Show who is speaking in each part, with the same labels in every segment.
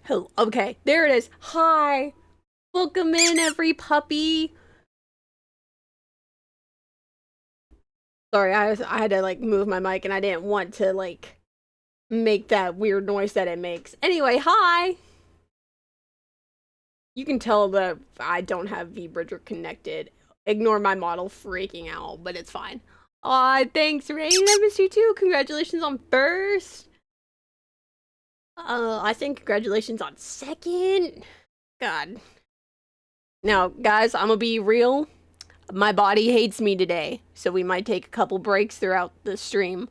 Speaker 1: Hello. Okay, there it is. Hi. Welcome in, every puppy. Sorry, I had to like move my mic and I didn't want to like make that weird noise that it makes. Anyway, hi. You can tell that I don't have vBridger connected. Ignore my model freaking out, but it's fine. Aw, thanks, Rain. I missed you too. Congratulations on first. I think congratulations on second. God. Now, guys, I'm gonna be real. My body hates me today, so we might take a couple breaks throughout the stream.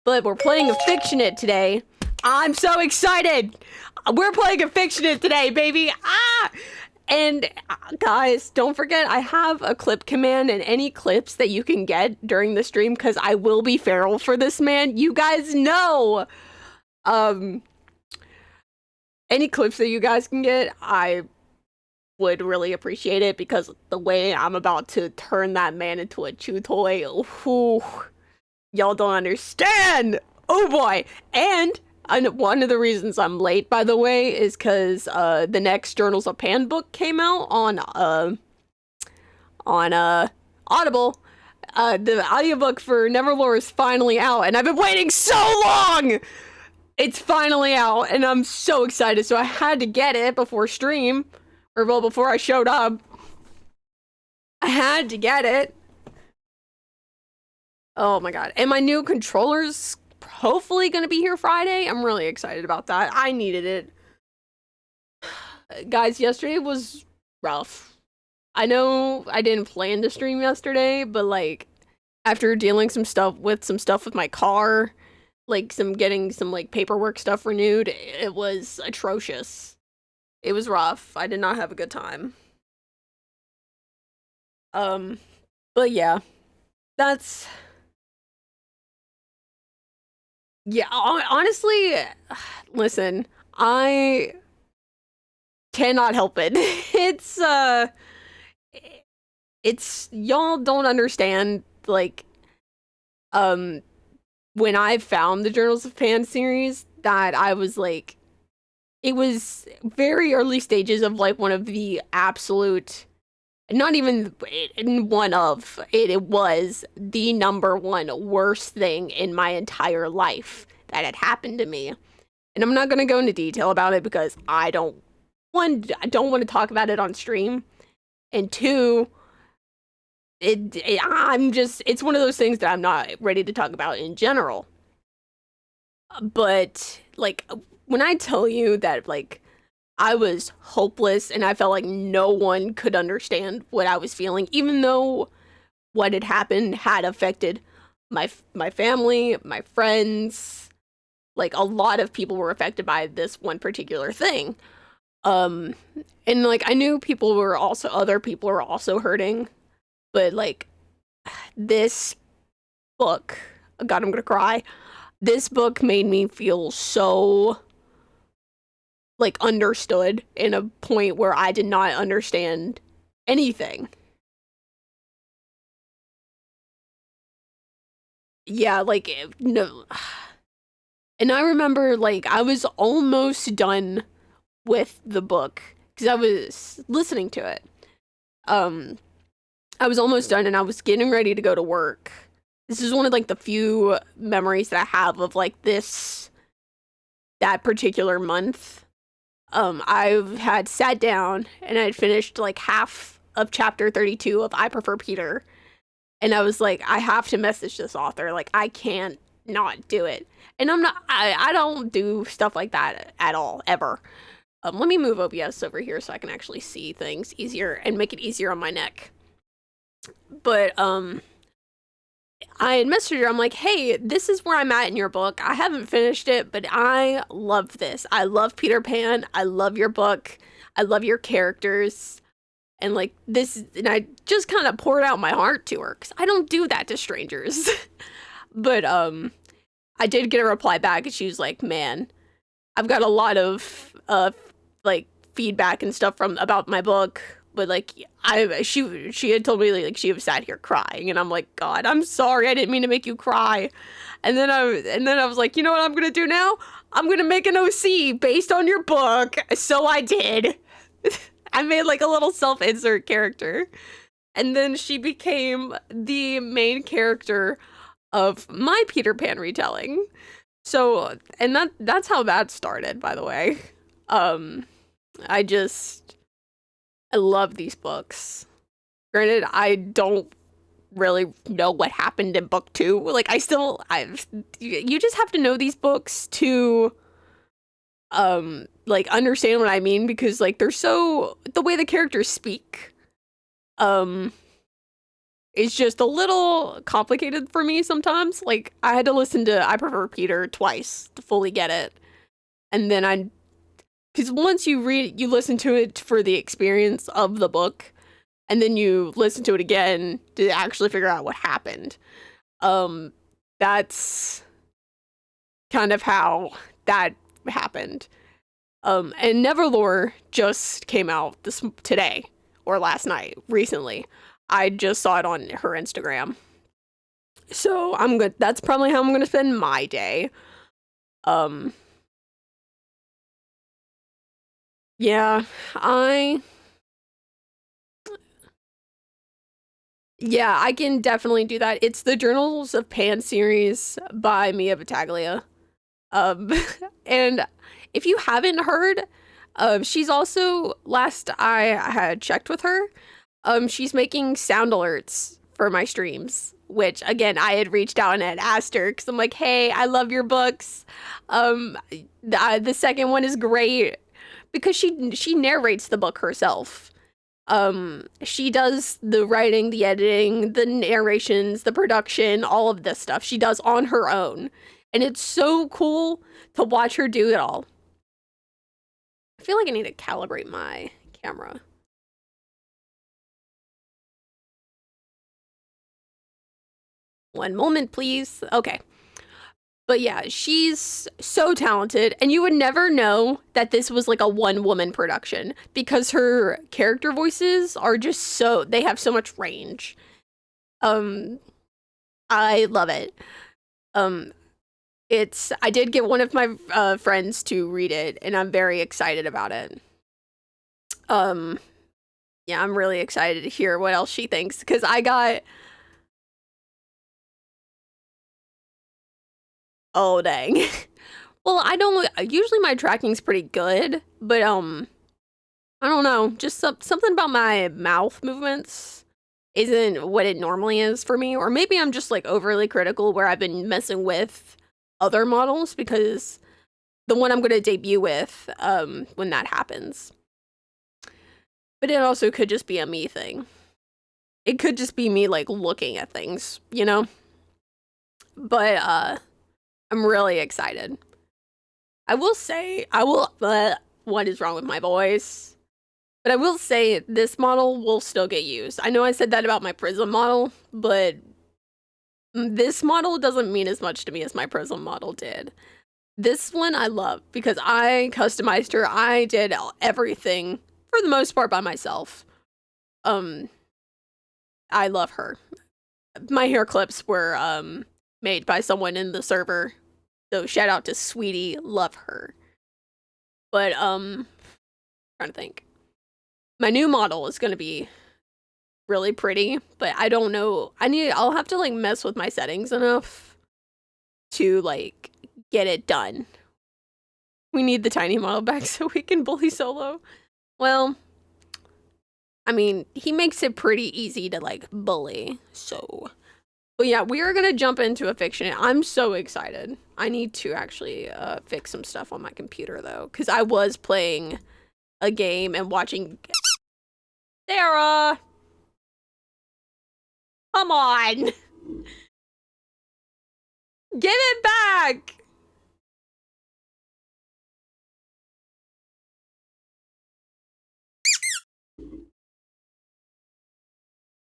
Speaker 1: But we're playing Affictionate today. I'm so excited! We're playing Affictionate today, baby! Ah! And guys, don't forget, I have a clip command and any clips that you can get during the stream, because I will be feral for this man. You guys know! Any clips that you guys can get, I would really appreciate it, because the way I'm about to turn that man into a chew toy, ooh, y'all don't understand. Oh boy. And one of the reasons I'm late, by the way, is because the next Journals of Pan book came out on Audible. The audiobook for Neverlore is finally out, and I've been waiting so long. It's finally out, and I'm so excited. So I had to get it before stream. Or, well, before I showed up. I had to get it. Oh my god. And my new controller's hopefully gonna be here Friday. I'm really excited about that. I needed it. Guys, yesterday was rough. I know I didn't plan to stream yesterday, but like, after dealing some stuff with my car, like getting some like paperwork stuff renewed, it was atrocious. It was rough. I did not have a good time. But yeah, that's, yeah, honestly, listen, I cannot help it. It's, y'all don't understand, like, when I found the Journals of Pan series, that I was like, it was very early stages of like one of the absolute, not even one of, it was the #1 worst thing in my entire life that had happened to me. And I'm not going to go into detail about it because I don't want to talk about it on stream. And two, it's one of those things that I'm not ready to talk about in general. But like, when I tell you that like I was hopeless and I felt like no one could understand what I was feeling, even though what had happened had affected my family, my friends, like a lot of people were affected by this one particular thing. And like I knew other people were also hurting, but like this book, God, I'm gonna cry. This book made me feel so like understood in a point where I did not understand anything. Yeah, like no. And I remember like I was almost done with the book because I was listening to it. I was almost done and I was getting ready to go to work. This is one of like the few memories that I have of like that particular month. I had sat down and I had finished like half of chapter 32 of I Prefer Peter. And I was like, I have to message this author. Like, I can't not do it. And I don't do stuff like that at all, ever. Let me move OBS over here so I can actually see things easier and make it easier on my neck. But, I had messaged her. I'm like, hey, this is where I'm at in your book. I haven't finished it, but I love this. I love Peter Pan. I love your book. I love your characters. And like this, and I just kind of poured out my heart to her because I don't do that to strangers. But I did get a reply back and she was like, man, I've got a lot of like feedback and stuff about my book. but like she had told me like she was sat here crying, and I'm like, God, I'm sorry, I didn't mean to make you cry. And then I was like, you know what I'm gonna do now? I'm gonna make an OC based on your book. So I did. I made like a little self-insert character. And then she became the main character of my Peter Pan retelling. So, and that's how that started, by the way. Um, I just I love these books. Granted, I don't really know what happened in book 2. Like you just have to know these books to like understand what I mean, because like they're so, the way the characters speak um is just a little complicated for me sometimes. Like I had to listen to I Prefer Peter twice to fully get it. And then because once you listen to it for the experience of the book, and then you listen to it again to actually figure out what happened. That's kind of how that happened. And Neverlore just came out today or last night, recently. I just saw it on her Instagram. So that's probably how I'm gonna spend my day. Um, yeah, yeah, I can definitely do that. It's the Journals of Pan series by Mia Battaglia. Um, and if you haven't heard, she's also, last I had checked with her, she's making sound alerts for my streams, which again, I had reached out and had asked her because I'm like, hey, I love your books. The second one is great because she narrates the book herself. She does the writing, the editing, the narrations, the production, all of this stuff. She does on her own. And it's so cool to watch her do it all. I feel like I need to calibrate my camera. One moment, please. Okay. But yeah, she's so talented, and you would never know that this was like a one-woman production because her character voices are just they have so much range. I love it. Um, I did get one of my friends to read it, and I'm very excited about it. Um, yeah, I'm really excited to hear what else she thinks, because I got, oh dang. Well, I don't, usually my tracking's pretty good, but I don't know, just something about my mouth movements isn't what it normally is for me, or maybe I'm just like overly critical where I've been messing with other models, because the one I'm going to debut with when that happens. But it also could just be a me thing. It could just be me like looking at things, you know? But I'm really excited. I will say, what is wrong with my voice? But I will say this model will still get used. I know I said that about my Prism model, but this model doesn't mean as much to me as my Prism model did. This one I love because I customized her. I did everything for the most part by myself. I love her. My hair clips were made by someone in the server. So shout out to Sweetie, love her. But trying to think. My new model is going to be really pretty, but I don't know. I'll have to like mess with my settings enough to like get it done. We need the tiny model back so we can bully Solo. Well, I mean, he makes it pretty easy to like bully. So, but yeah, we are gonna jump into Afffictionate. I'm so excited. I need to actually fix some stuff on my computer though, because I was playing a game and watching. Sarah, come on, give it back.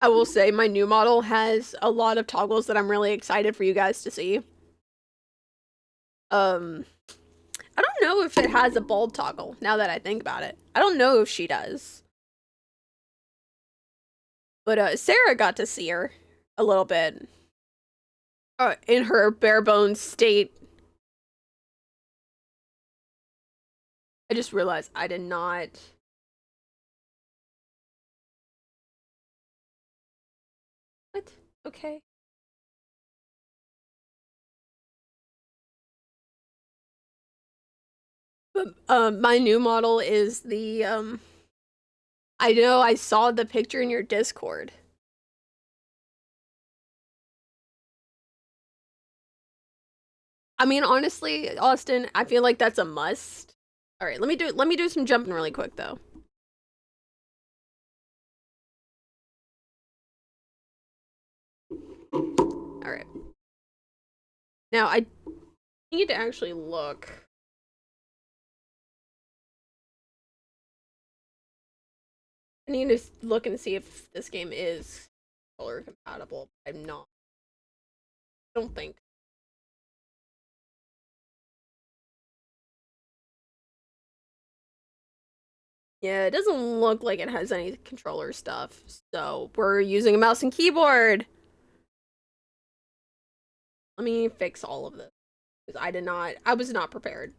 Speaker 1: I will say my new model has a lot of toggles that I'm really excited for you guys to see. I don't know if it has a bold toggle now that I think about it. I don't know if she does. But Sarah got to see her a little bit in her bare bones state. I just realized I did not. What? Okay. But my new model is the I know I saw the picture in your Discord. I mean, honestly, Austin, I feel like that's a must. All right, let me do some jumping really quick though. All right. Now I need to actually look. I need to look and see if this game is color compatible. I'm not. I don't think. Yeah, it doesn't look like it has any controller stuff. So we're using a mouse and keyboard. Let me fix all of this. Because I was not prepared.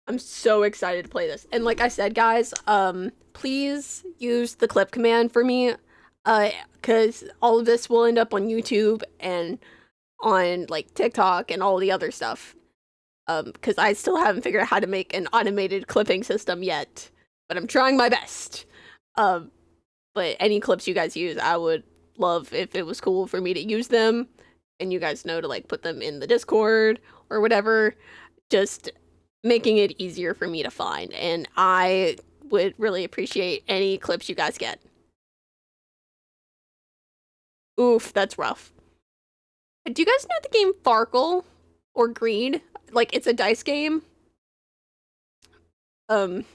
Speaker 1: I'm so excited to play this. And like I said, guys, please use the clip command for me. Because all of this will end up on YouTube and on like TikTok and all the other stuff. Because I still haven't figured out how to make an automated clipping system yet. But I'm trying my best. But any clips you guys use, I would love if it was cool for me to use them. And you guys know to like put them in the Discord or whatever. Just making it easier for me to find, and I would really appreciate any clips you guys get. Oof, that's rough. Do you guys know the game Farkle or Greed? Like, it's a dice game. You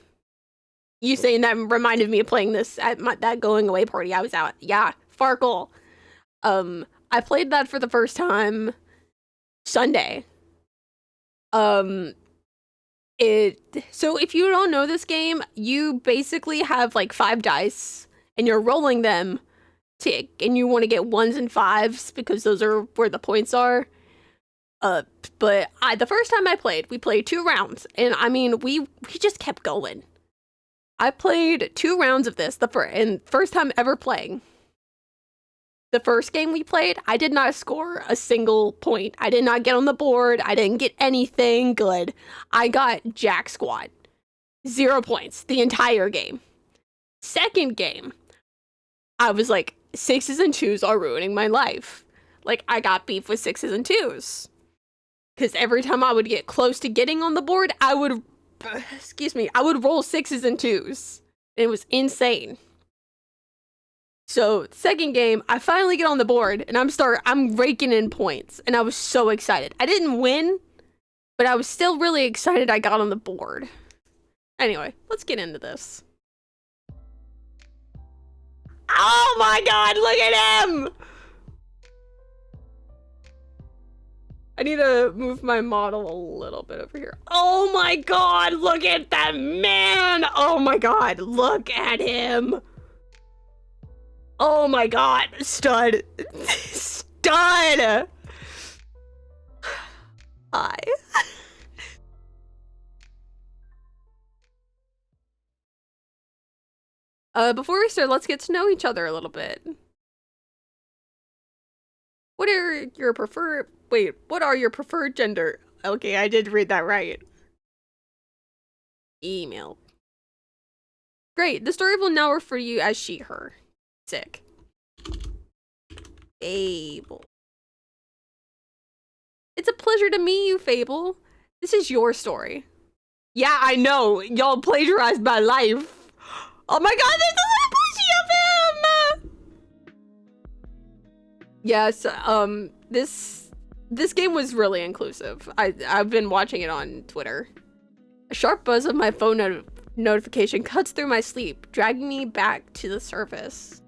Speaker 1: saying that reminded me of playing this at that going away party I was at. Yeah, Farkle. I played that for the first time Sunday. So if you don't know this game, you basically have like 5 dice and you're rolling them and you want to get 1s and 5s because those are where the points are. But the first time I played, we played 2 rounds, and I mean we just kept going. I played 2 rounds of this and first time ever playing. The first game we played, I did not score a single point. I did not get on the board. I didn't get anything good. I got jack squat. 0 points the entire game. Second game, I was like, 6s and 2s are ruining my life. Like, I got beef with 6s and 2s. Because every time I would get close to getting on the board, I would roll 6s and 2s. It was insane. So, second game, I finally get on the board, and I'm raking in points, and I was so excited. I didn't win, but I was still really excited I got on the board. Anyway, let's get into this. Oh my god, look at him! I need to move my model a little bit over here. Oh my god, look at that man! Oh my god, look at him! Oh my god, stud. Stud! Hi. Before we start, let's get to know each other a little bit. What are your preferred gender? Okay, I did read that right. Email. Great, the story will now refer to you as she, her. Sick. Fable. It's a pleasure to meet you, Fable. This is your story. Yeah, I know. Y'all plagiarized my life. Oh my god, there's a little plushie of him! Yes, this game was really inclusive. I've been watching it on Twitter. A sharp buzz of my phone notification cuts through my sleep, dragging me back to the surface.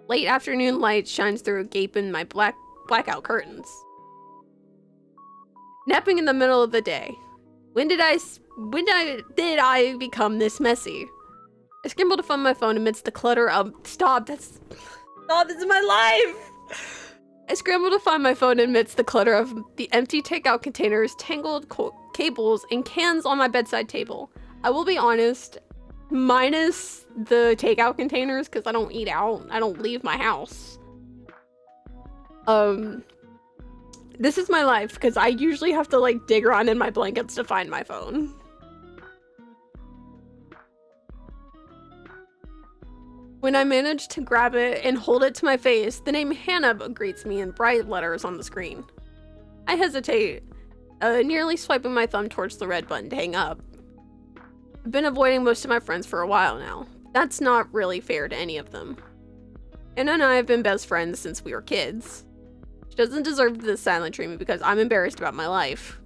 Speaker 1: Late afternoon light shines through a gape in my blackout curtains. Napping in the middle of the day. When did I become this messy? I scrambled to find my phone amidst the clutter of... Stop, this is my life! I scrambled to find my phone amidst the clutter of the empty takeout containers, tangled cables, and cans on my bedside table. I will be honest, minus the takeout containers, because I don't eat out. I don't leave my house. This is my life, because I usually have to, like, dig around in my blankets to find my phone. When I manage to grab it and hold it to my face, the name Hannah greets me in bright letters on the screen. I hesitate, nearly swiping my thumb towards the red button to hang up. I've been avoiding most of my friends for a while now. That's not really fair to any of them. Hannah and I have been best friends since we were kids. She doesn't deserve this silent treatment because I'm embarrassed about my life.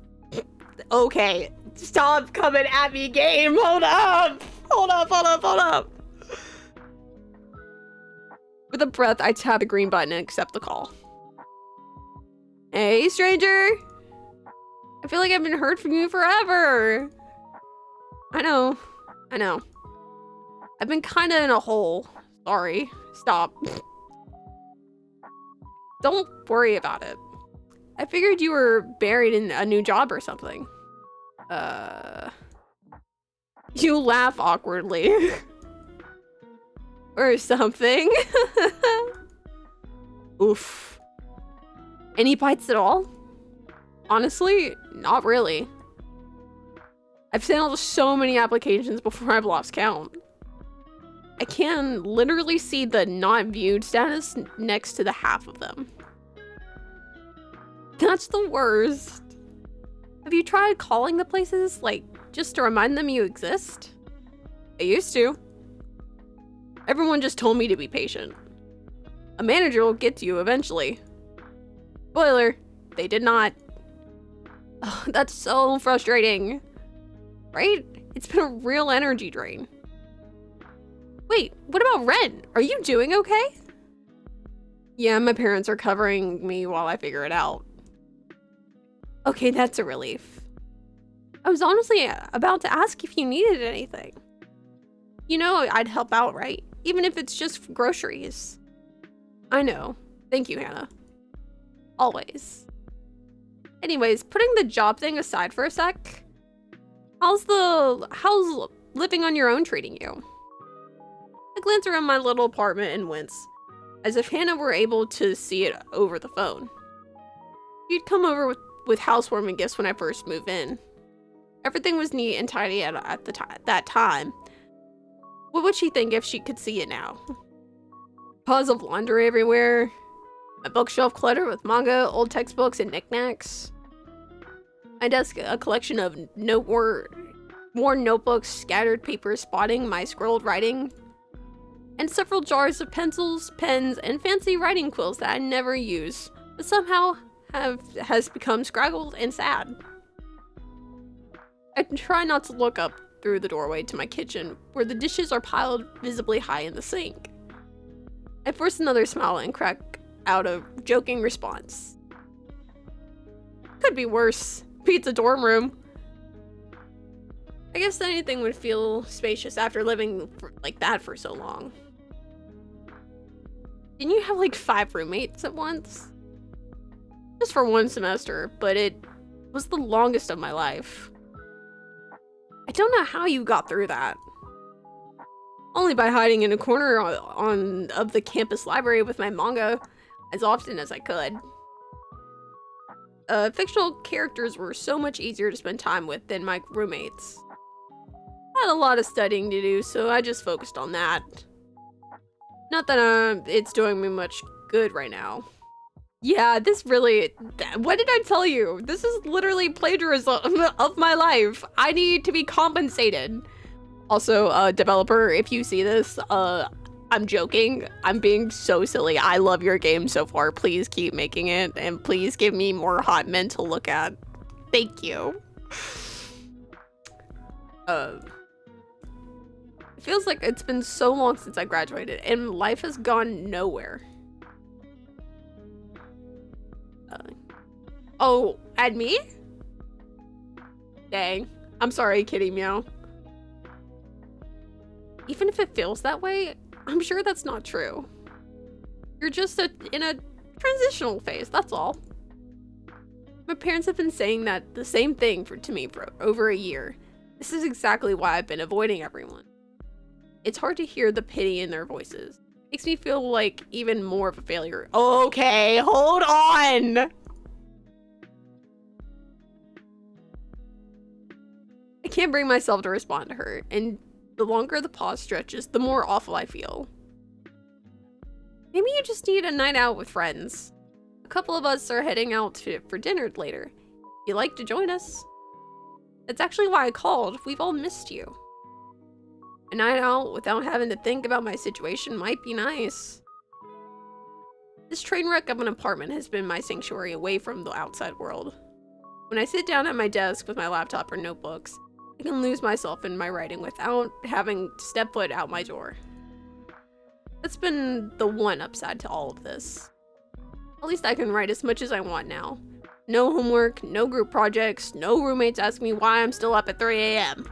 Speaker 1: Okay, stop coming at me, game. Hold up. With a breath, I tap the green button and accept the call. Hey, stranger. I feel like I've been heard from you forever. I know. I've been kinda in a hole. Sorry. Stop. Don't worry about it. I figured you were buried in a new job or something. You laugh awkwardly. Or something. Oof. Any bites at all? Honestly, not really. I've sent so many applications before I've lost count. I can literally see the not viewed status next to the half of them. That's the worst. Have you tried calling the places, like, just to remind them you exist? I used to. Everyone just told me to be patient. A manager will get to you eventually. Spoiler, they did not. Oh, that's so frustrating. Right? It's been a real energy drain. Wait, what about rent? Are you doing okay? Yeah, my parents are covering me while I figure it out. Okay, that's a relief. I was honestly about to ask if you needed anything. You know I'd help out, right? Even if it's just groceries. I know. Thank you, Hannah. Always. Anyways, putting the job thing aside for a sec, how's living on your own treating you? I glance around my little apartment and wince, as if Hannah were able to see it over the phone. She'd come over with housewarming gifts when I first moved in. Everything was neat and tidy at that time. What would she think if she could see it now? Piles of laundry everywhere. My bookshelf cluttered with manga, old textbooks, and knickknacks. My desk a collection of worn notebooks, scattered papers spotting my scrolled writing, and several jars of pencils, pens, and fancy writing quills that I never use, but somehow has become scraggled and sad. I try not to look up through the doorway to my kitchen, where the dishes are piled visibly high in the sink. I force another smile and crack out a joking response. Could be worse. Pizza dorm room. I guess anything would feel spacious after living like that for so long. Didn't you have like 5 roommates at once? Just for one semester, but it was the longest of my life. I don't know how you got through that. Only by hiding in a corner of the campus library with my manga as often as I could. Fictional characters were so much easier to spend time with than my roommates. I had a lot of studying to do, so I just focused on that. Not that it's doing me much good right now. Yeah, this really... What did I tell you? This is literally plagiarism of my life. I need to be compensated. Also, developer, if you see this, I'm joking. I'm being so silly. I love your game so far. Please keep making it, and please give me more hot men to look at. Thank you. It feels like it's been so long since I graduated, and life has gone nowhere. Oh, and me? Dang. I'm sorry, kitty meow. Even if it feels that way, I'm sure that's not true. You're just in a transitional phase, that's all. My parents have been saying that the same thing to me for over a year. This is exactly why I've been avoiding everyone. It's hard to hear the pity in their voices. Makes me feel like even more of a failure. Okay, hold on! I can't bring myself to respond to her, and the longer the pause stretches, the more awful I feel. Maybe you just need a night out with friends. A couple of us are heading out for dinner later. You'd like to join us? That's actually why I called. We've all missed you. A night out without having to think about my situation might be nice. This train wreck of an apartment has been my sanctuary away from the outside world. When I sit down at my desk with my laptop or notebooks, I can lose myself in my writing without having to step foot out my door. That's been the one upside to all of this. At least I can write as much as I want now. No homework, no group projects, no roommates ask me why I'm still up at 3 a.m.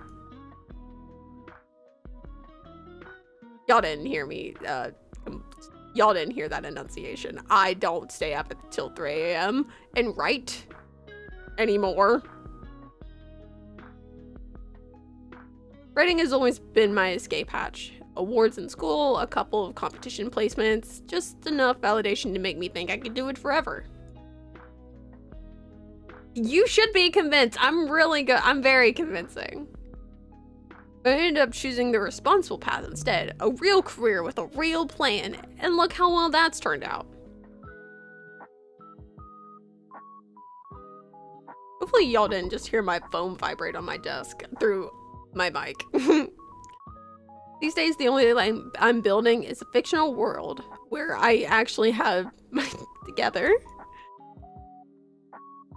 Speaker 1: Y'all didn't hear me. Y'all didn't hear that enunciation. I don't stay up until 3 a.m. and write anymore. Writing has always been my escape hatch. Awards in school, a couple of competition placements, just enough validation to make me think I could do it forever. You should be convinced. I'm really good. I'm very convincing. But I ended up choosing the responsible path instead. A real career with a real plan. And look how well that's turned out. Hopefully y'all didn't just hear my phone vibrate on my desk through my mic. These days, the only thing I'm building is a fictional world where I actually have my together.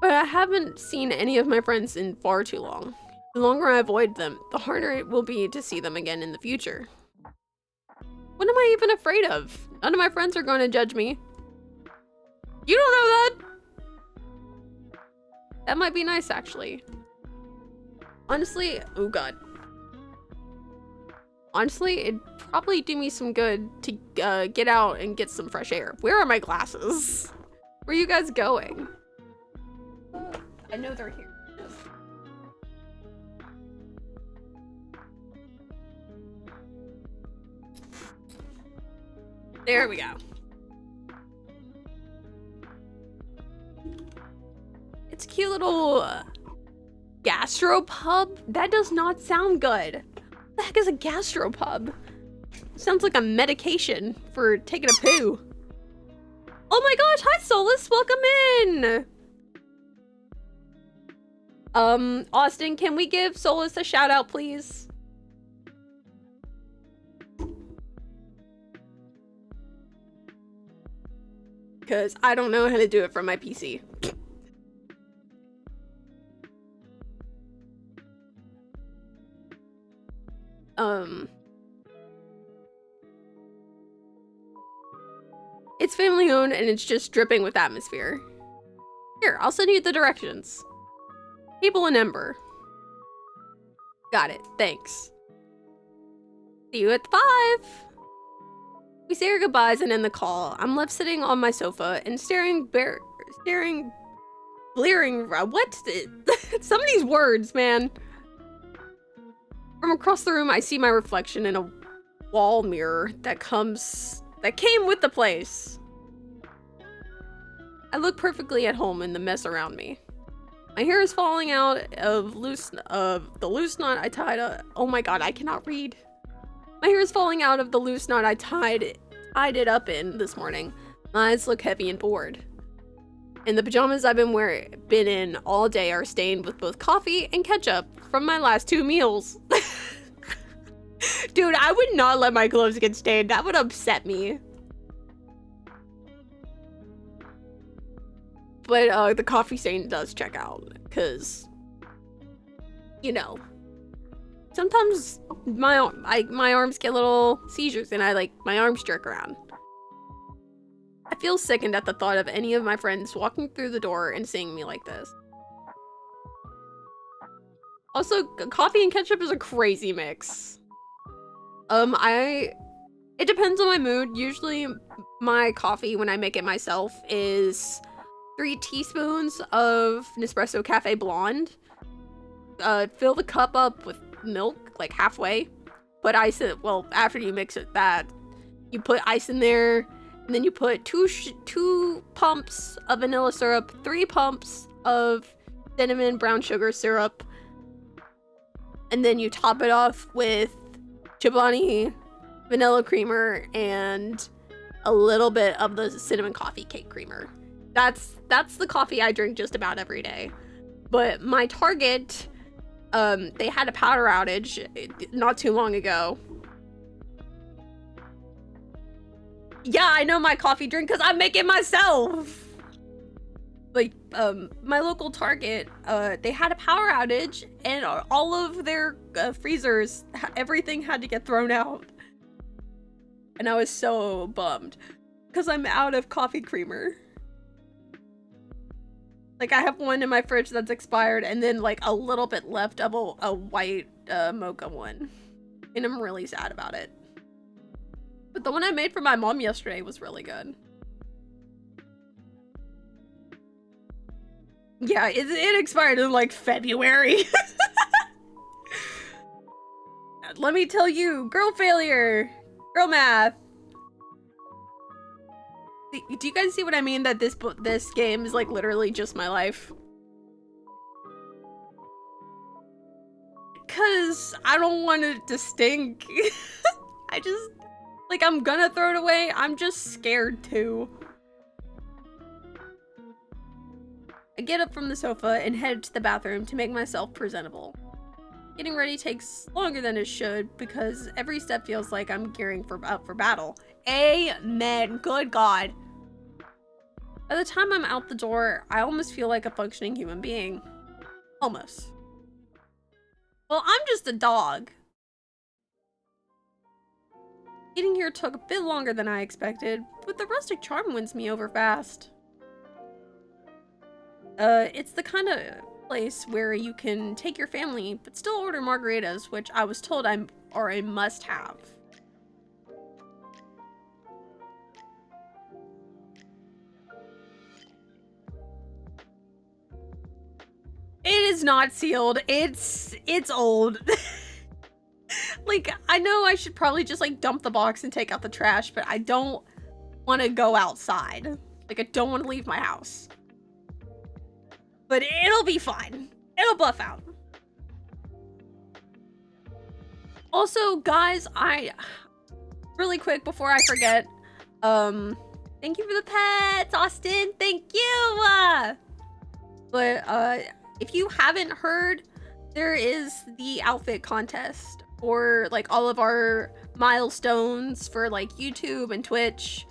Speaker 1: But I haven't seen any of my friends in far too long. The longer I avoid them, the harder it will be to see them again in the future. What am I even afraid of? None of my friends are going to judge me. You don't know that? That might be nice, actually. Honestly, oh god. Honestly, it'd probably do me some good to get out and get some fresh air. Where are my glasses? Where are you guys going? I know they're here. There we go. It's a cute little gastropub. That does not sound good. What the heck is a gastropub? Sounds like a medication for taking a poo. Oh my gosh, hi Solus, welcome in. Austin, can we give Solus a shout out, please? Because I don't know how to do it from my PC. It's family owned and it's just dripping with atmosphere. Here, I'll send you the directions. Table and Ember. Got it, thanks. See you at 5. We say our goodbyes and end the call. I'm left sitting on my sofa and blaring, what? Some of these words, man. From across the room, I see my reflection in a wall mirror that came with the place. I look perfectly at home in the mess around me. My hair is falling out of the loose knot I tied. Oh my god, I cannot read. My hair is falling out of the loose knot I tied it up in this morning. My eyes look heavy and bored. And the pajamas I've been in all day are stained with both coffee and ketchup from my last 2 meals. Dude, I would not let my clothes get stained. That would upset me. But the coffee stain does check out, because, you know, sometimes my arms get little seizures and my arms jerk around. I feel sickened at the thought of any of my friends walking through the door and seeing me like this. Also, coffee and ketchup is a crazy mix. It depends on my mood. Usually my coffee, when I make it myself, is 3 teaspoons of Nespresso Cafe Blonde. Fill the cup up with milk, like halfway. Put ice in it. Well, after you mix it, you put ice in there, and then you put two pumps of vanilla syrup, 3 pumps of cinnamon brown sugar syrup, and then you top it off with Chobani vanilla creamer and a little bit of the cinnamon coffee cake creamer. That's the coffee I drink just about every day. But my Target, they had a power outage not too long ago. Yeah, I know my coffee drink because I make it myself. Like, my local Target, they had a power outage and all of their freezers, everything had to get thrown out. And I was so bummed because I'm out of coffee creamer. Like, I have one in my fridge that's expired and then like a little bit left of a white mocha one. And I'm really sad about it. But the one I made for my mom yesterday was really good. Yeah, it expired in like February. Let me tell you, girl failure. Girl math. Do you guys see what I mean? That this game is like literally just my life. Cause I don't want it to stink. I just, like, I'm gonna throw it away. I'm just scared too. I get up from the sofa and head to the bathroom to make myself presentable. Getting ready takes longer than it should because every step feels like I'm gearing up for battle. Amen. Good God. By the time I'm out the door, I almost feel like a functioning human being. Almost. Well, I'm just a dog. Getting here took a bit longer than I expected, but the rustic charm wins me over fast. It's the kind of place where you can take your family, but still order margaritas, which I was told are a must-have. It is not sealed. It's old. Like, I know I should probably just like dump the box and take out the trash, but I don't want to go outside. Like, I don't want to leave my house. But it'll be fine. It'll buff out. Also, guys, really quick before I forget, thank you for the pets, Austin. Thank you. But if you haven't heard, there is the outfit contest for like all of our milestones for like YouTube and Twitch,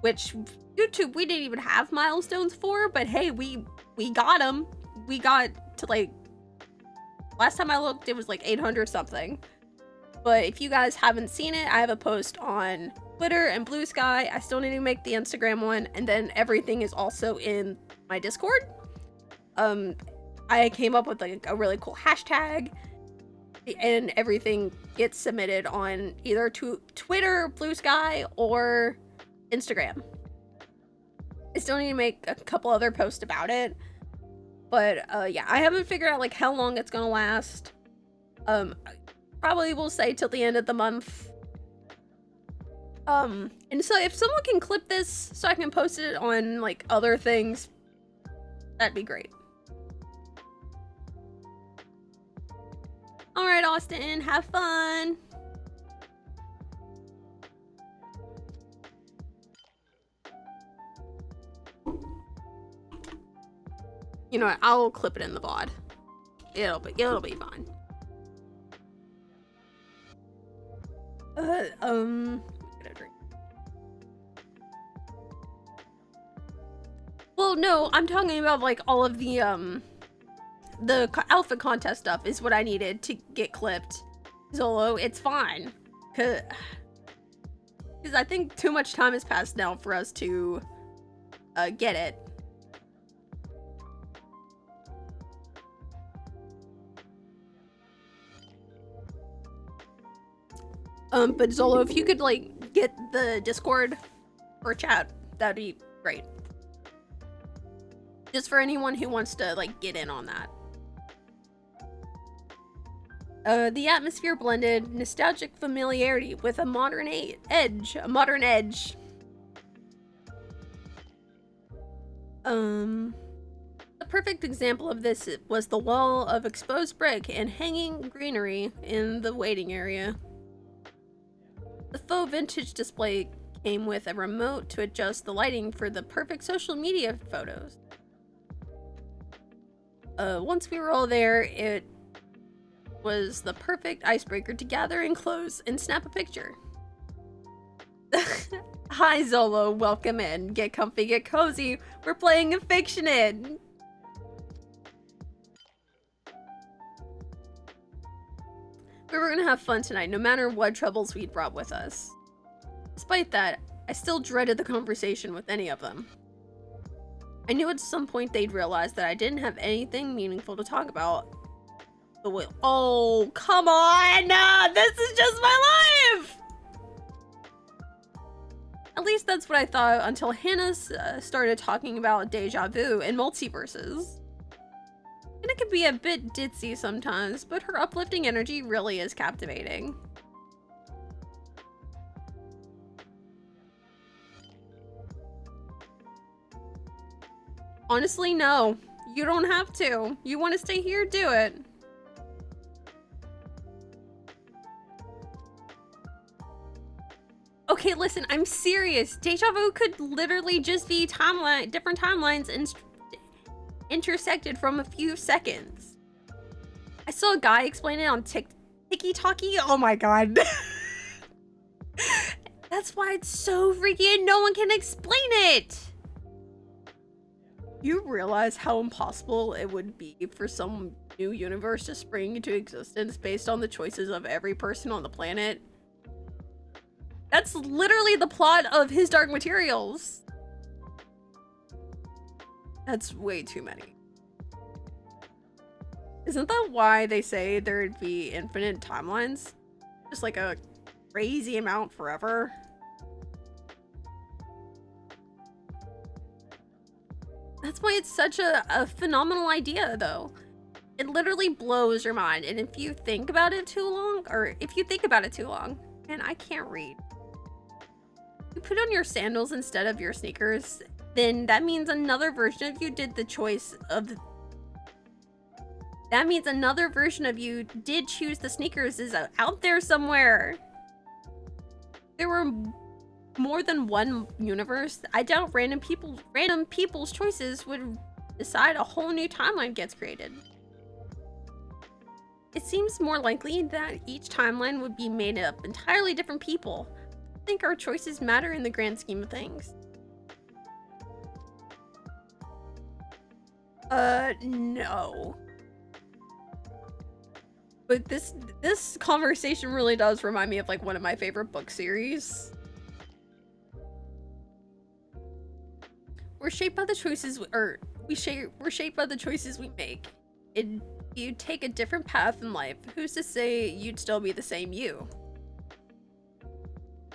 Speaker 1: which YouTube we didn't even have milestones for, but hey, we got them. We got to like, last time I looked, it was like 800 something. But if you guys haven't seen it, I have a post on Twitter and Blue Sky. I still need to make the Instagram one, and then everything is also in my Discord. I came up with like a really cool hashtag, and everything gets submitted on either Twitter, Blue Sky, or Instagram. I still need to make a couple other posts about it. But yeah, I haven't figured out like how long it's gonna last. Probably will say till the end of the month. And so if someone can clip this so I can post it on like other things, that'd be great. All right, Austin, have fun. You know what? I'll clip it in the VOD. It'll be fine. Get a drink. Well, no, I'm talking about like all of the outfit contest stuff is what I needed to get clipped. Zolo, it's fine. Cause I think too much time has passed now for us to get it. But Zolo, if you could, like, get the Discord or chat, that'd be great. Just for anyone who wants to, like, get in on that. The atmosphere blended nostalgic familiarity with a modern edge. A perfect example of this was the wall of exposed brick and hanging greenery in the waiting area. The faux vintage display came with a remote to adjust the lighting for the perfect social media photos. Once we were all there, it was the perfect icebreaker to gather and close and snap a picture. Hi Zolo, welcome in. Get comfy, get cozy. We're playing Affictionate. We were gonna have fun tonight, no matter what troubles we'd brought with us. Despite that, I still dreaded the conversation with any of them. I knew at some point they'd realize that I didn't have anything meaningful to talk about. Oh, come on! This is just my life! At least that's what I thought until Hannah started talking about deja vu and multiverses. And it can be a bit ditzy sometimes, but her uplifting energy really is captivating. Honestly, no. You don't have to. You want to stay here, do it. Okay, listen, I'm serious. Deja vu could literally just be different timelines intersected from a few seconds. I saw a guy explain it on Tiki-Talkie. Oh my god. That's why it's so freaky and no one can explain it. You realize how impossible it would be for some new universe to spring into existence based on the choices of every person on the planet? That's literally the plot of His Dark Materials. That's way too many. Isn't that why they say there'd be infinite timelines? Just like a crazy amount forever? That's why it's such a phenomenal idea, though. It literally blows your mind, and if you think about it too long, man, I can't read. You put on your sandals instead of your sneakers, then that means another version of you did the choice of... That means another version of you did choose the sneakers is out there somewhere. There were more than one universe. I doubt random people's choices would decide a whole new timeline gets created. It seems more likely that each timeline would be made up entirely different people. I think our choices matter in the grand scheme of things. No. But this conversation really does remind me of like one of my favorite book series. We're shaped by the choices we're shaped by the choices we make. You take a different path in life. Who's to say you'd still be the same you?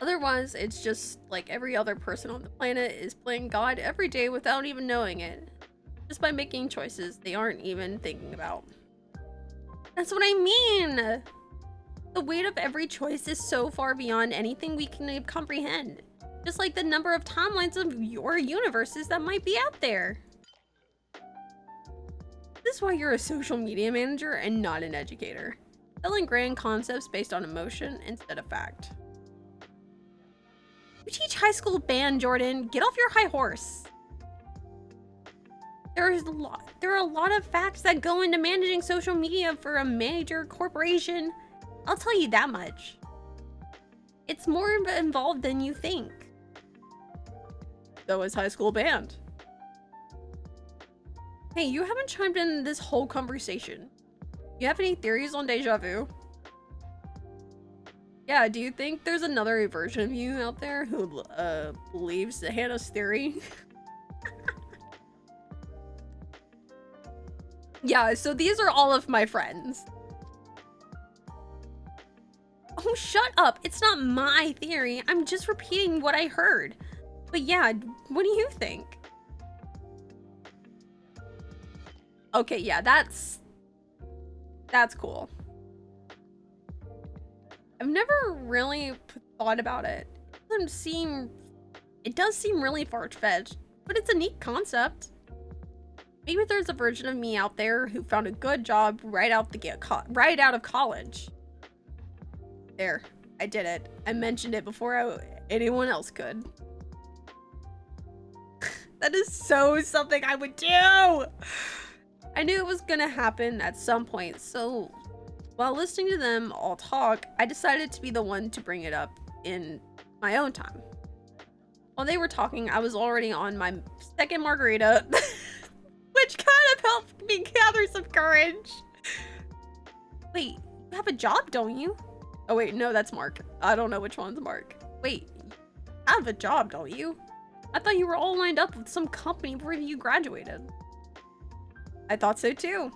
Speaker 1: Otherwise, it's just like every other person on the planet is playing God every day without even knowing it. Just by making choices they aren't even thinking about. That's what I mean! The weight of every choice is so far beyond anything we can comprehend. Just like the number of timelines of your universes that might be out there. This is why you're a social media manager and not an educator. Selling grand concepts based on emotion instead of fact. You teach high school band, Jordan. Get off your high horse. There are a lot of facts that go into managing social media for a major corporation. I'll tell you that much. It's more involved than you think. So is high school band. Hey, you haven't chimed in this whole conversation. You have any theories on deja vu? Yeah, do you think there's another version of you out there who believes Hannah's theory? Yeah, so these are all of my friends. Oh Oh, shut up. It's not my theory. I'm just repeating what I heard. But yeah, what do you think? Okay, yeah, that's cool. I've never really thought about it. It does seem really far-fetched, but it's a neat concept. Maybe there's a version of me out there who found a good job right out of college. There, I did it. I mentioned it before anyone else could. That is so something I would do. I knew it was gonna happen at some point, so while listening to them all talk, I decided to be the one to bring it up in my own time. While they were talking, I was already on my second margarita, which kind of helped me gather some courage. Wait, you have a job, don't you? Oh wait, no, that's Mark. I don't know which one's Mark. Wait, you have a job, don't you? I thought you were all lined up with some company before you graduated. I thought so too.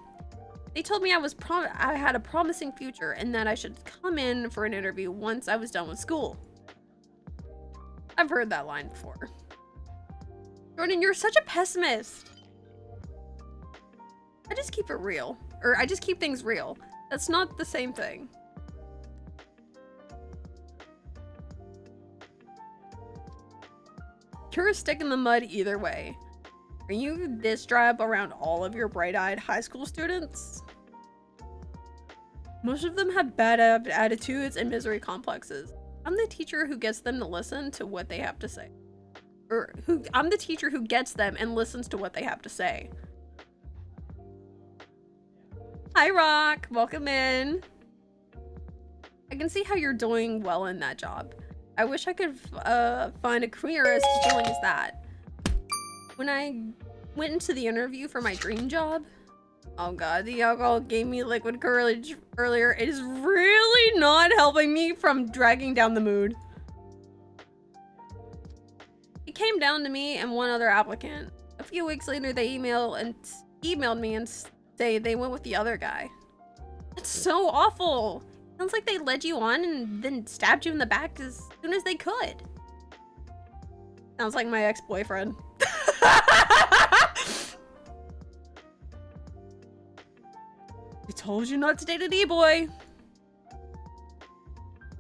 Speaker 1: They told me I had a promising future and that I should come in for an interview once I was done with school. I've heard that line before. Jordan, you're such a pessimist. I just keep it real. Or I just keep things real. That's not the same thing. You're a stick in the mud either way. Are you this drab around all of your bright-eyed high school students? Most of them have bad attitudes and misery complexes. I'm the teacher who gets them to listen to what they have to say. I'm the teacher who gets them and listens to what they have to say. Hi, Rock. Welcome in. I can see how you're doing well in that job. I wish I could find a career as fulfilling as that. When I went into the interview for my dream job, oh god, the alcohol gave me liquid courage earlier. It is really not helping me from dragging down the mood. It came down to me and one other applicant. A few weeks later, they emailed me and say they went with the other guy. That's so awful. Sounds like they led you on and then stabbed you in the back as soon as they could. Sounds like my ex-boyfriend. I told you not to date an e-boy.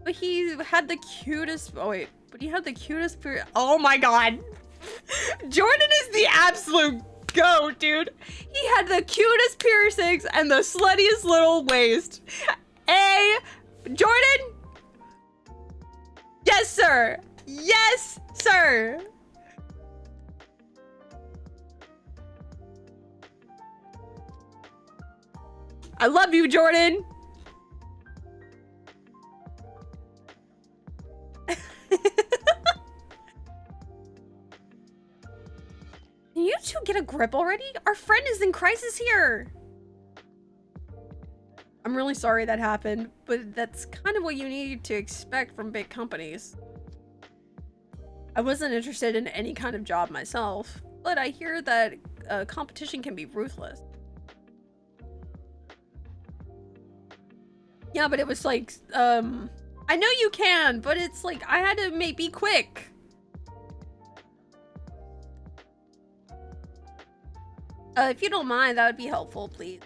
Speaker 1: But he had the cutest, oh my god. Jordan is the absolute goat, dude. He had the cutest piercings and the sluttiest little waist. Jordan? Yes, sir. Yes, sir. I love you, Jordan. Can you two get a grip already? Our friend is in crisis here. I'm really sorry that happened, but that's kind of what you need to expect from big companies. I wasn't interested in any kind of job myself, but I hear that competition can be ruthless. Yeah, but it was like, I know you can, but it's like, I had to be quick. If you don't mind, that would be helpful, please.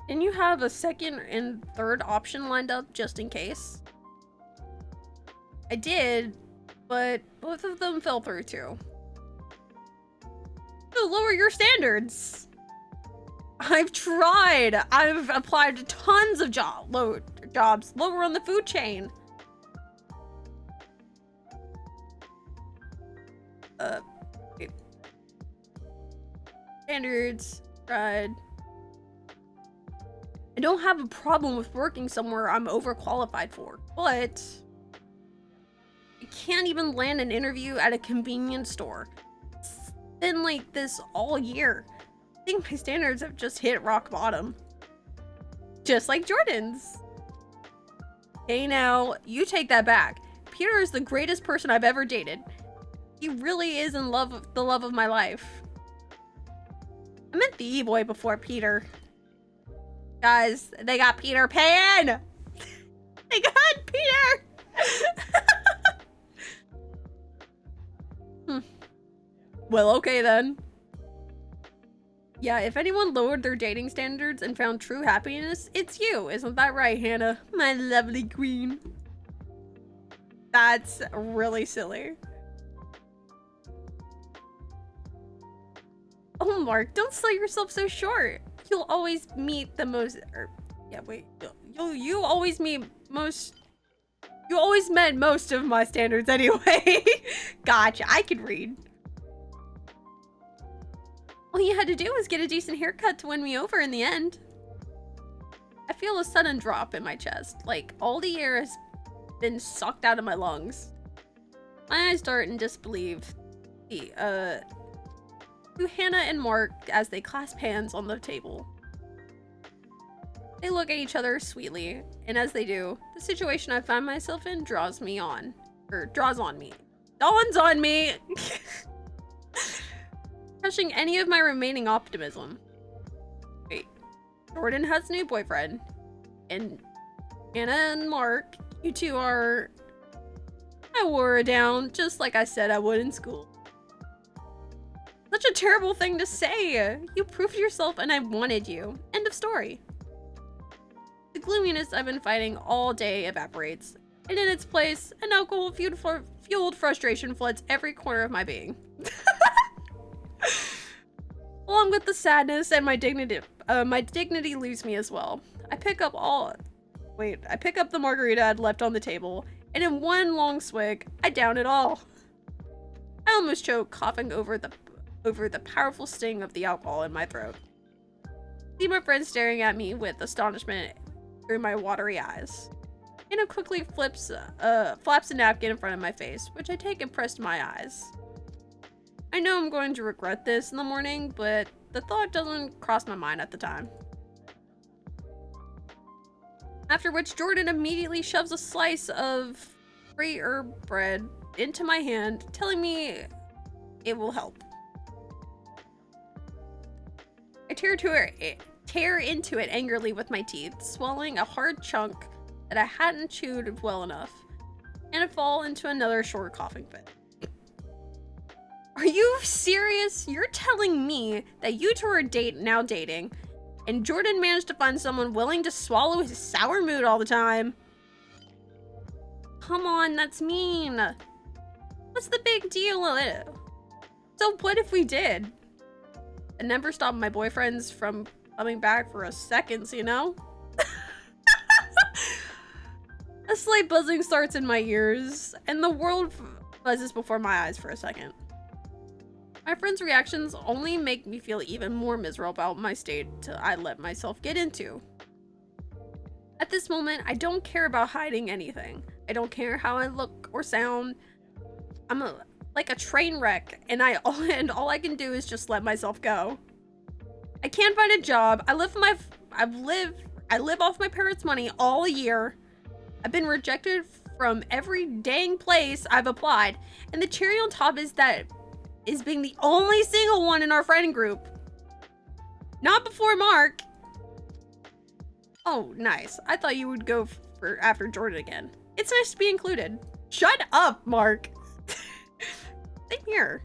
Speaker 1: Didn't you have a second and third option lined up just in case? I did, but both of them fell through too. So lower your standards. I've tried. I've applied to tons of jobs lower on the food chain. Standards, tried. I don't have a problem with working somewhere I'm overqualified for, but I can't even land an interview at a convenience store. It's been like this all year. I think my standards have just hit rock bottom. Just like Jordan's. Hey now, you take that back. Peter is the greatest person I've ever dated. He really is in love with the love of my life. I meant the e-boy before Peter. Guys, they got Peter Pan! They got Peter! Well, okay then. Yeah, if anyone lowered their dating standards and found true happiness, it's you. Isn't that right, Hannah? My lovely queen. That's really silly. Oh, Mark, don't sell yourself so short. You'll always meet the most... yeah, wait. You always meet most... You always met most of my standards anyway. Gotcha, I can read. All you had to do was get a decent haircut to win me over in the end. I feel a sudden drop in my chest, like all the air has been sucked out of my lungs. My eyes dart in disbelief to Hannah and Mark as they clasp hands on the table. They look at each other sweetly, and as they do, the situation I find myself in draws on me. Dawns on me! Crushing any of my remaining optimism. Wait, Jordan has a new boyfriend, and Hannah and Mark, you two are... I wore her down, just like I said I would in school. Such a terrible thing to say! You proved yourself and I wanted you. End of story. The gloominess I've been fighting all day evaporates, and in its place, an alcohol-fueled frustration floods every corner of my being. Along with the sadness and my dignity leaves me as well. I pick up the margarita I'd left on the table, and in one long swig, I down it all. I almost choke, coughing over the powerful sting of the alcohol in my throat. See my friend staring at me with astonishment through my watery eyes. Anna quickly flaps a napkin in front of my face, which I take and press to my eyes. I know I'm going to regret this in the morning, but the thought doesn't cross my mind at the time. After which, Jordan immediately shoves a slice of free herb bread into my hand, telling me it will help. I tear into it angrily with my teeth, swallowing a hard chunk that I hadn't chewed well enough, and I fall into another short coughing fit. Are you serious? You're telling me that you two are now dating, and Jordan managed to find someone willing to swallow his sour mood all the time? Come on, that's mean. What's the big deal? So what if we did? It never stopped my boyfriends from coming back for a second, you know? A slight buzzing starts in my ears, and the world buzzes before my eyes for a second. My friends' reactions only make me feel even more miserable about my state I let myself get into. At this moment, I don't care about hiding anything. I don't care how I look or sound. I'm like a train wreck, and all I can do is just let myself go. I can't find a job. I live off my parents' money all year. I've been rejected from every dang place I've applied, and the cherry on top is being the only single one in our friend group. Not before Mark. Oh, nice. I thought you would go after Jordan again. It's nice to be included. Shut up, Mark. Same here.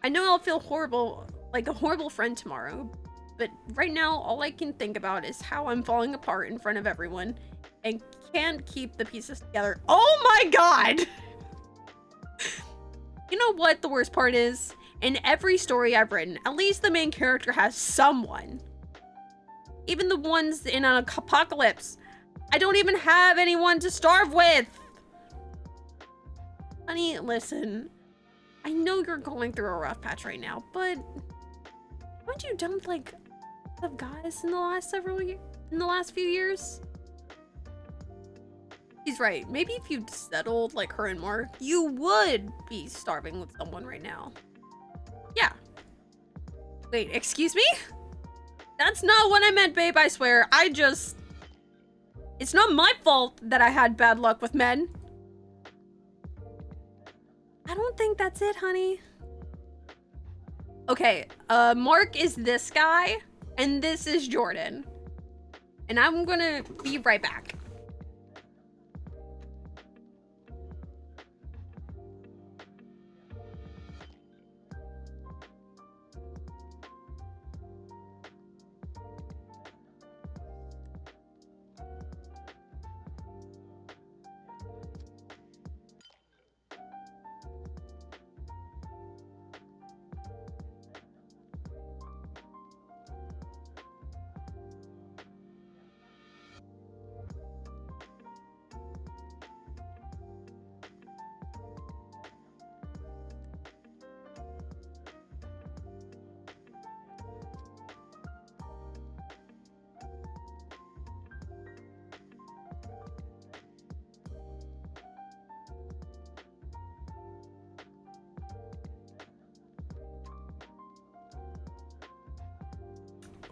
Speaker 1: I know I'll feel horrible, like a horrible friend tomorrow, but right now all I can think about is how I'm falling apart in front of everyone and can't keep the pieces together. Oh my god! You know what the worst part is? In every story I've written, at least the main character has someone. Even the ones in an apocalypse. I don't even have anyone to starve with! Honey, listen. I know you're going through a rough patch right now, but haven't you dumped like the guys in the last few years? He's right. Maybe if you'd settled like her and Mark, you would be starving with someone right now. Yeah. Wait, excuse me? That's not what I meant, babe, I swear. It's not my fault that I had bad luck with men. I don't think that's it, honey. Okay, Mark is this guy. And this is Jordan. And I'm gonna be right back.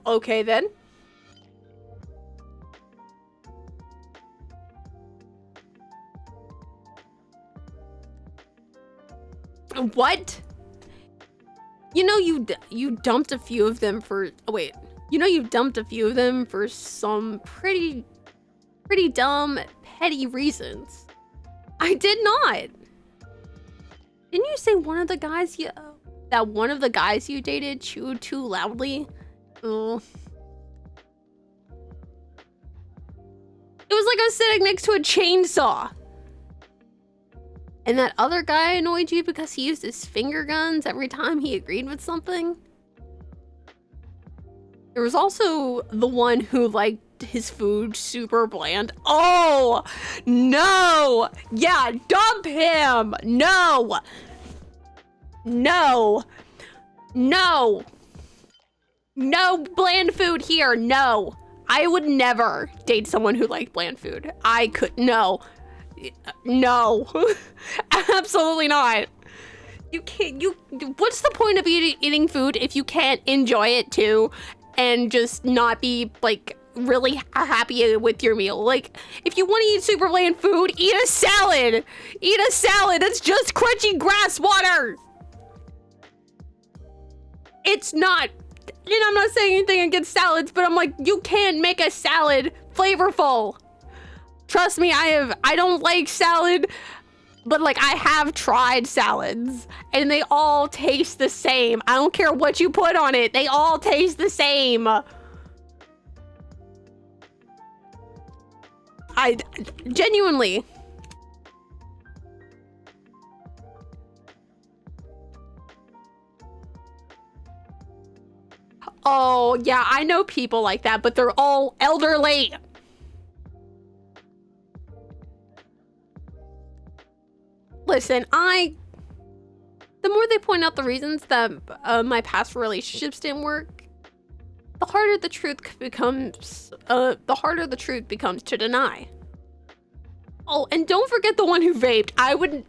Speaker 1: Okay, then. What? You know, you dumped a few of them for... Oh, wait. You know you dumped a few of them for some pretty dumb, petty reasons. I did not. Didn't you say one of the guys you dated chewed too loudly? Oh. It was like I was sitting next to a chainsaw. And that other guy annoyed you because he used his finger guns every time he agreed with something? There was also the one who liked his food super bland. Oh, no. Yeah, dump him. No. No. No. No bland food here. No. I would never date someone who liked bland food. I could, no. No. Absolutely not. You can't, what's the point of eating food if you can't enjoy it too and just not be like really happy with your meal? Like, if you want to eat super bland food, eat a salad. Eat a salad. It's just crunchy grass water. It's not, and I'm not saying anything against salads, but I'm like, you can make a salad flavorful. Trust me, I don't like salad, but like I have tried salads and they all taste the same. I don't care what you put on it. They all taste the same. I genuinely. Oh, yeah, I know people like that, but they're all elderly. Listen, the more they point out the reasons that my past relationships didn't work, the harder the truth becomes to deny. Oh, and don't forget the one who vaped. I would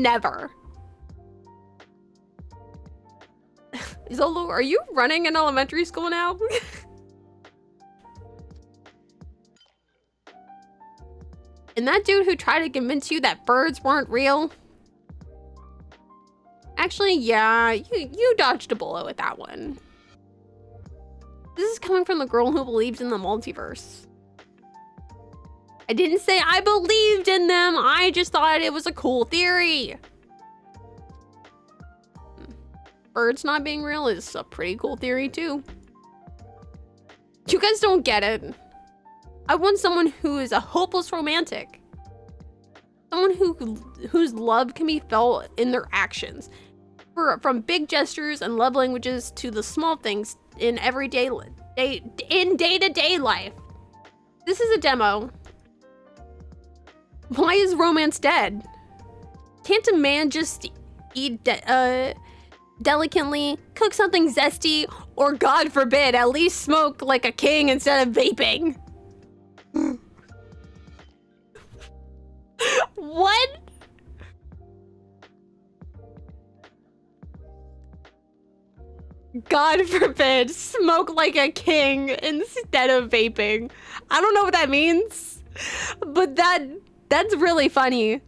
Speaker 1: never. Zolo, are you running in elementary school now? And that dude who tried to convince you that birds weren't real? Actually, yeah, you dodged a bullet with that one. This is coming from the girl who believes in the multiverse. I didn't say I believed in them. I just thought it was a cool theory. Birds not being real is a pretty cool theory too. You guys don't get it. I want someone who is a hopeless romantic. Someone whose love can be felt in their actions. From big gestures and love languages to the small things in day-to-day life. This is a demo. Why is romance dead? Can't a man just eat delicately, cook something zesty, or God forbid, at least smoke like a king instead of vaping? What? God forbid, smoke like a king instead of vaping. I don't know what that means, but that's really funny.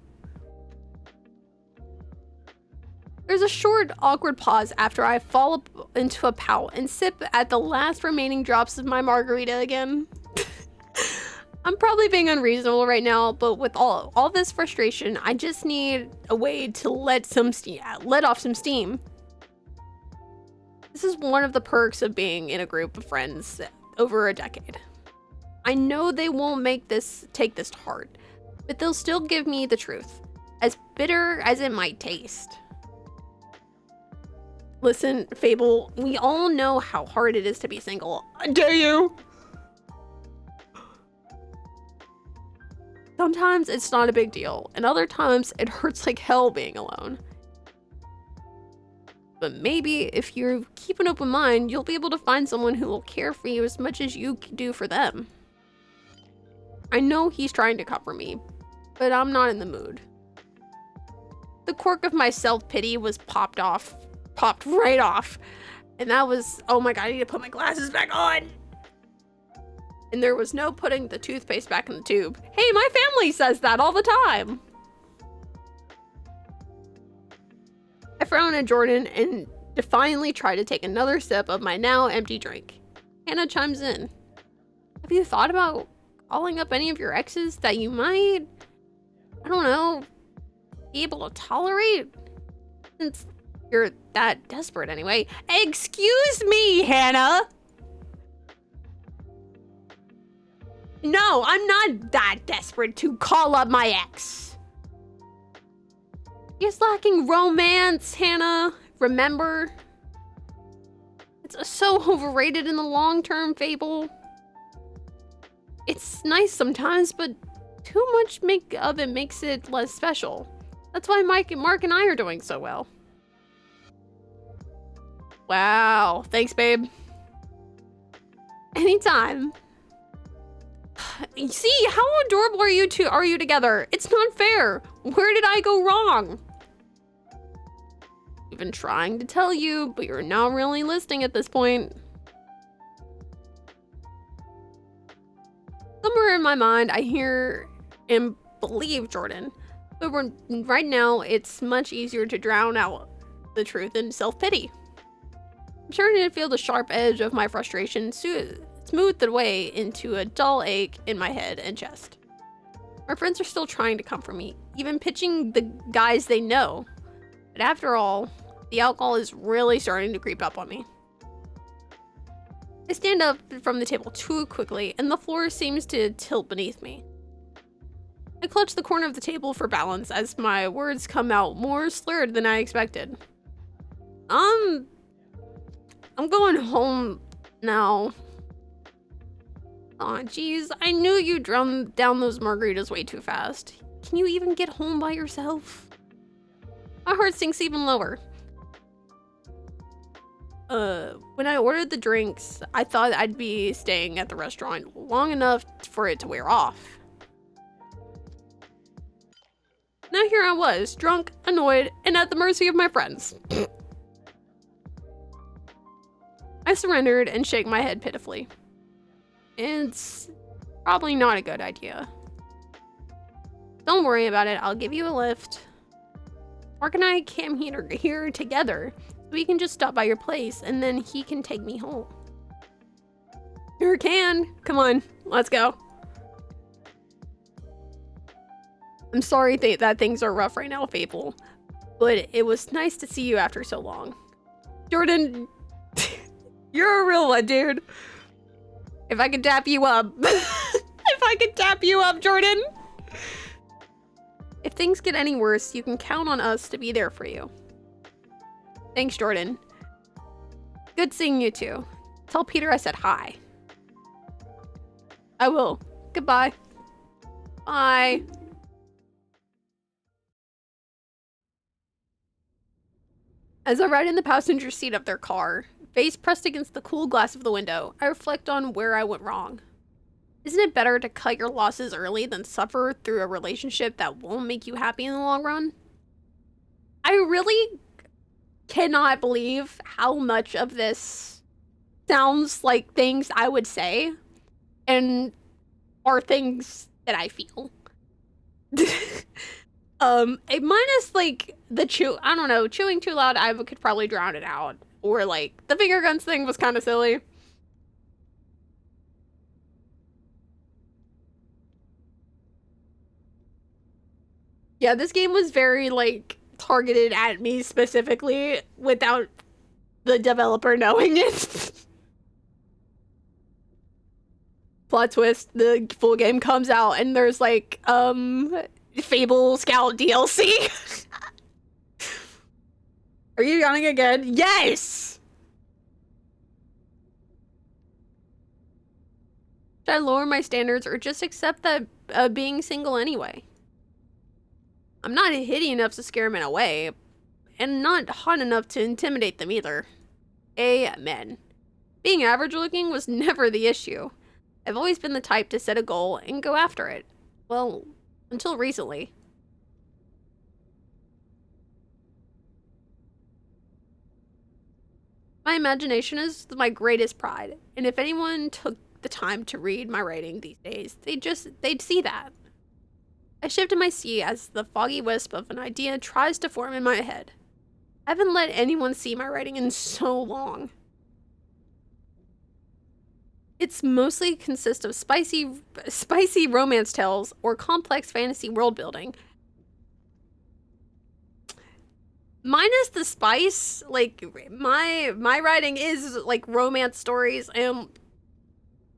Speaker 1: There's a short, awkward pause after I fall up into a pout and sip at the last remaining drops of my margarita again. I'm probably being unreasonable right now, but with all this frustration, I just need a way to let off some steam. This is one of the perks of being in a group of friends over a decade. I know they won't take this to heart, but they'll still give me the truth, as bitter as it might taste. Listen, Fable, we all know how hard it is to be single. Dare you? Sometimes it's not a big deal, and other times it hurts like hell being alone. But maybe if you keep an open mind, you'll be able to find someone who will care for you as much as you do for them. I know he's trying to comfort me, but I'm not in the mood. The cork of my self-pity was popped right off. And that was, oh my god, I need to put my glasses back on. And there was no putting the toothpaste back in the tube. Hey, my family says that all the time. I frown at Jordan and defiantly try to take another sip of my now empty drink. Hannah chimes in. Have you thought about calling up any of your exes that you might, I don't know, be able to tolerate? Since you're that desperate anyway. Excuse me, Hannah! No, I'm not that desperate to call up my ex. He's lacking romance, Hannah. Remember? It's so overrated in the long term, Fable. It's nice sometimes, but too much of it makes it less special. That's why Mark and I are doing so well. Wow, thanks, babe. Anytime. See, how adorable are you together? It's not fair. Where did I go wrong? I've been trying to tell you, but you're not really listening at this point. Somewhere in my mind, I hear and believe Jordan, but right now, it's much easier to drown out the truth in self-pity. I'm starting to feel the sharp edge of my frustration smoothed away into a dull ache in my head and chest. My friends are still trying to comfort me, even pitching the guys they know. But after all, the alcohol is really starting to creep up on me. I stand up from the table too quickly, and the floor seems to tilt beneath me. I clutch the corner of the table for balance as my words come out more slurred than I expected. I'm going home now. Aw, geez, I knew you drowned down those margaritas way too fast. Can you even get home by yourself? My heart sinks even lower. When I ordered the drinks, I thought I'd be staying at the restaurant long enough for it to wear off. Now here I was, drunk, annoyed, and at the mercy of my friends. I surrendered and shake my head pitifully. It's probably not a good idea. Don't worry about it, I'll give you a lift. Mark and I came here together, so we can just stop by your place and then he can take me home. Sure can. Come on, let's go. I'm sorry that things are rough right now, Fable, but it was nice to see you after so long. Jordan, you're a real one, dude. If I could tap you up. If I could tap you up, Jordan. If things get any worse, you can count on us to be there for you. Thanks, Jordan. Good seeing you too. Tell Peter I said hi. I will. Goodbye. Bye. As I ride in the passenger seat of their car, face pressed against the cool glass of the window, I reflect on where I went wrong. Isn't it better to cut your losses early than suffer through a relationship that won't make you happy in the long run? I really cannot believe how much of this sounds like things I would say and are things that I feel. Minus like the I don't know, chewing too loud, I could probably drown it out. Or like the finger guns thing was kind of silly. Yeah, this game was very like targeted at me specifically without the developer knowing it. Plot twist, the full game comes out and there's like Fable Scout DLC. Are you yawning again? Yes! Should I lower my standards or just accept that being single anyway? I'm not hitty enough to scare men away, and not hot enough to intimidate them either. Amen. Being average looking was never the issue. I've always been the type to set a goal and go after it. Well, until recently. My imagination is my greatest pride, and if anyone took the time to read my writing these days, they'd see that. I shift in my seat as the foggy wisp of an idea tries to form in my head. I haven't let anyone see my writing in so long. It's mostly consists of spicy romance tales or complex fantasy world building. Minus the spice, like my writing is like romance stories and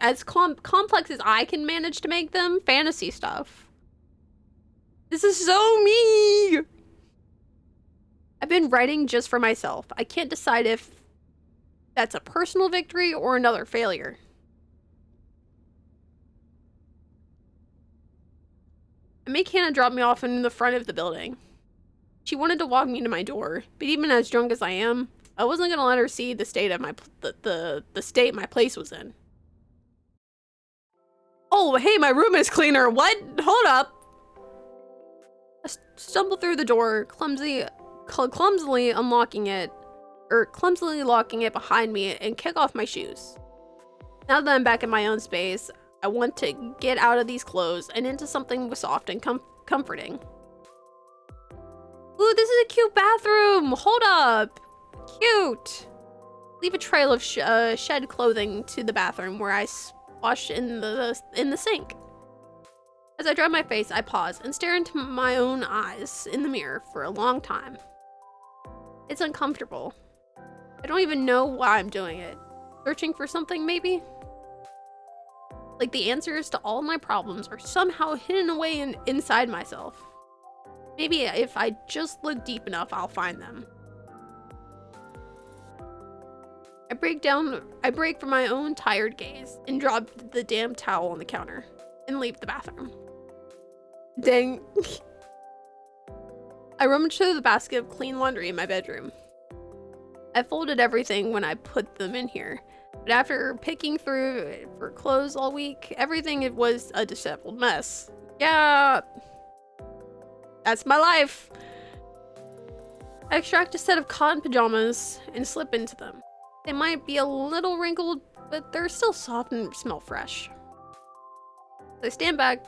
Speaker 1: as complex as I can manage to make them, fantasy stuff. This is so me! I've been writing just for myself. I can't decide if that's a personal victory or another failure. I make Hannah drop me off in the front of the building. She wanted to walk me to my door, but even as drunk as I am, I wasn't gonna let her see the state of the state my place was in. Oh, hey, my room is cleaner. What? Hold up. I stumble through the door, clumsily locking it behind me and kick off my shoes. Now that I'm back in my own space, I want to get out of these clothes and into something soft and comforting. Ooh, this is a cute bathroom! Hold up! Cute! Leave a trail of shed clothing to the bathroom where I wash in the sink. As I dry my face, I pause and stare into my own eyes in the mirror for a long time. It's uncomfortable. I don't even know why I'm doing it. Searching for something, maybe? Like the answers to all my problems are somehow hidden away inside myself. Maybe if I just look deep enough, I'll find them. I break from my own tired gaze and drop the damn towel on the counter and leave the bathroom. Dang. I rummage through the basket of clean laundry in my bedroom. I folded everything when I put them in here, but after picking through for clothes all week, everything was a disheveled mess. Yeah, that's my life. I extract a set of cotton pajamas and slip into them. They might be a little wrinkled, but they're still soft and smell fresh. I stand back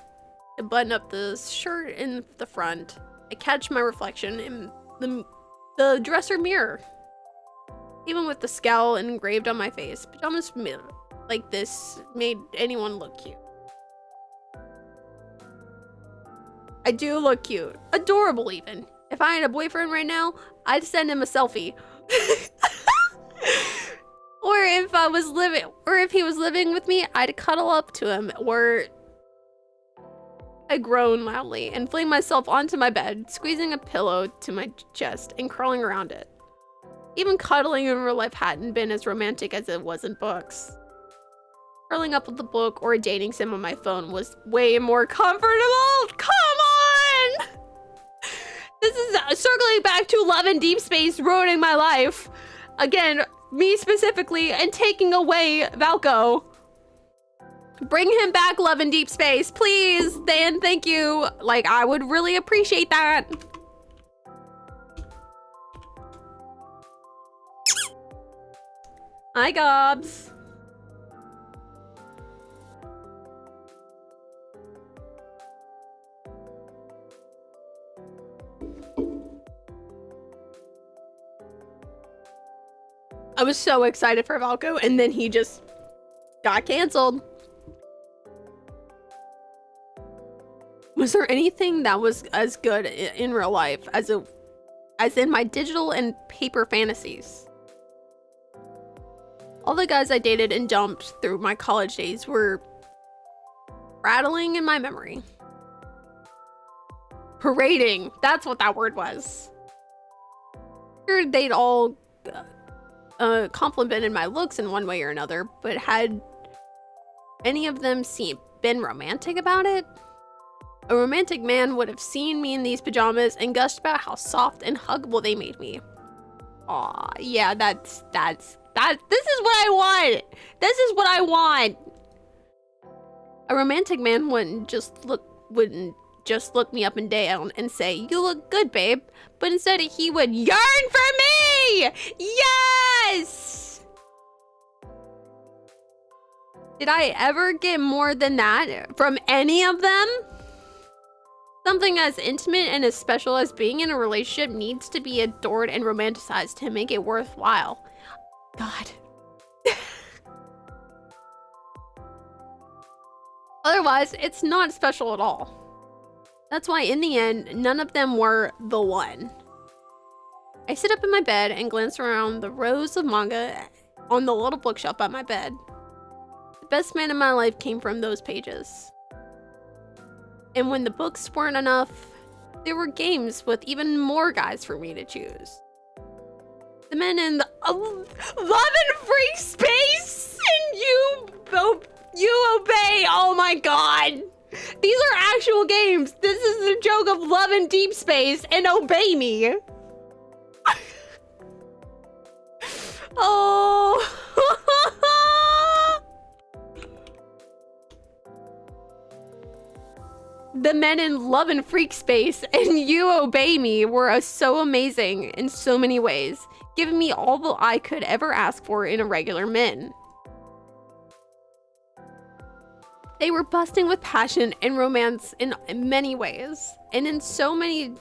Speaker 1: to button up the shirt in the front. I catch my reflection in the dresser mirror. Even with the scowl engraved on my face, pajamas like this made anyone look cute. I do look cute. Adorable even. If I had a boyfriend right now, I'd send him a selfie. Or if he was living with me, I'd cuddle up to him, or I groan loudly and fling myself onto my bed, squeezing a pillow to my chest and crawling around it. Even cuddling in real life hadn't been as romantic as it was in books. Curling up with a book or a dating sim on my phone was way more comfortable. Come on! This is circling back to Love in Deep Space ruining my life. Again, me specifically, and taking away Valko. Bring him back, Love in Deep Space, please. Dan, thank you. Like, I would really appreciate that. Hi, Gobs. I was so excited for Valko, and then he just got canceled. Was there anything that was as good in real life as in my digital and paper fantasies? All the guys I dated and dumped through my college days were rattling in my memory. Parading, that's what that word was. Sure, they'd all complimented my looks in one way or another, but had any of them been romantic about it? A romantic man would have seen me in these pajamas and gushed about how soft and huggable they made me. Aw, yeah, this is what I want. This is what I want. A romantic man wouldn't just look me up and down and say, "You look good, babe," but instead he would yearn for me. Yes. Did I ever get more than that from any of them? Something as intimate and as special as being in a relationship needs to be adored and romanticized to make it worthwhile. God. Otherwise, it's not special at all. That's why in the end, none of them were the one. I sit up in my bed and glance around the rows of manga on the little bookshelf by my bed. The best man in my life came from those pages. And when the books weren't enough, there were games with even more guys for me to choose. The men in the love and free space, and you obey. Oh my god. These are actual games. This is a joke of love and deep space and obey me. Oh. The men in love and freak space and you obey me were so amazing in so many ways, giving me all that I could ever ask for in a regular man. They were busting with passion and romance in many ways, and in so many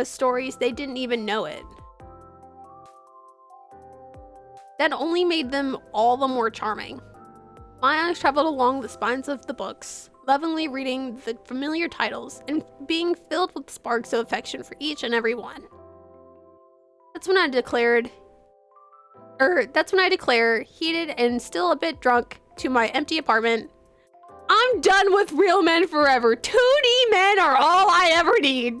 Speaker 1: stories they didn't even know it. That only made them all the more charming. My eyes traveled along the spines of the books, lovingly reading the familiar titles and being filled with sparks of affection for each and every one. That's when I declare, heated and still a bit drunk, to my empty apartment, "I'm done with real men forever. 2D men are all I ever need."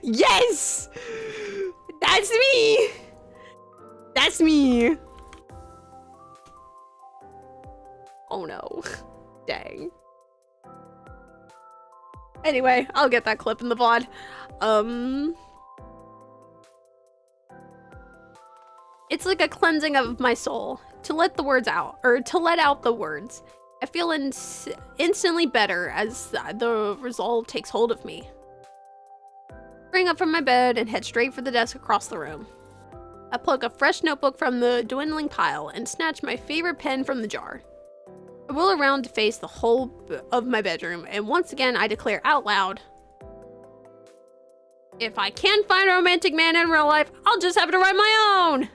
Speaker 1: Yes! That's me! That's me! Oh no. Dang. Anyway, I'll get that clip in the VOD. It's like a cleansing of my soul to let the words out, or to let out the words. I feel instantly better as the resolve takes hold of me. Spring up from my bed and head straight for the desk across the room. I pluck a fresh notebook from the dwindling pile and snatch my favorite pen from the jar. I wheel around to face the whole of my bedroom, and once again I declare out loud, if I can't find a romantic man in real life, I'll just have to write my own!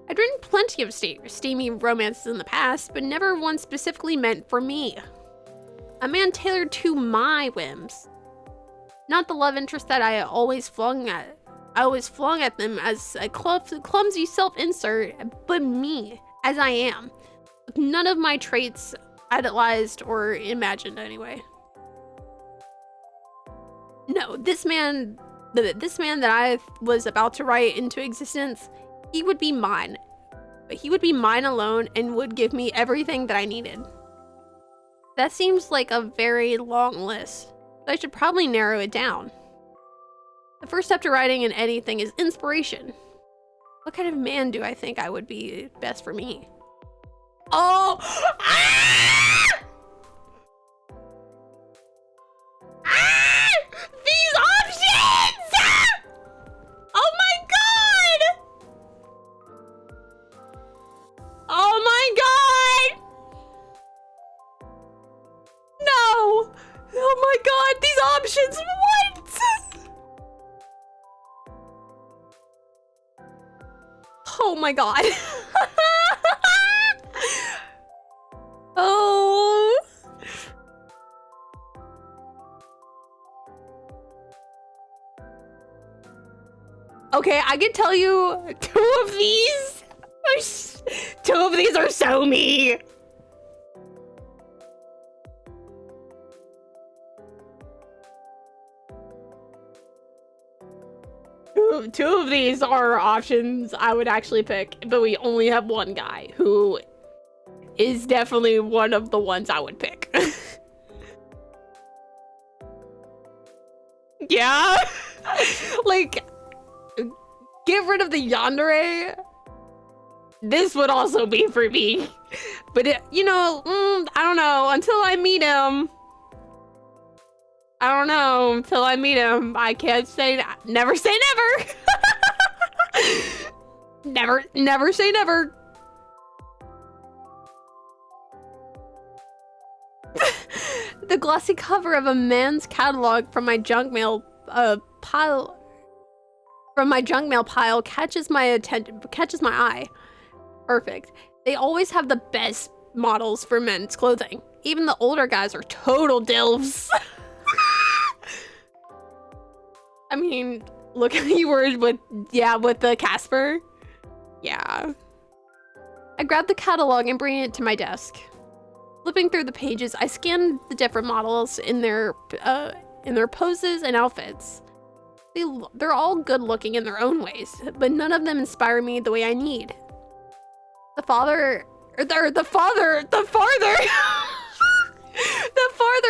Speaker 1: I'd written plenty of steamy romances in the past, but never one specifically meant for me. A man tailored to my whims. Not the love interest that I always flung at them as a clumsy self-insert, but me, as I am. With none of my traits idolized or imagined anyway. No, this man that I was about to write into existence, he would be mine. But he would be mine alone and would give me everything that I needed. That seems like a very long list, so I should probably narrow it down. The first step to writing in anything is inspiration. What kind of man do I think I would be best for me? Oh! Ah! Ah! These options! Ah! Oh my god! Oh my god! No! Oh my god, these options, what? my god. Oh. Okay, I can tell you two of these are so me. Two of these are options I would actually pick, but we only have one guy who is definitely one of the ones I would pick. Yeah. Like, get rid of the yandere. This would also be for me. But, you know, I don't know. Until I meet him. I don't know. Until I meet him, I can't say... Never say never. Never say never. The glossy cover of a man's catalog from my junk mail pile catches my eye. Perfect. They always have the best models for men's clothing. Even the older guys are total dilfs. I mean, look at the word with the Casper. Yeah. I grab the catalog and bring it to my desk. Flipping through the pages, I scan the different models in their poses and outfits. They're all good looking in their own ways, but none of them inspire me the way I need. The farther the farther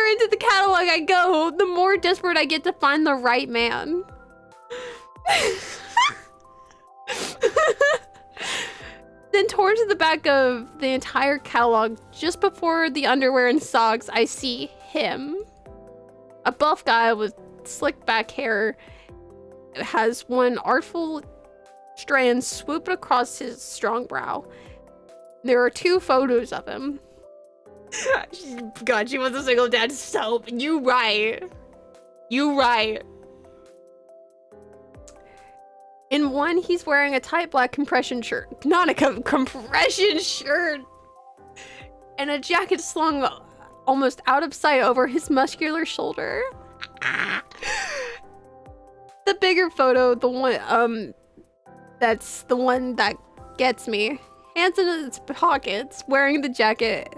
Speaker 1: into the catalog I go, the more desperate I get to find the right man. Then towards the back of the entire catalog, just before the underwear and socks, I see him. A buff guy with slick back hair, has one artful strand swooped across his strong brow. There are two photos of him. God, she was a single dad soap. You right. In one, he's wearing a tight black compression shirt. Not a compression shirt! And a jacket slung almost out of sight over his muscular shoulder. The bigger photo, the one, that's the one that gets me. Hands in his pockets, wearing the jacket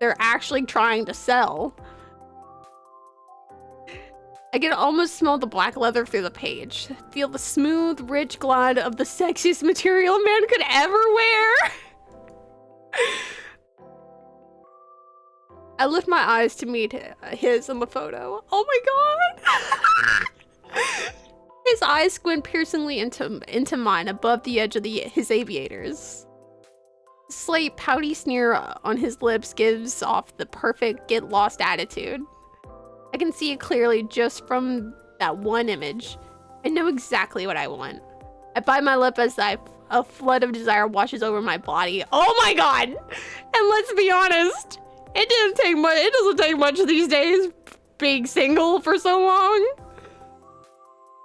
Speaker 1: they're actually trying to sell. I can almost smell the black leather through the page. Feel the smooth, rich glide of the sexiest material a man could ever wear. I lift my eyes to meet his in the photo. Oh my god! His eyes squint piercingly into mine above the edge of his aviators. The slight pouty sneer on his lips gives off the perfect get lost attitude. I can see it clearly just from that one image. I know exactly what I want. I bite my lip as a flood of desire washes over my body. Oh my god! And let's be honest, it doesn't take much these days being single for so long.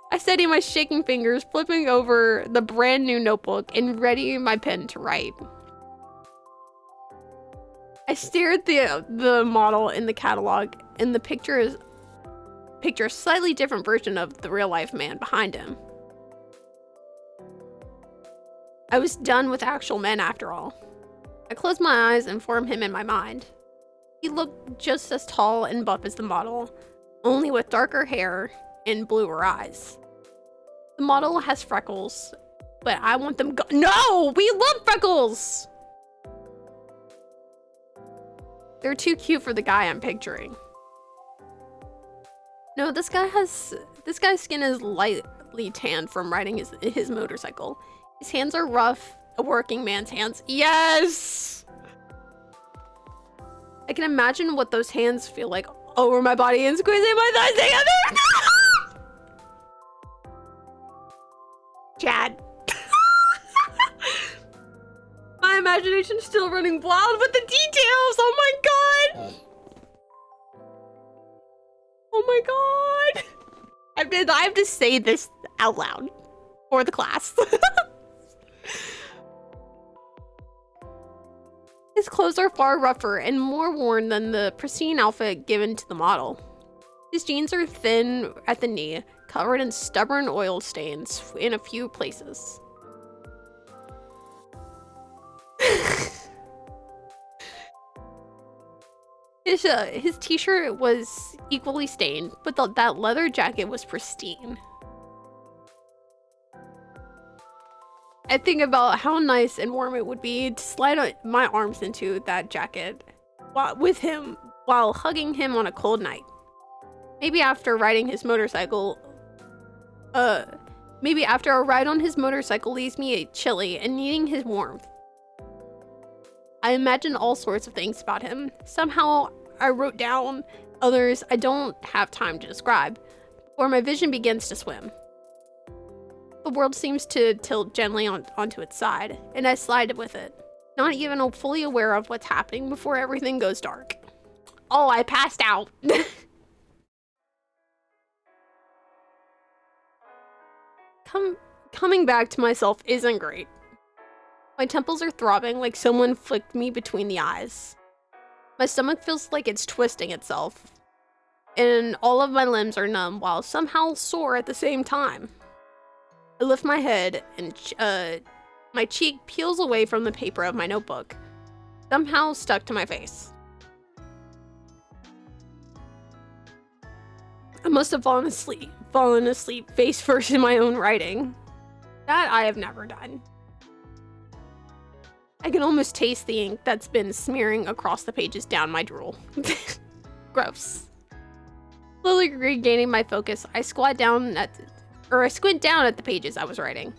Speaker 1: I steady my shaking fingers, flipping over the brand new notebook and ready my pen to write. I stare at the model in the catalog, and the picture a slightly different version of the real life man behind him. I was done with actual men after all. I close my eyes and form him in my mind. He looked just as tall and buff as the model, only with darker hair and bluer eyes. The model has freckles, but I want them No! We love freckles! They're too cute for the guy I'm picturing. No, this guy's skin is lightly tanned from riding his motorcycle. His hands are rough, a working man's hands. Yes! I can imagine what those hands feel like over my body and squeezing my thighs together. Chad. My imagination's still running wild with the details. Oh my god. Oh my god. I have to say this out loud for the class. His clothes are far rougher and more worn than the pristine outfit given to the model. His jeans are thin at the knee, covered in stubborn oil stains in a few places. His t-shirt was equally stained, but that leather jacket was pristine. I think about how nice and warm it would be to slide my arms into that jacket with him while hugging him on a cold night. Maybe after a ride on his motorcycle leaves me chilly and needing his warmth. I imagine all sorts of things about him. Somehow I wrote down others I don't have time to describe, or my vision begins to swim. The world seems to tilt gently onto its side, and I slide with it, not even fully aware of what's happening before everything goes dark. Oh, I passed out. Coming back to myself isn't great. My temples are throbbing like someone flicked me between the eyes. My stomach feels like it's twisting itself, and all of my limbs are numb while somehow sore at the same time. I lift my head and my cheek peels away from the paper of my notebook, somehow stuck to my face. I must have fallen asleep face first in my own writing. That I have never done. I can almost taste the ink that's been smearing across the pages down my drool. Gross. Slowly regaining my focus, I squint down at the pages I was writing.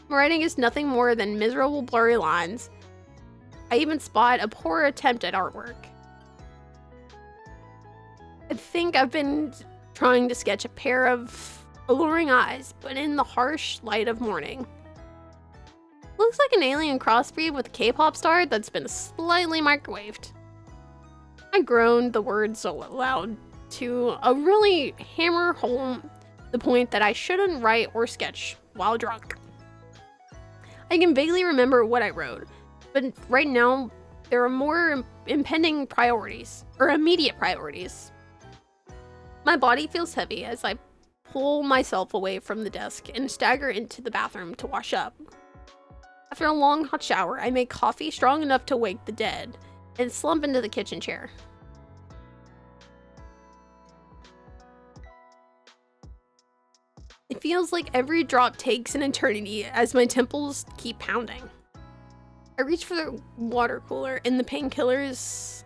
Speaker 1: My writing is nothing more than miserable blurry lines. I even spot a poor attempt at artwork. I think I've been trying to sketch a pair of alluring eyes, but in the harsh light of morning. Looks like an alien crossbreed with a K-pop star that's been slightly microwaved. I groaned the words aloud to really hammer home the point that I shouldn't write or sketch while drunk. I can vaguely remember what I wrote, but right now there are more impending priorities, or immediate priorities. My body feels heavy as I pull myself away from the desk and stagger into the bathroom to wash up. After a long hot shower, I make coffee strong enough to wake the dead and slump into the kitchen chair. It feels like every drop takes an eternity as my temples keep pounding. I reach for the water cooler and the painkillers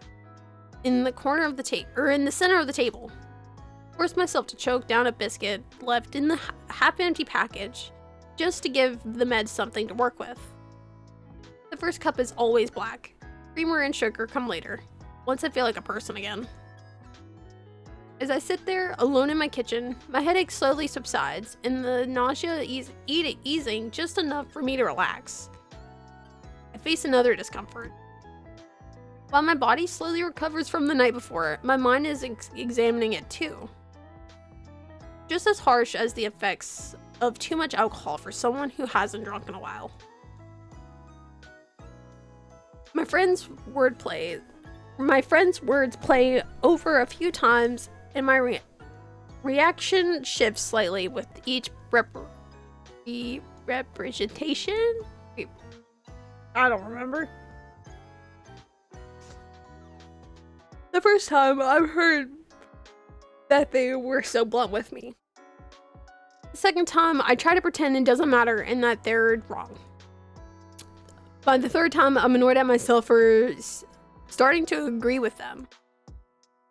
Speaker 1: in the corner of the in the center of the table. Force myself to choke down a biscuit left in the half-empty package just to give the meds something to work with. The first cup is always black. Creamer and sugar come later, once I feel like a person again. As I sit there, alone in my kitchen, my headache slowly subsides, and the nausea easing just enough for me to relax. I face another discomfort. While my body slowly recovers from the night before, my mind is examining it too. Just as harsh as the effects of too much alcohol for someone who hasn't drunk in a while. My friend's words play over a few times, and my reaction shifts slightly with each representation. I don't remember. The first time I've heard that they were so blunt with me. The second time, I try to pretend it doesn't matter and that they're wrong. By the third time, I'm annoyed at myself for starting to agree with them.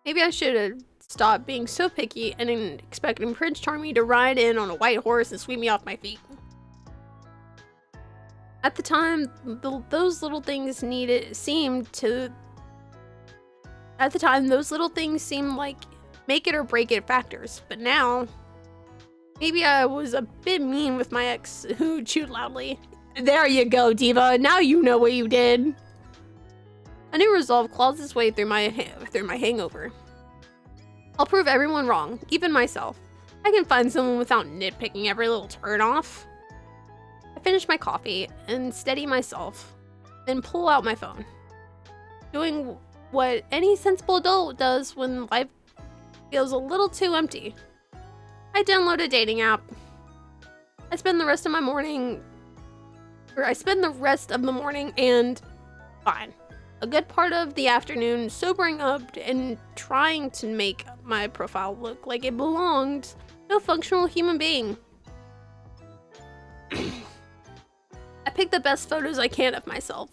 Speaker 1: Maybe I should have stopped being so picky and expecting Prince Charming to ride in on a white horse and sweep me off my feet. At the time, those little things seemed like make it or break it factors, but now, maybe I was a bit mean with my ex who chewed loudly. There you go, Diva. Now you know what you did. A new resolve claws its way through my hangover. I'll prove everyone wrong, even myself. I can find someone without nitpicking every little turn off. I finish my coffee and steady myself, then pull out my phone. doing what any sensible adult does when life feels a little too empty. I download a dating app. I spend the rest of the morning and fine. A good part of the afternoon sobering up and trying to make my profile look like it belonged to a functional human being. I pick the best photos I can of myself,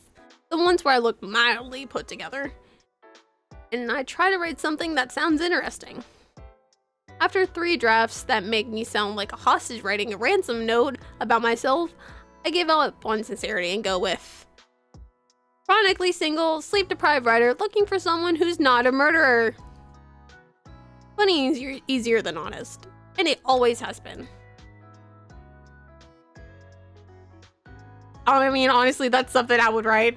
Speaker 1: the ones where I look mildly put together, and I try to write something that sounds interesting. After 3 drafts that make me sound like a hostage writing a ransom note about myself, I give up on sincerity and go with chronically single, sleep-deprived writer looking for someone who's not a murderer. Funny is easier than honest, and it always has been. I mean, honestly, that's something I would write.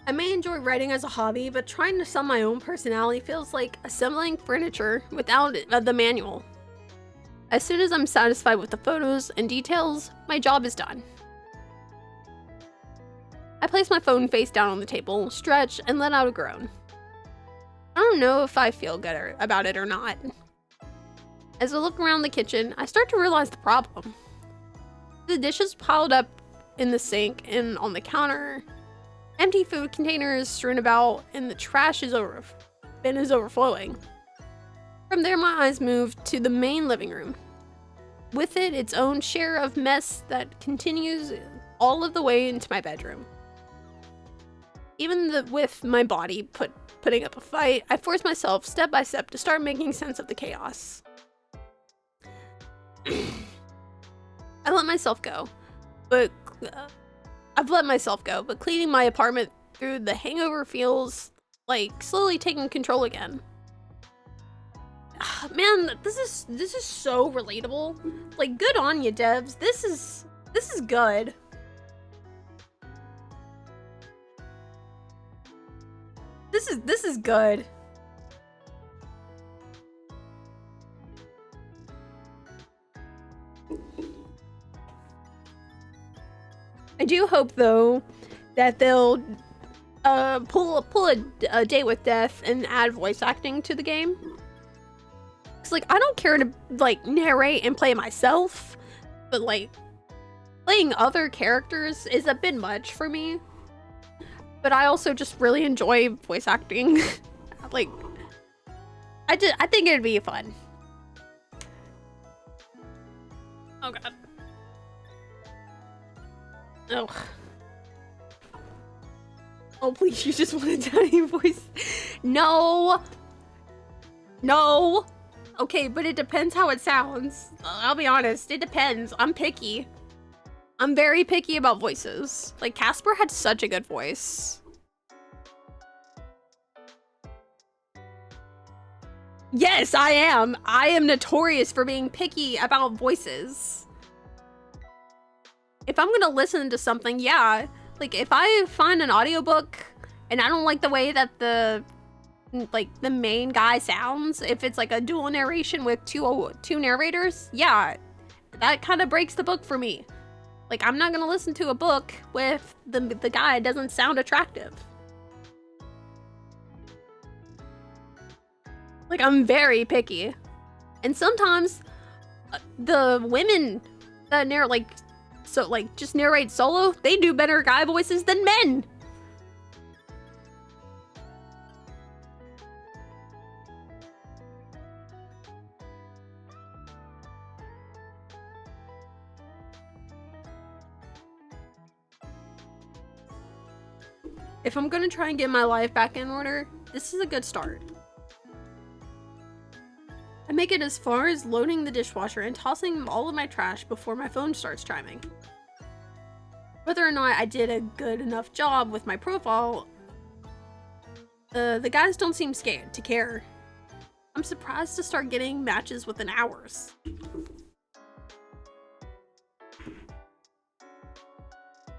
Speaker 1: I may enjoy writing as a hobby, but trying to sell my own personality feels like assembling furniture without the manual. As soon as I'm satisfied with the photos and details, my job is done. I place my phone face down on the table, stretch, and let out a groan. I don't know if I feel good about it or not. As I look around the kitchen, I start to realize the problem. The dishes piled up in the sink and on the counter, empty food containers strewn about, and the trash bin is overflowing. From there, my eyes move to the main living room. With it, its own share of mess that continues all of the way into my bedroom. Even with my body putting up a fight, I force myself step by step to start making sense of the chaos. I've let myself go, but cleaning my apartment through the hangover feels like slowly taking control again. Man, this is so relatable. Like, good on you, devs. This is good. This is good. I do hope, though, that they'll pull a Date with Death and add voice acting to the game. Cause like, I don't care to like narrate and play myself, but like playing other characters is a bit much for me. But I also just really enjoy voice acting. Like, I think it'd be fun. Oh god. Oh. Oh please, you just want to tell your voice. No. No. Okay, but it depends how it sounds. I'll be honest, it depends. I'm picky. I'm very picky about voices. Like, Casper had such a good voice. Yes, I am. I am notorious for being picky about voices. If I'm gonna listen to something, yeah. Like, if I find an audiobook and I don't like the way that the main guy sounds, if it's like a dual narration with two narrators, yeah, that kind of breaks the book for me. Like, I'm not gonna listen to a book with the guy doesn't sound attractive. Like, I'm very picky. And sometimes the women that just narrate solo, they do better guy voices than men. If I'm gonna try and get my life back in order, this is a good start. I make it as far as loading the dishwasher and tossing all of my trash before my phone starts chiming. Whether or not I did a good enough job with my profile, the guys don't seem scared to care. I'm surprised to start getting matches within hours.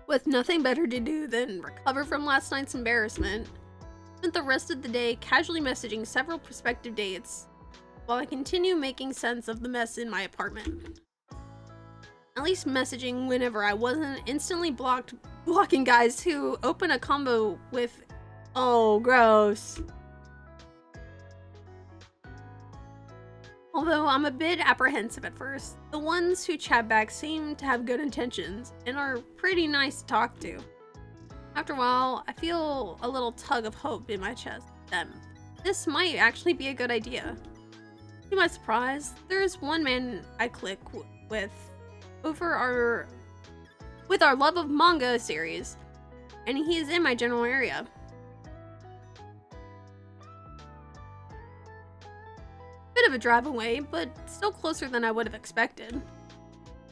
Speaker 1: With nothing better to do than recover from last night's embarrassment, I spent the rest of the day casually messaging several prospective dates while I continue making sense of the mess in my apartment. At least messaging whenever I wasn't instantly blocking guys who open a combo with, oh, gross. Although I'm a bit apprehensive at first, the ones who chat back seem to have good intentions and are pretty nice to talk to. After a while, I feel a little tug of hope in my chest that this might actually be a good idea. To my surprise, there's one man I click with over our love of manga series, and he is in my general area. Bit of a drive away, but still closer than I would have expected.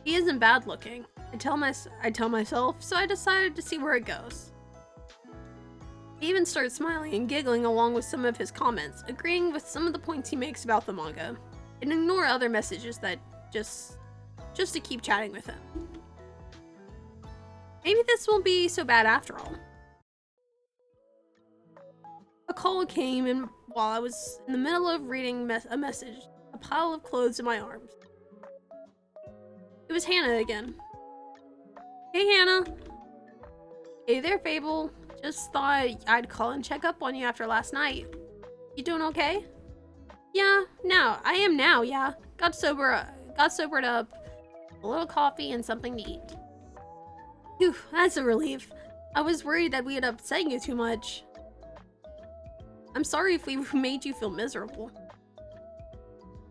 Speaker 1: He isn't bad looking, I tell myself, so I decided to see where it goes. He even started smiling and giggling along with some of his comments, agreeing with some of the points he makes about the manga, and ignore other messages that just to keep chatting with him. Maybe this won't be so bad after all. A call came in while I was in the middle of reading a message, a pile of clothes in my arms. It was Hannah again. Hey Hannah. Hey there, Fable. Just thought I'd call and check up on you after last night. You doing okay? Yeah, I am now, yeah. Got sobered up. A little coffee and something to eat. Phew, that's a relief. I was worried that we had upset you too much. I'm sorry if we made you feel miserable.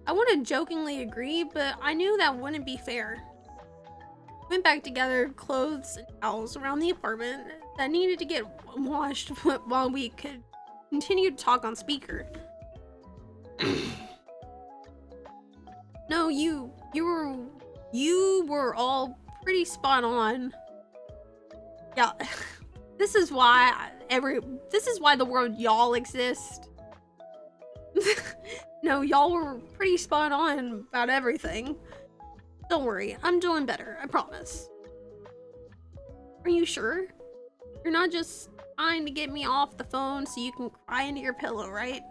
Speaker 1: I wanted to jokingly agree, but I knew that wouldn't be fair. Went back to gather clothes and towels around the apartment that needed to get washed while we could continue to talk on speaker. No, you were all pretty spot on. Yeah, this is why the word y'all exist. No, y'all were pretty spot on about everything. Don't worry, I'm doing better, I promise. Are you sure? You're not just trying to get me off the phone so you can cry into your pillow, right?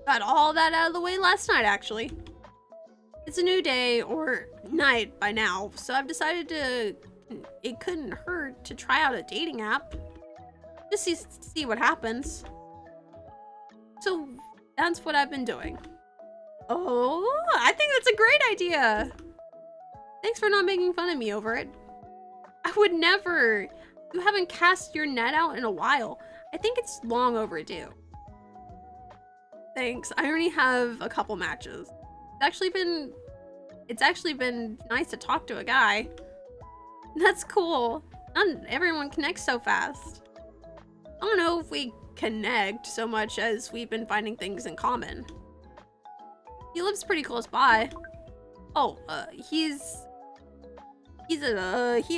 Speaker 1: Got all that out of the way last night, actually. It's a new day, or night by now, so I've decided it couldn't hurt to try out a dating app. Just see what happens. So that's what I've been doing. Oh, I think that's a great idea. Thanks for not making fun of me over it. I would never. You haven't cast your net out in a while. I think it's long overdue. Thanks. I already have a couple matches. It's actually been nice to talk to a guy. That's cool. Not everyone connects so fast. I don't know if we connect so much as we've been finding things in common. He lives pretty close by. Oh, he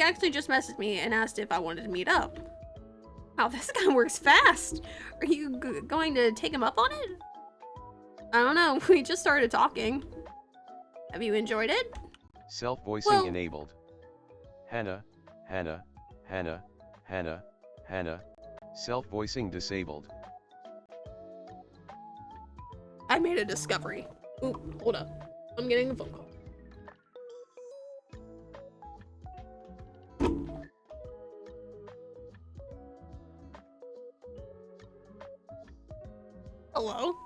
Speaker 1: actually just messaged me and asked if I wanted to meet up. Wow, this guy works fast. Are you going to take him up on it? I don't know, we just started talking. Have you enjoyed it?
Speaker 2: Self-voicing enabled. Hannah. Self-voicing disabled.
Speaker 1: I made a discovery. Ooh, hold up. I'm getting a phone call. Hello?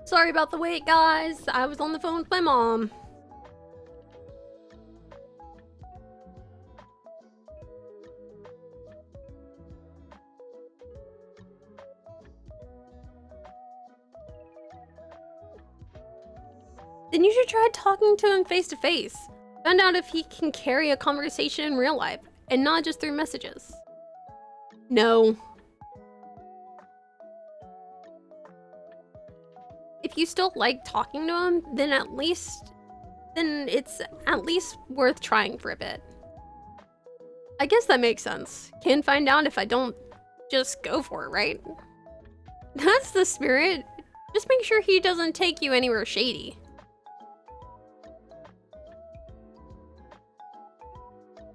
Speaker 1: Sorry about the wait, guys. I was on the phone with my mom. Then you should try talking to him face to face. Find out if he can carry a conversation in real life and not just through messages. No. If you still like talking to him, then it's at least worth trying for a bit. I guess that makes sense. Can find out if I don't just go for it, right? That's the spirit. Just make sure he doesn't take you anywhere shady.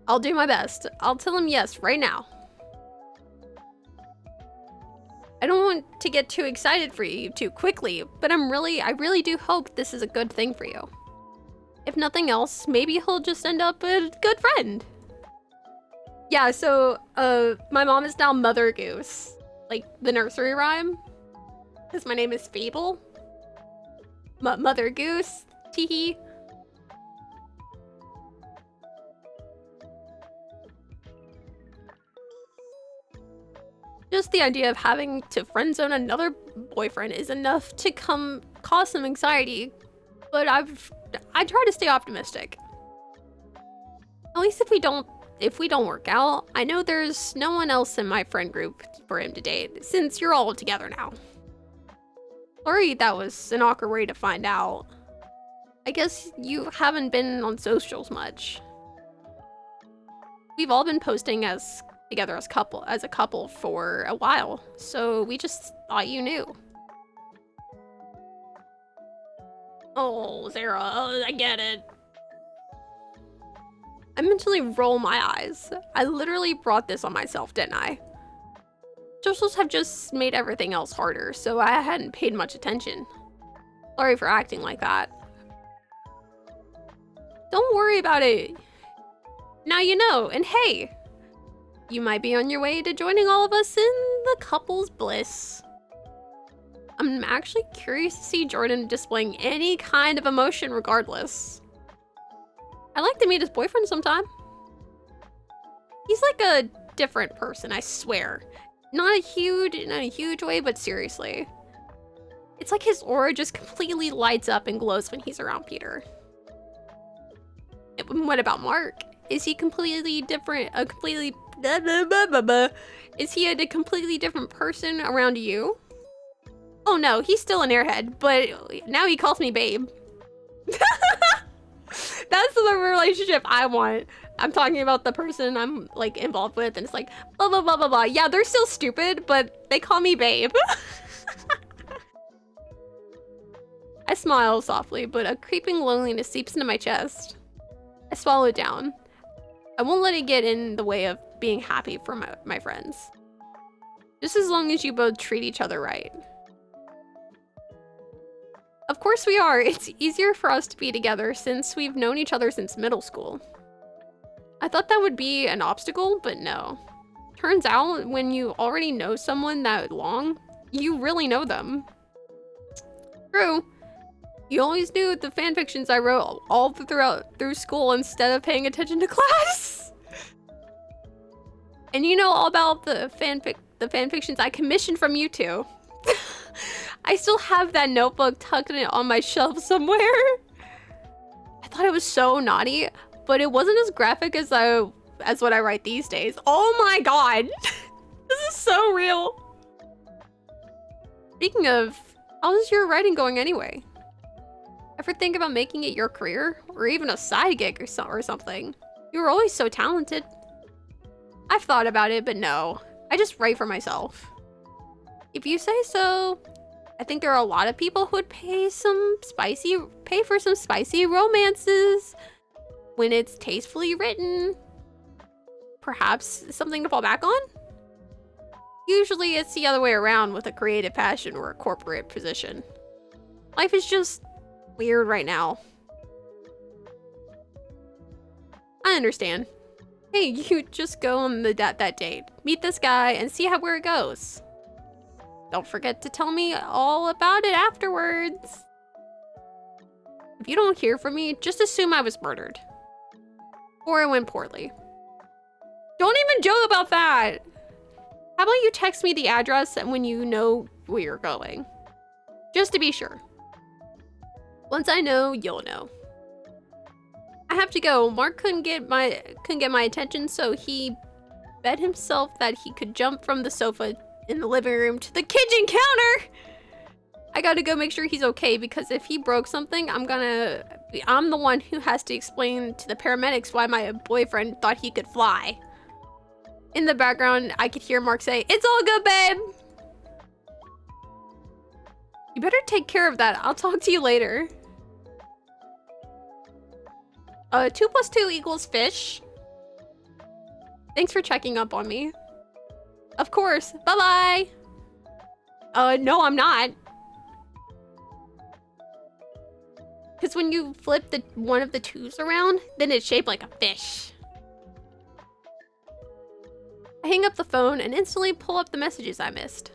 Speaker 1: I'll do my best. I'll tell him yes right now. I don't want to get too excited for you too quickly, but I really do hope this is a good thing for you. If nothing else, maybe he'll just end up a good friend. Yeah, so, my mom is now Mother Goose. Like, the nursery rhyme. Because my name is Fable. Mother Goose. Teehee. Just the idea of having to friend zone another boyfriend is enough to cause some anxiety, but I try to stay optimistic. At least if we don't work out, I know there's no one else in my friend group for him to date, since you're all together now. Sorry that was an awkward way to find out. I guess you haven't been on socials much. We've all been posting together as a couple for a while, so we just thought you knew. Oh, Sarah, I get it. I mentally roll my eyes. I literally brought this on myself, didn't I? Socials have just made everything else harder, so I hadn't paid much attention. Sorry for acting like that. Don't worry about it. Now you know, and hey, you might be on your way to joining all of us in the couple's bliss. I'm actually curious to see Jordan displaying any kind of emotion regardless. I'd like to meet his boyfriend sometime. He's like a different person, I swear. Not in a huge way, but seriously. It's like his aura just completely lights up and glows when he's around Peter. What about Mark? Is he completely different? Is he a completely different person around you? Oh no, he's still an airhead, but now he calls me babe. That's the relationship I want. I'm talking about the person I'm like involved with, and it's like blah blah blah blah blah. Yeah, they're still stupid, but they call me babe. I smile softly, but a creeping loneliness seeps into my chest. I swallow it down. I won't let it get in the way of being happy for my friends. Just as long as you both treat each other right. Of course we are. It's easier for us to be together since we've known each other since middle school. I thought that would be an obstacle, but no. Turns out, when you already know someone that long, you really know them. True. You always knew the fanfictions I wrote all through school instead of paying attention to class. And you know all about the fanfictions I commissioned from you two. I still have that notebook tucked in on my shelf somewhere. I thought it was so naughty, but it wasn't as graphic as what I write these days. Oh my god. This is so real. Speaking of, how's your writing going anyway? Ever think about making it your career? Or even a side gig or something? You were always so talented. I've thought about it, but no. I just write for myself. If you say so. I think there are a lot of people who would pay for some spicy romances when it's tastefully written. Perhaps something to fall back on? Usually it's the other way around with a creative passion or a corporate position. Life is just weird right now. I understand. Hey, you just go on that date. Meet this guy and see where it goes. Don't forget to tell me all about it afterwards. If you don't hear from me, just assume I was murdered. Or it went poorly. Don't even joke about that! How about you text me the address and when you know where you're going? Just to be sure. Once I know, you'll know. I have to go. Mark couldn't get my attention, so he bet himself that he could jump from the sofa in the living room to the kitchen counter. I gotta go make sure he's okay, because if he broke something, I'm the one who has to explain to the paramedics why my boyfriend thought he could fly. In the background, I could hear Mark say, "It's all good, babe." You better take care of that. I'll talk to you later. 2 + 2 = fish. Thanks for checking up on me. Of course. Bye-bye. No, I'm not. Because when you flip one of the 2's around, then it's shaped like a fish. I hang up the phone and instantly pull up the messages I missed.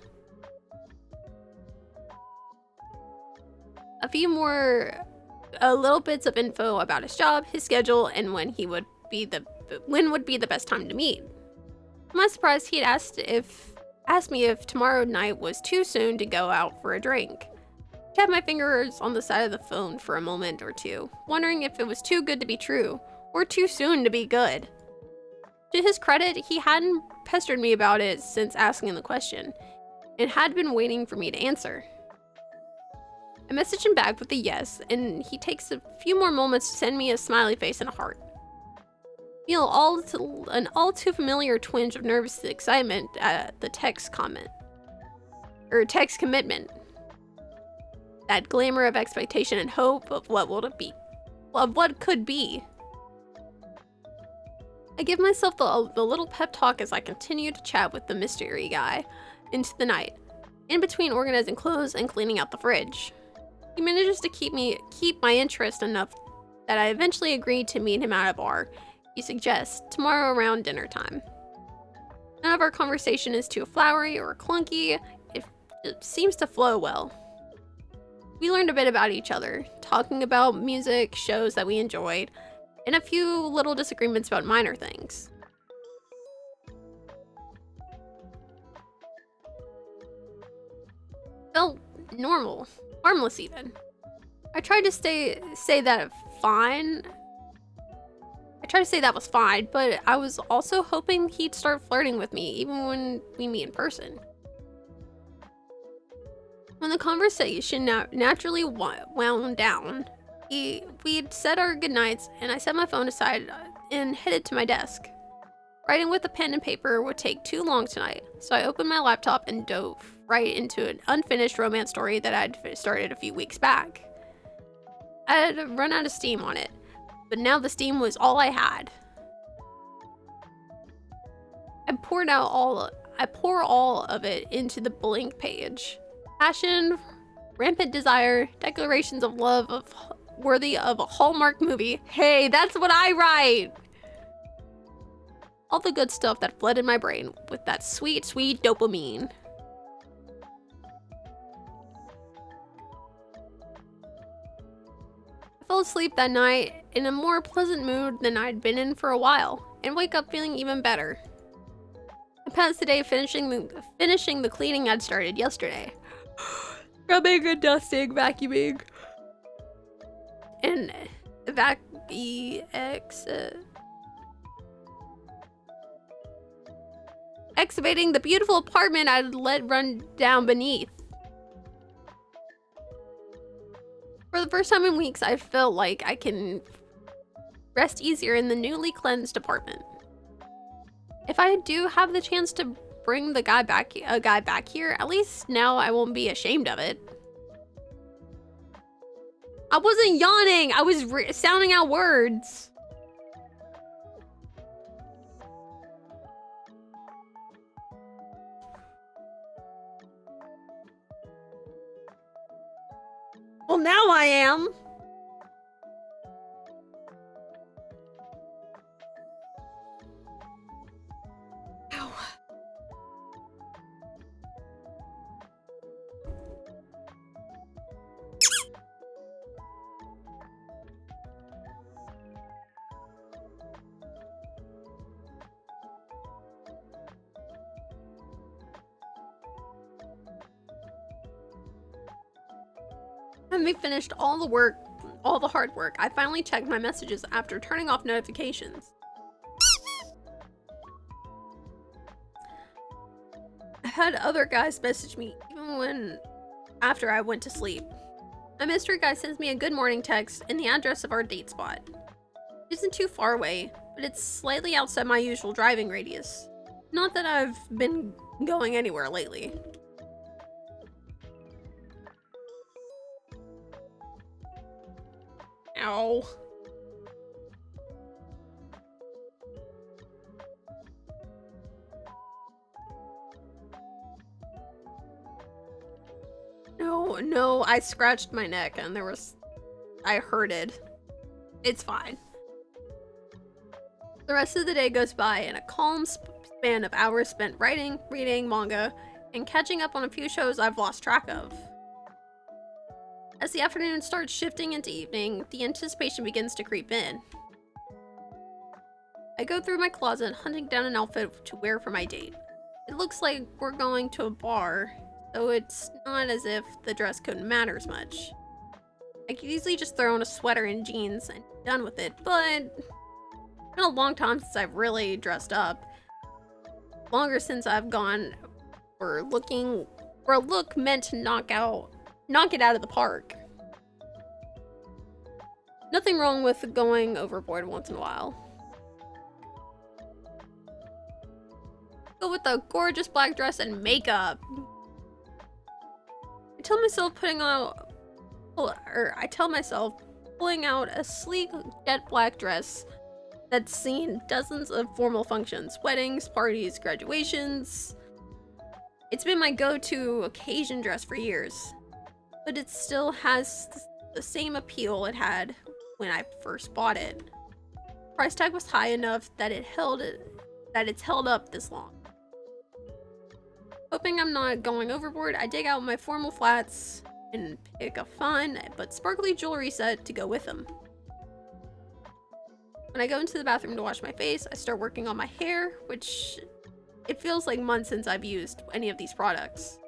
Speaker 1: A few more little bits of info about his job, his schedule, and when would be the best time to meet. To my surprise, he had asked me if tomorrow night was too soon to go out for a drink. I tapped my fingers on the side of the phone for a moment or two, wondering if it was too good to be true, or too soon to be good. To his credit, he hadn't pestered me about it since asking the question, and had been waiting for me to answer. I messaged him back with a yes, and he takes a few more moments to send me a smiley face and a heart. I feel an all too familiar twinge of nervous excitement at the text commitment. That glimmer of expectation and hope of what could be. I give myself the little pep talk as I continue to chat with the mystery guy into the night, in between organizing clothes and cleaning out the fridge. He manages to keep my interest enough that I eventually agreed to meet him at a bar he suggests tomorrow around dinner time. None of our conversation is too flowery or clunky. It seems to flow well. We learned a bit about each other, talking about music, shows that we enjoyed, and a few little disagreements about minor things. Felt normal, harmless even. I tried to say that was fine, but I was also hoping he'd start flirting with me even when we meet in person. When the conversation naturally wound down, we'd said our goodnights, and I set my phone aside and headed to my desk. Writing with a pen and paper would take too long tonight, so I opened my laptop and dove right into an unfinished romance story that I'd started a few weeks back. I had run out of steam on it, but now the steam was all I had. I pour all of it into the blank page. Passion, rampant desire, declarations of love worthy of a Hallmark movie. Hey, that's what I write! All the good stuff that flooded my brain with that sweet, sweet dopamine. I fell asleep that night in a more pleasant mood than I'd been in for a while, and wake up feeling even better. I passed the day finishing the cleaning I'd started yesterday. Scrubbing and dusting, vacuuming, and excavating the beautiful apartment I'd let run down beneath. For the first time in weeks, I felt like I can rest easier in the newly cleansed apartment. If I do have the chance to bring a guy back here, at least now I won't be ashamed of it. I wasn't yawning, I was sounding out words. Well, now I am. Ow. Having finished all the hard work, I finally checked my messages after turning off notifications. I had other guys message me even after I went to sleep. A mystery guy sends me a good morning text and the address of our date spot. It isn't too far away, but it's slightly outside my usual driving radius. Not that I've been going anywhere lately. Ow. No, I scratched my neck and I hurted. It's fine. The rest of the day goes by in a calm span of hours spent writing, reading manga, and catching up on a few shows I've lost track of. As the afternoon starts shifting into evening, the anticipation begins to creep in. I go through my closet hunting down an outfit to wear for my date. It looks like we're going to a bar, so it's not as if the dress code matters much. I could easily just throw on a sweater and jeans and be done with it, but it's been a long time since I've really dressed up. Longer since I've gone for a look meant to knock it out of the park. Nothing wrong with going overboard once in a while. Go with a gorgeous black dress and makeup. I tell myself pulling out a sleek jet black dress that's seen dozens of formal functions, weddings, parties, graduations. It's been my go-to occasion dress for years, but it still has the same appeal it had when I first bought it. Price tag was high enough that it's held up this long. Hoping I'm not going overboard, I dig out my formal flats and pick a fun but sparkly jewelry set to go with them. When I go into the bathroom to wash my face, I start working on my hair, which it feels like months since I've used any of these products.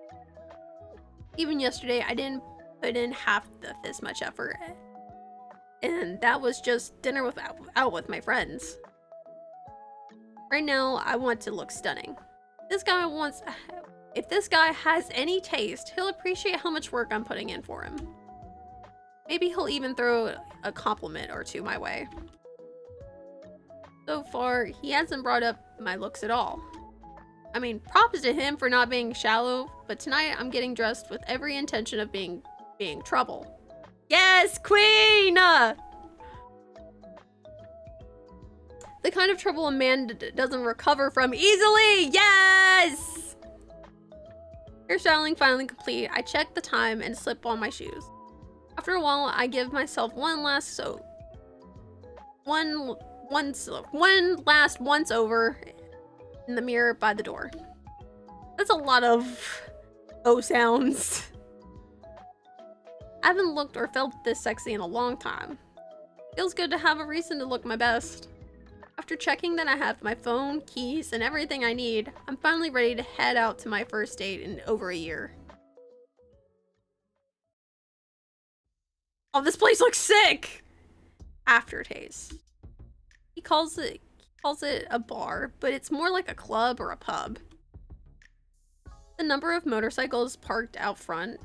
Speaker 1: Even yesterday, I didn't put in half this much effort, and that was just dinner out with my friends. Right now, I want to look stunning. If this guy has any taste, he'll appreciate how much work I'm putting in for him. Maybe he'll even throw a compliment or two my way. So far, he hasn't brought up my looks at all. I mean, props to him for not being shallow, but tonight I'm getting dressed with every intention of being trouble. Yes, queen! The kind of trouble a man doesn't recover from easily! Yes! Hairstyling finally complete, I check the time and slip on my shoes. After a while, I give myself one last once over in the mirror by the door. That's a lot of O sounds. I haven't looked or felt this sexy in a long time. Feels good to have a reason to look my best. After checking that I have my phone, keys, and everything I need, I'm finally ready to head out to my first date in over a year. Oh, this place looks sick! Aftertaste. He calls it a bar, but it's more like a club or a pub. The number of motorcycles parked out front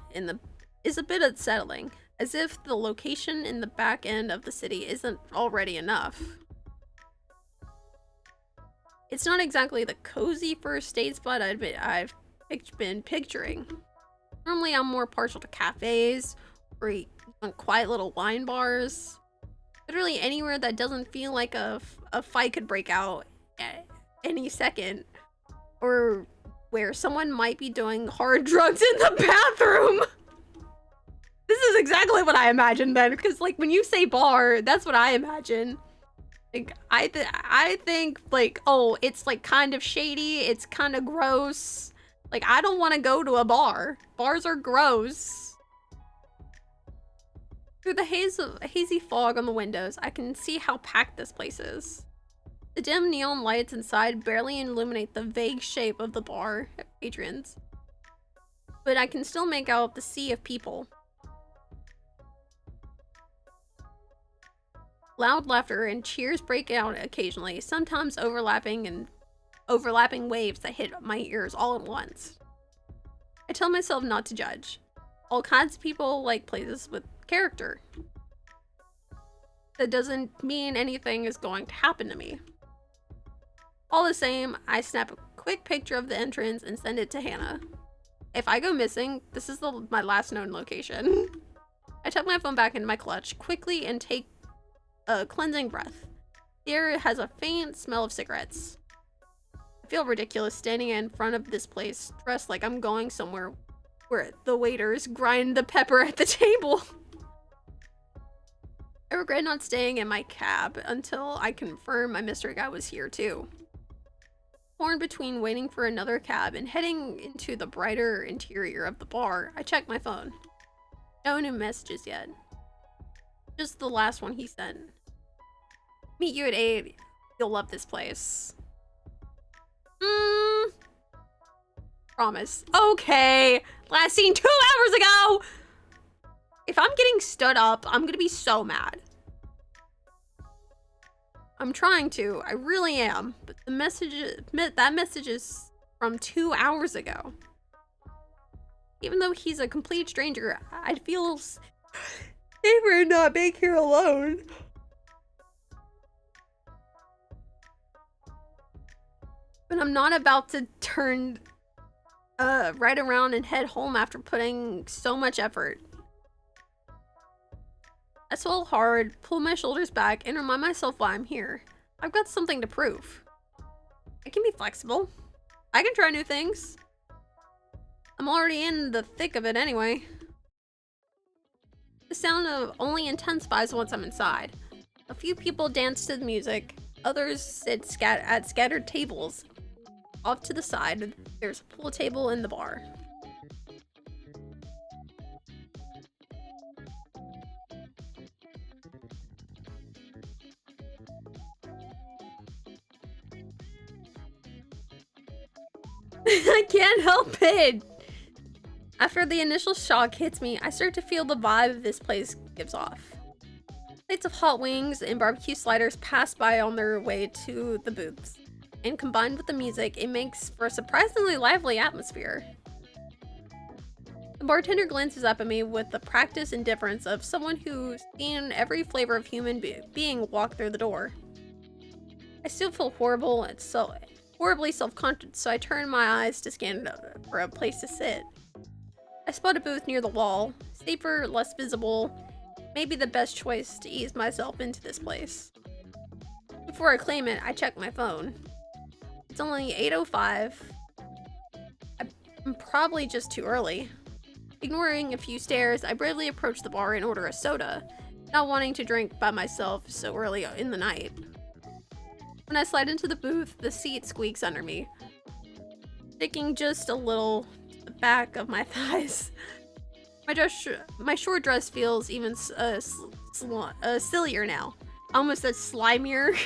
Speaker 1: is a bit unsettling, as if the location in the back end of the city isn't already enough. It's not exactly the cozy first date spot I've been picturing. Normally I'm more partial to cafes or even quiet little wine bars. Literally anywhere that doesn't feel like a fight could break out at any second, or where someone might be doing hard drugs in the bathroom. This is exactly what I imagined then, because like when you say bar, that's what I imagine. Like I think like, oh, it's like kind of shady, it's kind of gross. Like I don't want to go to a bar. Bars are gross. Through the hazy fog on the windows, I can see how packed this place is. The dim neon lights inside barely illuminate the vague shape of the bar patrons, but I can still make out the sea of people. Loud laughter and cheers break out occasionally, sometimes overlapping waves that hit my ears all at once. I tell myself not to judge. All kinds of people like places with character. That doesn't mean anything is going to happen to me. All the same, I snap a quick picture of the entrance and send it to Hannah. If I go missing, this is my last known location. I tuck my phone back into my clutch quickly and take a cleansing breath. The air has a faint smell of cigarettes. I feel ridiculous standing in front of this place, dressed like I'm going somewhere where the waiters grind the pepper at the table. I regret not staying in my cab until I confirmed my mystery guy was here too. Torn between waiting for another cab and heading into the brighter interior of the bar, I check my phone. No new messages yet. Just the last one he sent. Meet you at 8. You'll love this place. Promise. Okay. Last seen 2 hours ago! If I'm getting stood up, I'm gonna be so mad. I'm trying to. I really am. But that message is from 2 hours ago. Even though he's a complete stranger, I feel safer not being here alone. But I'm not about to turn right around and head home after putting so much effort. I swallow hard, pull my shoulders back, and remind myself why I'm here. I've got something to prove. I can be flexible. I can try new things. I'm already in the thick of it anyway. The sound of only intensifies once I'm inside. A few people dance to the music. Others sit at scattered tables. Off to the side, there's a pool table in the bar. I can't help it! After the initial shock hits me, I start to feel the vibe this place gives off. Plates of hot wings and barbecue sliders pass by on their way to the booths, and combined with the music, it makes for a surprisingly lively atmosphere. The bartender glances up at me with the practiced indifference of someone who's seen every flavor of human being walk through the door. I still feel horrible and horribly self-conscious, so I turn my eyes to scan for a place to sit. I spot a booth near the wall, safer, less visible, maybe the best choice to ease myself into this place. Before I claim it, I check my phone. It's only 8:05. I'm probably just too early. Ignoring a few stares, I bravely approach the bar and order a soda, not wanting to drink by myself so early in the night. When I slide into the booth, the seat squeaks under me, sticking just a little to the back of my thighs. My short dress feels even sillier now. Almost a slimier.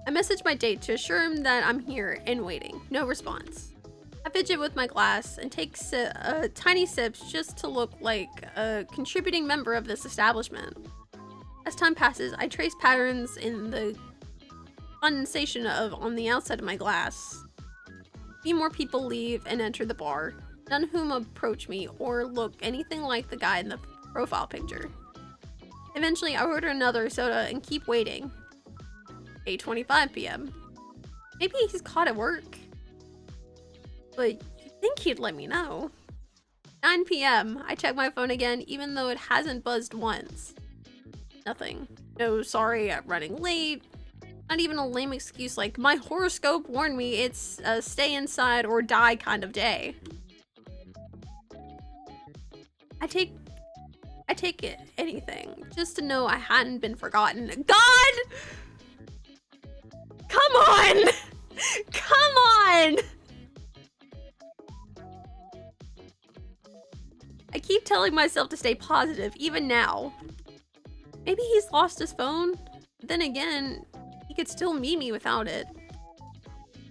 Speaker 1: I message my date to assure him that I'm here and waiting. No response. I fidget with my glass and take tiny sips just to look like a contributing member of this establishment. As time passes, I trace patterns in the condensation on the outside of my glass. A few more people leave and enter the bar, none of whom approach me or look anything like the guy in the profile picture. Eventually, I order another soda and keep waiting. 8:25 p.m. Maybe he's caught at work. But you'd think he'd let me know. 9 p.m. I check my phone again, even though it hasn't buzzed once. Nothing. No sorry I'm running late. Not even a lame excuse like my horoscope warned me it's a stay inside or die kind of day. I take anything just to know I hadn't been forgotten. God! Come on! Come on! I keep telling myself to stay positive, even now. Maybe he's lost his phone? But then again, he could still meet me without it.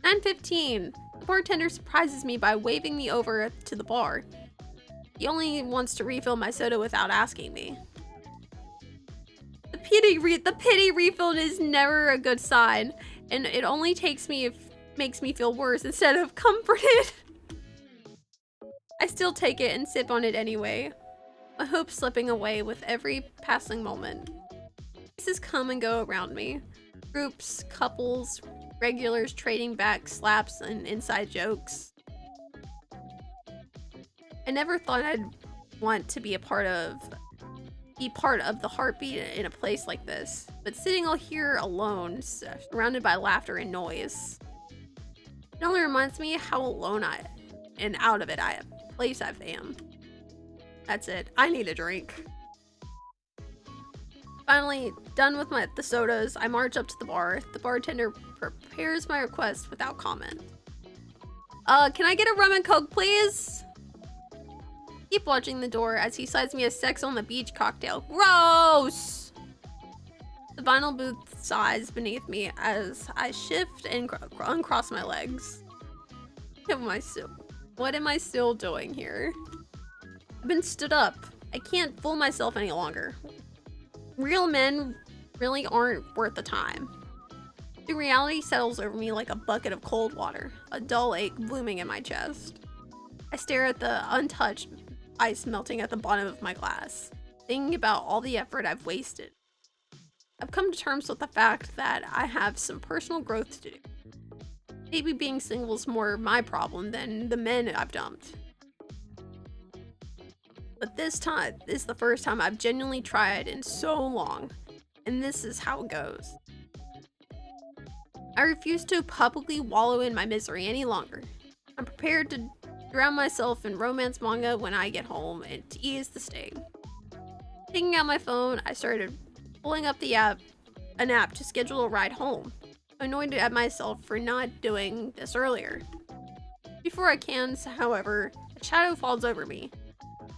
Speaker 1: 9:15. The bartender surprises me by waving me over to the bar. He only wants to refill my soda without asking me. the pity refill is never a good sign, and it only makes me feel worse instead of comforted. I still take it and sip on it anyway, my hope slipping away with every passing moment. Faces come and go around me. Groups, couples, regulars trading back slaps and inside jokes. I never thought I'd want to be part of the heartbeat in a place like this, but sitting all here alone, surrounded by laughter and noise, it only reminds me how alone and out of it I am. That's it. I need a drink. Finally, done with the sodas, I march up to the bar. The bartender prepares my request without comment. Can I get a rum and coke, please? Keep watching the door as he slides me a Sex on the Beach cocktail. Gross! The vinyl booth sighs beneath me as I shift and uncross my legs. What am I still doing here? I've been stood up. I can't fool myself any longer. Real men really aren't worth the time. The reality settles over me like a bucket of cold water, a dull ache blooming in my chest. I stare at the untouched ice melting at the bottom of my glass, thinking about all the effort I've wasted. I've come to terms with the fact that I have some personal growth to do. Maybe being single is more my problem than the men I've dumped. But this time is the first time I've genuinely tried in so long, and this is how it goes. I refuse to publicly wallow in my misery any longer. I'm prepared to drown myself in romance manga when I get home and to ease the sting. Taking out my phone, I started pulling up an app to schedule a ride home, annoyed at myself for not doing this earlier. Before I can, however, a shadow falls over me.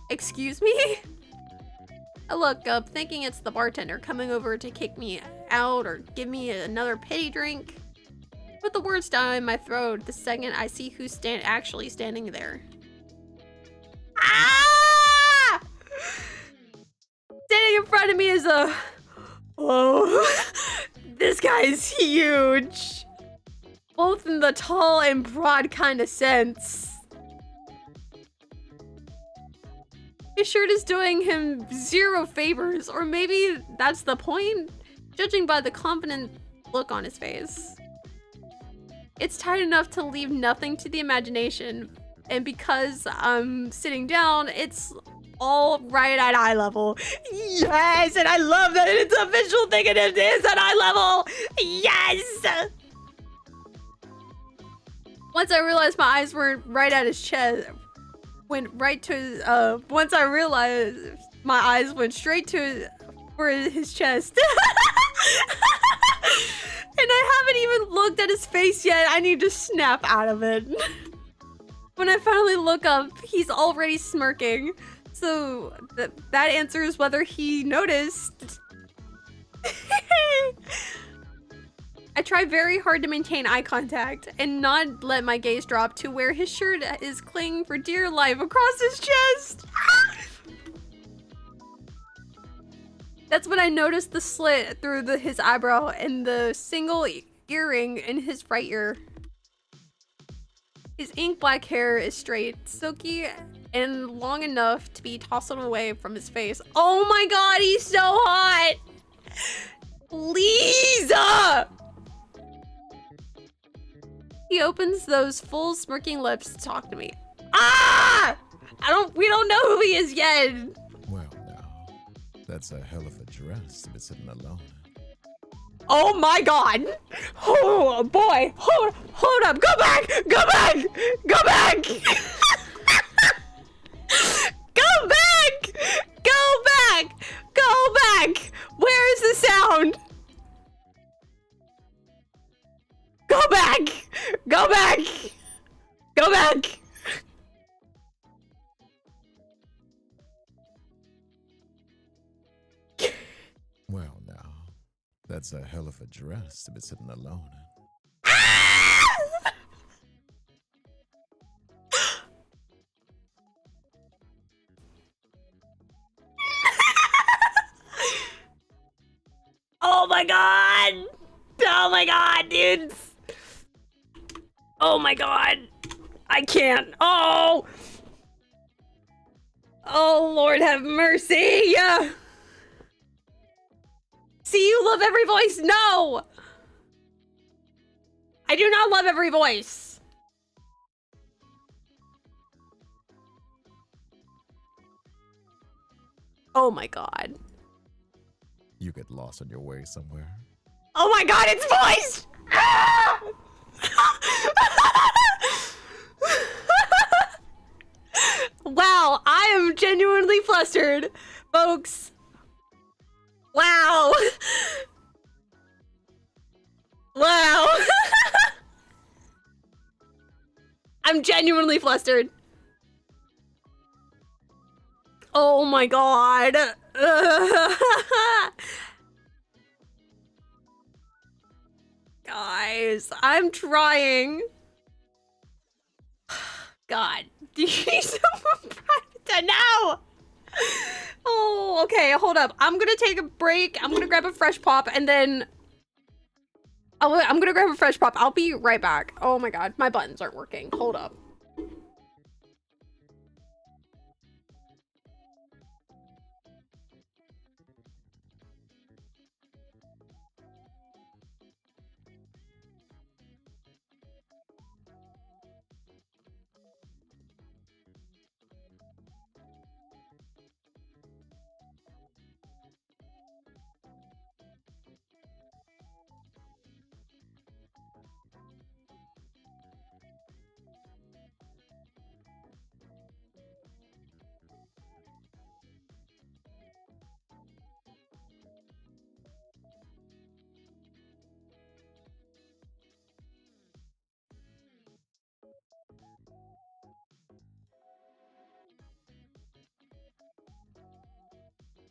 Speaker 1: Excuse me? I look up, thinking it's the bartender coming over to kick me out or give me another pity drink. Put the words down in my throat the second I see who's actually standing there. Ah! Standing in front of me is this guy is huge. Both in the tall and broad kind of sense. His shirt is doing him zero favors, or maybe that's the point, judging by the confident look on his face. It's tight enough to leave nothing to the imagination, and because I'm sitting down, it's all right at eye level. Yes, and I love that it's a visual thing and it is at eye level. Yes! Once I realized my eyes weren't right at his chest, once I realized my eyes went straight to his chest. And I haven't even looked at his face yet. I need to snap out of it. When I finally look up, he's already smirking. So that answers whether he noticed. I try very hard to maintain eye contact and not let my gaze drop to where his shirt is clinging for dear life across his chest. That's when I noticed the slit through his eyebrow and the single earring in his right ear. His ink black hair is straight, silky, and long enough to be tossed away from his face. Oh my god, he's so hot! Lisa! He opens those full smirking lips to talk to me. Ah! We don't know who he is yet.
Speaker 3: Well, now, that's a hell of a dress to be sitting alone in.
Speaker 1: Oh my god! Oh boy! Hold up! Go back! Go back! Go back! Go back! Go back! Go back! Where is the sound? Go back! Go back! Go back!
Speaker 3: Well, now, that's a hell of a dress to be sitting alone in.
Speaker 1: my god! Oh my god, dudes! Oh my god! I can't. Oh! Oh, Lord have mercy! See, you love every voice? No! I do not love every voice. Oh my god.
Speaker 3: You get lost on your way somewhere.
Speaker 1: Oh my god, it's voiced! Ah! Wow, I am genuinely flustered, folks. Wow. Wow. I'm genuinely flustered. Oh my god. Guys, I'm trying. God, do you need someone private now? Oh, okay, hold up. I'm gonna take a break. I'm gonna grab a fresh pop and then I'm gonna grab a fresh pop. I'll be right back. Oh my god, my buttons aren't working. Hold up.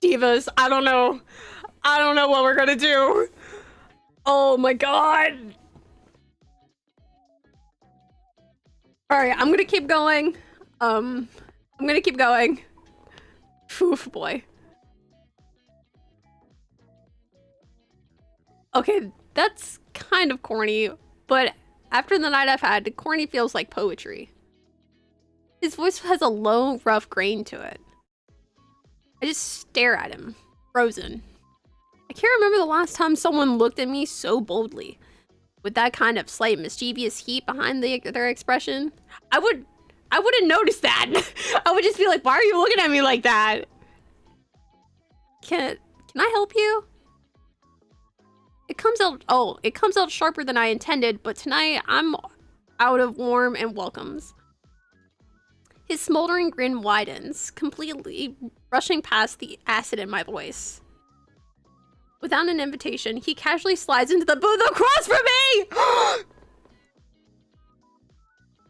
Speaker 1: Divas, I don't know. I don't know what we're gonna do. Oh my god. Alright, I'm gonna keep going. I'm gonna keep going. Oof, boy. Okay, that's kind of corny, but after the night I've had, corny feels like poetry. His voice has a low, rough grain to it. I just stare at him, frozen. I can't remember the last time someone looked at me so boldly, with that kind of slight mischievous heat behind their expression. I wouldn't notice that. I would just be like, why are you looking at me like that? Can I help you? It comes out sharper than I intended, but tonight I'm out of warm and welcomes. His smoldering grin widens, completely brushing past the acid in my voice. Without an invitation, he casually slides into the booth across from me!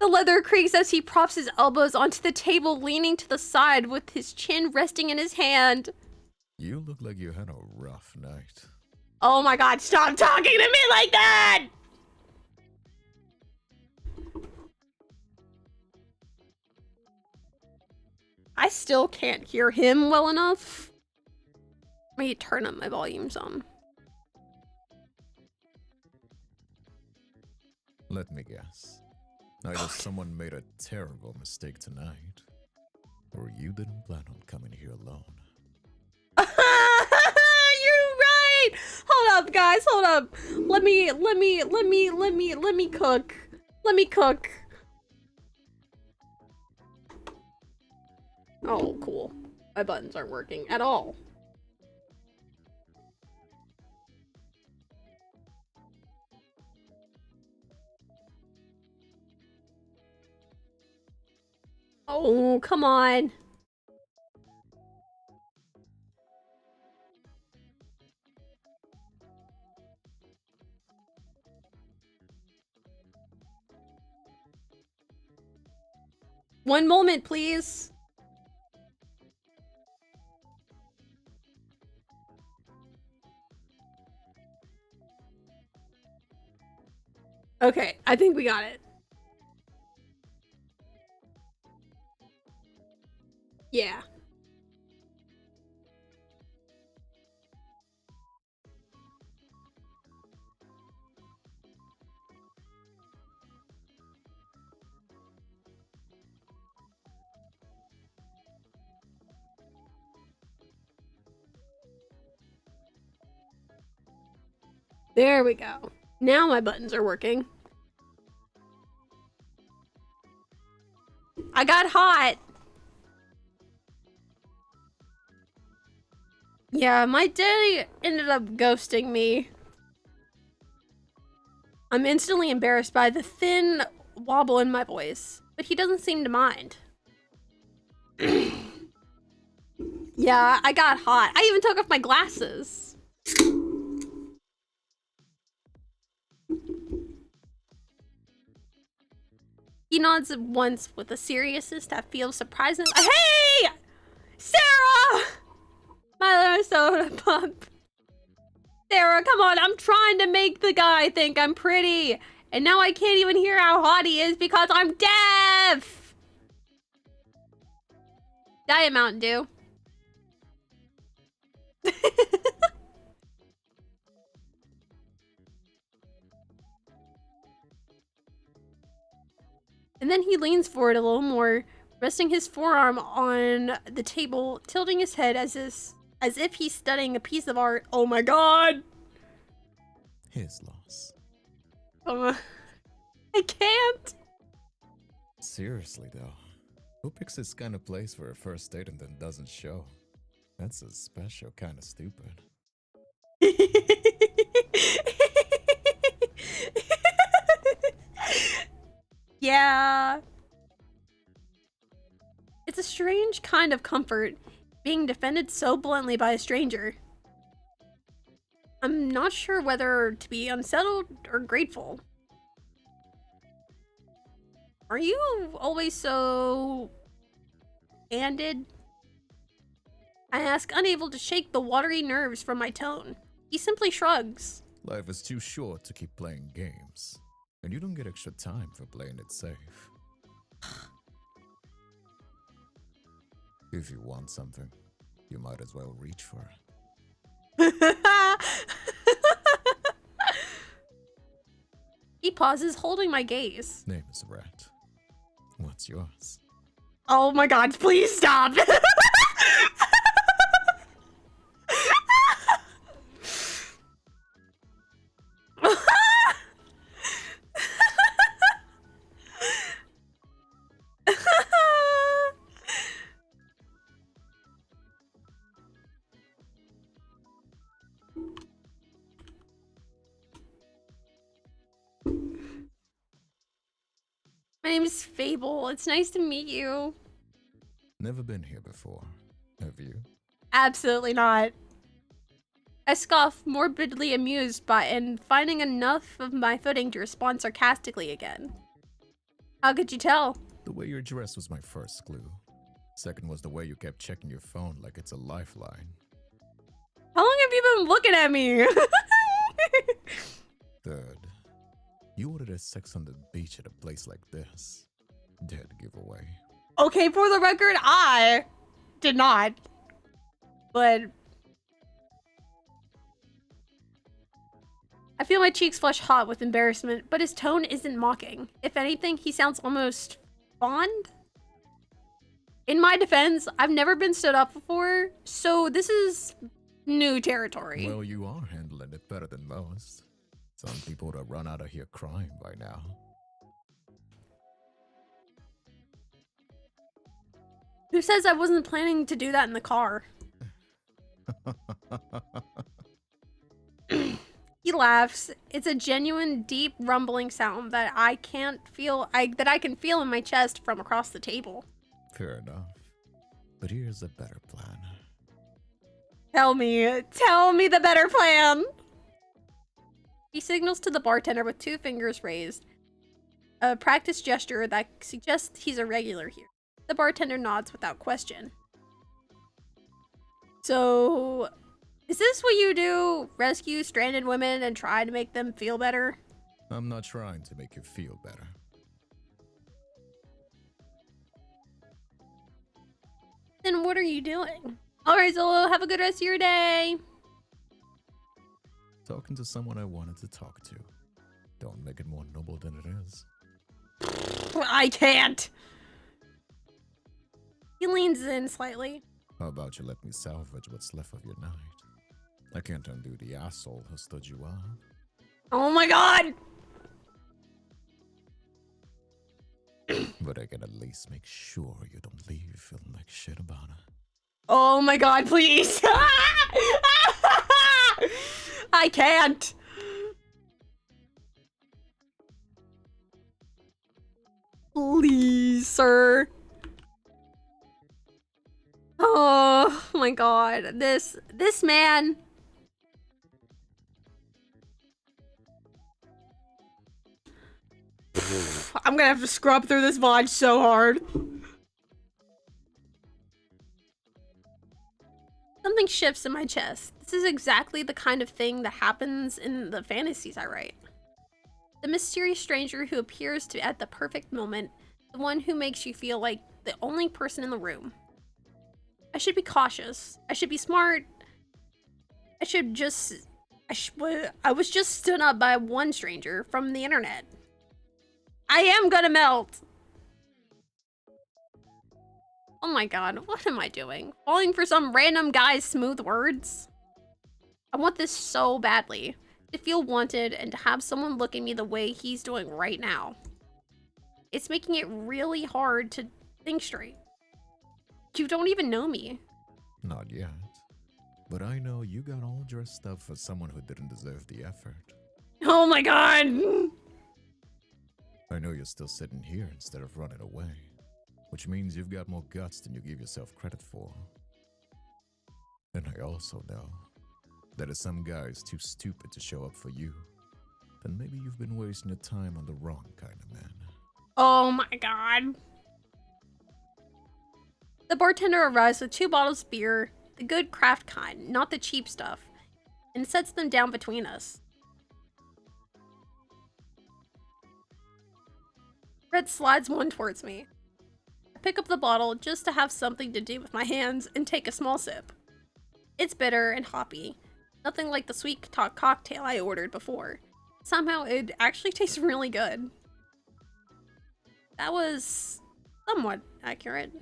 Speaker 1: The leather creaks as he props his elbows onto the table, leaning to the side with his chin resting in his hand.
Speaker 3: You look like you had a rough night.
Speaker 1: Oh my god, stop talking to me like that! I still can't hear him well enough. Let me turn up my volume some.
Speaker 3: Let me guess. Either someone made a terrible mistake tonight, or you didn't plan on coming here alone.
Speaker 1: You're right! Hold up, guys, hold up. Let me cook. Let me cook. Oh, cool. My buttons aren't working at all. Oh, come on. One moment, please. Okay, I think we got it. Yeah. There we go. Now my buttons are working. I got hot. Yeah, my daddy ended up ghosting me. I'm instantly embarrassed by the thin wobble in my voice, but he doesn't seem to mind. Yeah, I got hot. I even took off my glasses. He nods once with a seriousness that feels surprising. Hey! Sarah! My soda pump. Sarah, come on. I'm trying to make the guy think I'm pretty. And now I can't even hear how hot he is because I'm deaf. Diet Mountain Dew. And then he leans forward a little more, resting his forearm on the table, tilting his head as if he's studying a piece of art. Oh my god!
Speaker 3: His loss.
Speaker 1: I can't.
Speaker 3: Seriously, though. Who picks this kind of place for a first date and then doesn't show? That's a special kind of stupid.
Speaker 1: Yeah. It's a strange kind of comfort, being defended so bluntly by a stranger. I'm not sure whether to be unsettled or grateful. Are you always so candid? I ask, unable to shake the watery nerves from my tone. He simply shrugs.
Speaker 3: Life is too short to keep playing games, and you don't get extra time for playing it safe. If you want something, you might as well reach for it.
Speaker 1: He pauses, holding my gaze.
Speaker 3: Name is Rat. What's yours?
Speaker 1: Oh my god, please stop. My name is Fable. It's nice to meet you.
Speaker 3: Never been here before, have you?
Speaker 1: Absolutely not. I scoff, morbidly amused by and finding enough of my footing to respond sarcastically again. How could you tell?
Speaker 3: The way you're dressed was my first clue. Second was the way you kept checking your phone like it's a lifeline.
Speaker 1: How long have you been looking at me?
Speaker 3: Third, you ordered a sex on the beach at a place like this. Dead giveaway.
Speaker 1: Okay, for the record, I did not. But I feel my cheeks flush hot with embarrassment, but his tone isn't mocking. If anything, he sounds almost fond. In my defense, I've never been stood up before, so this is new territory.
Speaker 3: Well, you are handling it better than most. Some people would have run out of here crying by now.
Speaker 1: Who says I wasn't planning to do that in the car? He laughs. It's a genuine, deep, rumbling sound that I can feel in my chest from across the table.
Speaker 3: Fair enough. But here's a better plan.
Speaker 1: Tell me the better plan. He signals to the bartender with 2 fingers raised, a practice gesture that suggests he's a regular here. The bartender nods without question. So, is this what you do? Rescue stranded women and try to make them feel better?
Speaker 3: I'm not trying to make you feel better.
Speaker 1: Then what are you doing? Alright, Zolo, have a good rest of your day.
Speaker 3: Talking to someone I wanted to talk to. Don't make it more noble than it is.
Speaker 1: I can't. He leans in slightly.
Speaker 3: How about you let me salvage what's left of your night? I can't undo the asshole who stood you up.
Speaker 1: Oh my god!
Speaker 3: But I can at least make sure you don't leave feeling like shit about it.
Speaker 1: Oh my god, please! I can't! Please, sir. Oh my god. This man. I'm gonna have to scrub through this VOD so hard. Something shifts in my chest. This is exactly the kind of thing that happens in the fantasies I write. The mysterious stranger who appears to at the perfect moment, the one who makes you feel like the only person in the room. I should be cautious. I should be smart. I was just stood up by one stranger from the internet. I am gonna melt. Oh my god, what am I doing? Falling for some random guy's smooth words? I want this so badly. To feel wanted and to have someone look at me the way he's doing right now. It's making it really hard to think straight. You don't even know me.
Speaker 3: Not yet. But I know you got all dressed up for someone who didn't deserve the effort.
Speaker 1: Oh my god!
Speaker 3: I know you're still sitting here instead of running away, which means you've got more guts than you give yourself credit for. And I also know that if some guy is too stupid to show up for you, then maybe you've been wasting your time on the wrong kind of man.
Speaker 1: Oh my god. The bartender arrives with 2 bottles of beer, the good craft kind, not the cheap stuff, and sets them down between us. Red slides one towards me. I pick up the bottle just to have something to do with my hands and take a small sip. It's bitter and hoppy, nothing like the sweet talk cocktail I ordered before. Somehow it actually tastes really good. That was somewhat accurate.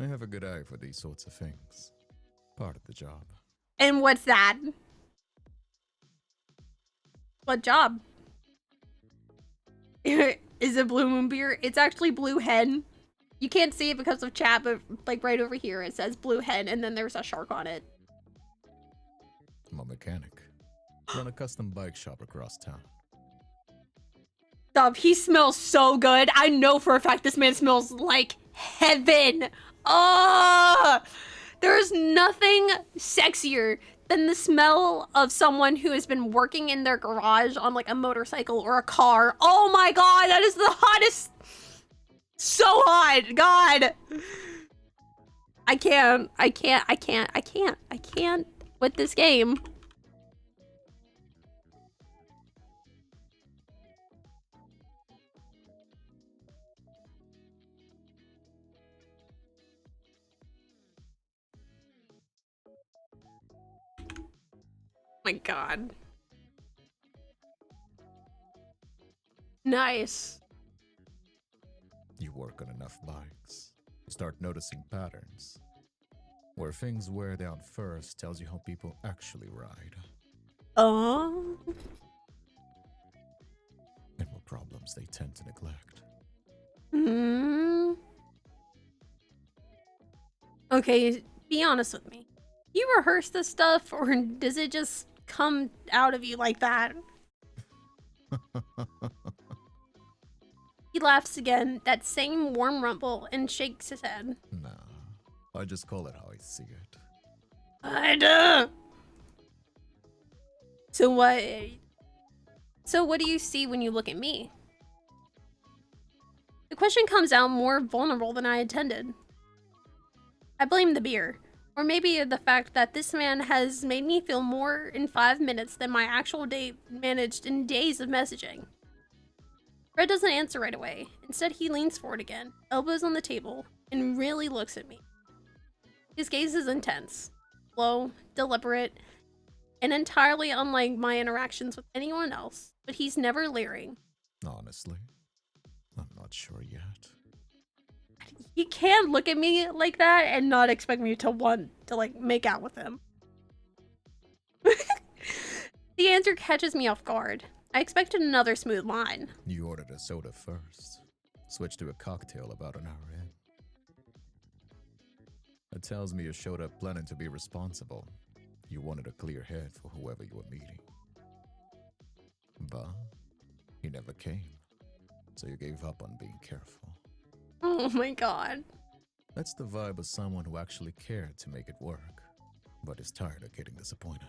Speaker 3: I have a good eye for these sorts of things. Part of the job.
Speaker 1: And what's that? What job? Is it Blue Moon beer? It's actually Blue Hen. You can't see it because of chat, but like right over here it says Blue Hen and then there's a shark on it.
Speaker 3: I'm a mechanic. Run a custom bike shop across town.
Speaker 1: Stop, he smells so good. I know for a fact this man smells like heaven. Oh, there's nothing sexier than the smell of someone who has been working in their garage on like a motorcycle or a car. Oh my god, that is the hottest. So hot, god. I can't with this game. My god. Nice.
Speaker 3: You work on enough bikes, you start noticing patterns. Where things wear down first tells you how people actually ride.
Speaker 1: Oh.
Speaker 3: And what problems they tend to neglect.
Speaker 1: Hmm. Okay, be honest with me. You rehearse this stuff, or does it just come out of you like that? He laughs again, that same warm rumble, and shakes his head.
Speaker 3: Nah, I just call it how I see it.
Speaker 1: I do. So what do you see when you look at me? The question comes out more vulnerable than I intended. I blame the beer. Or maybe the fact that this man has made me feel more in 5 minutes than my actual date managed in days of messaging. Fred doesn't answer right away. Instead, he leans forward again, elbows on the table, and really looks at me. His gaze is intense, slow, deliberate, and entirely unlike my interactions with anyone else, but he's never leering.
Speaker 3: Honestly, I'm not sure yet.
Speaker 1: He can't look at me like that and not expect me to want to like make out with him. The answer catches me off guard. I expected another smooth line.
Speaker 3: You ordered a soda first, switched to a cocktail about an hour in. It tells me you showed up planning to be responsible. You wanted a clear head for whoever you were meeting. But he never came, so you gave up on being careful.
Speaker 1: Oh my god.
Speaker 3: That's the vibe of someone who actually cared to make it work, but is tired of getting disappointed.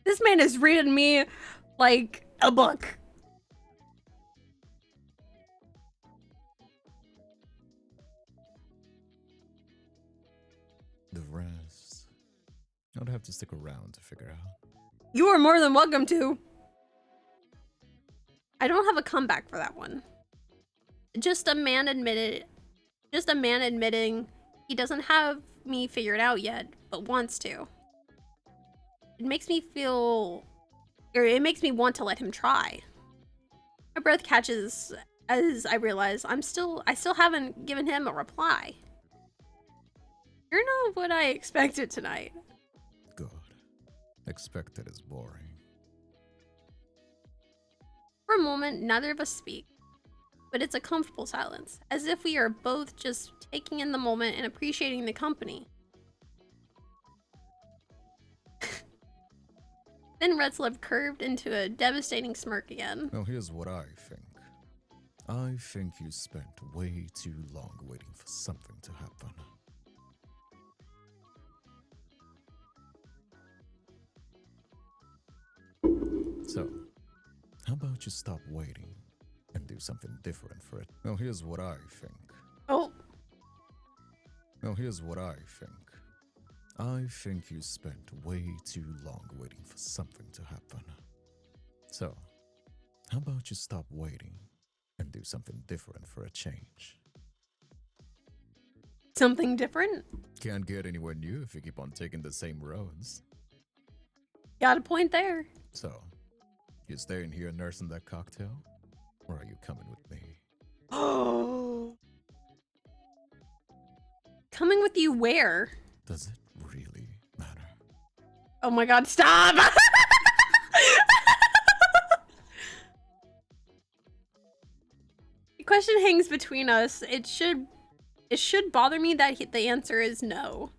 Speaker 1: This man is reading me like a book.
Speaker 3: The rest, I'd have to stick around to figure out.
Speaker 1: You are more than welcome to. I don't have a comeback for that one. Just a man admitting he doesn't have me figured out yet, but wants to. It makes me want to let him try. My breath catches as I realize I still haven't given him a reply. You're not what I expected tonight.
Speaker 3: Good. Expected is boring.
Speaker 1: For a moment, neither of us speak, but it's a comfortable silence, as if we are both just taking in the moment and appreciating the company. Then Red's lip curved into a devastating smirk again.
Speaker 3: Now here's what I think. I think you spent way too long waiting for something to happen. So, how about you stop waiting and do something different for it? Now here's what I think.
Speaker 1: Oh,
Speaker 3: Now here's what I think. I think you spent way too long waiting for something to happen. So, how about you stop waiting and do something different for a change?
Speaker 1: something different?
Speaker 3: Can't get anywhere new if you keep on taking the same roads.
Speaker 1: Got a point there.
Speaker 3: So, you staying here nursing that cocktail? Or are you coming with me?
Speaker 1: Oh. Coming with you where?
Speaker 3: Does it really matter?
Speaker 1: Oh my god, stop! The question hangs between us. It should bother me that the answer is no.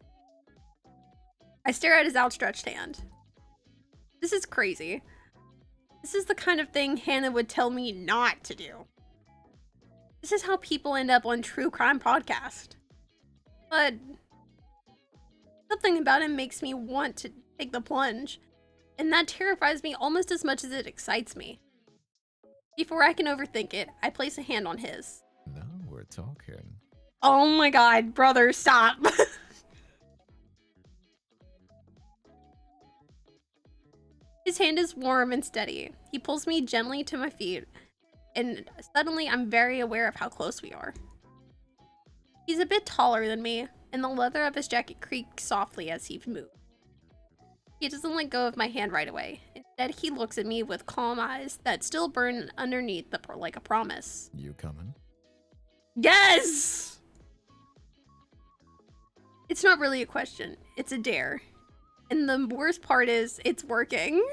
Speaker 1: I stare at his outstretched hand. This is crazy. This is the kind of thing Hannah would tell me not to do. This is how people end up on true crime podcast. But something about him makes me want to take the plunge, and that terrifies me almost as much as it excites me. Before I can overthink it, I place a hand on his.
Speaker 3: Now we're talking.
Speaker 1: Oh my god, brother, stop. His hand is warm and steady. He pulls me gently to my feet, and suddenly I'm very aware of how close we are. He's a bit taller than me, and the leather of his jacket creaks softly as he moves. He doesn't let go of my hand right away. Instead, he looks at me with calm eyes that still burn underneath like a promise.
Speaker 3: You coming?
Speaker 1: Yes! It's not really a question. It's a dare. And the worst part is, it's working.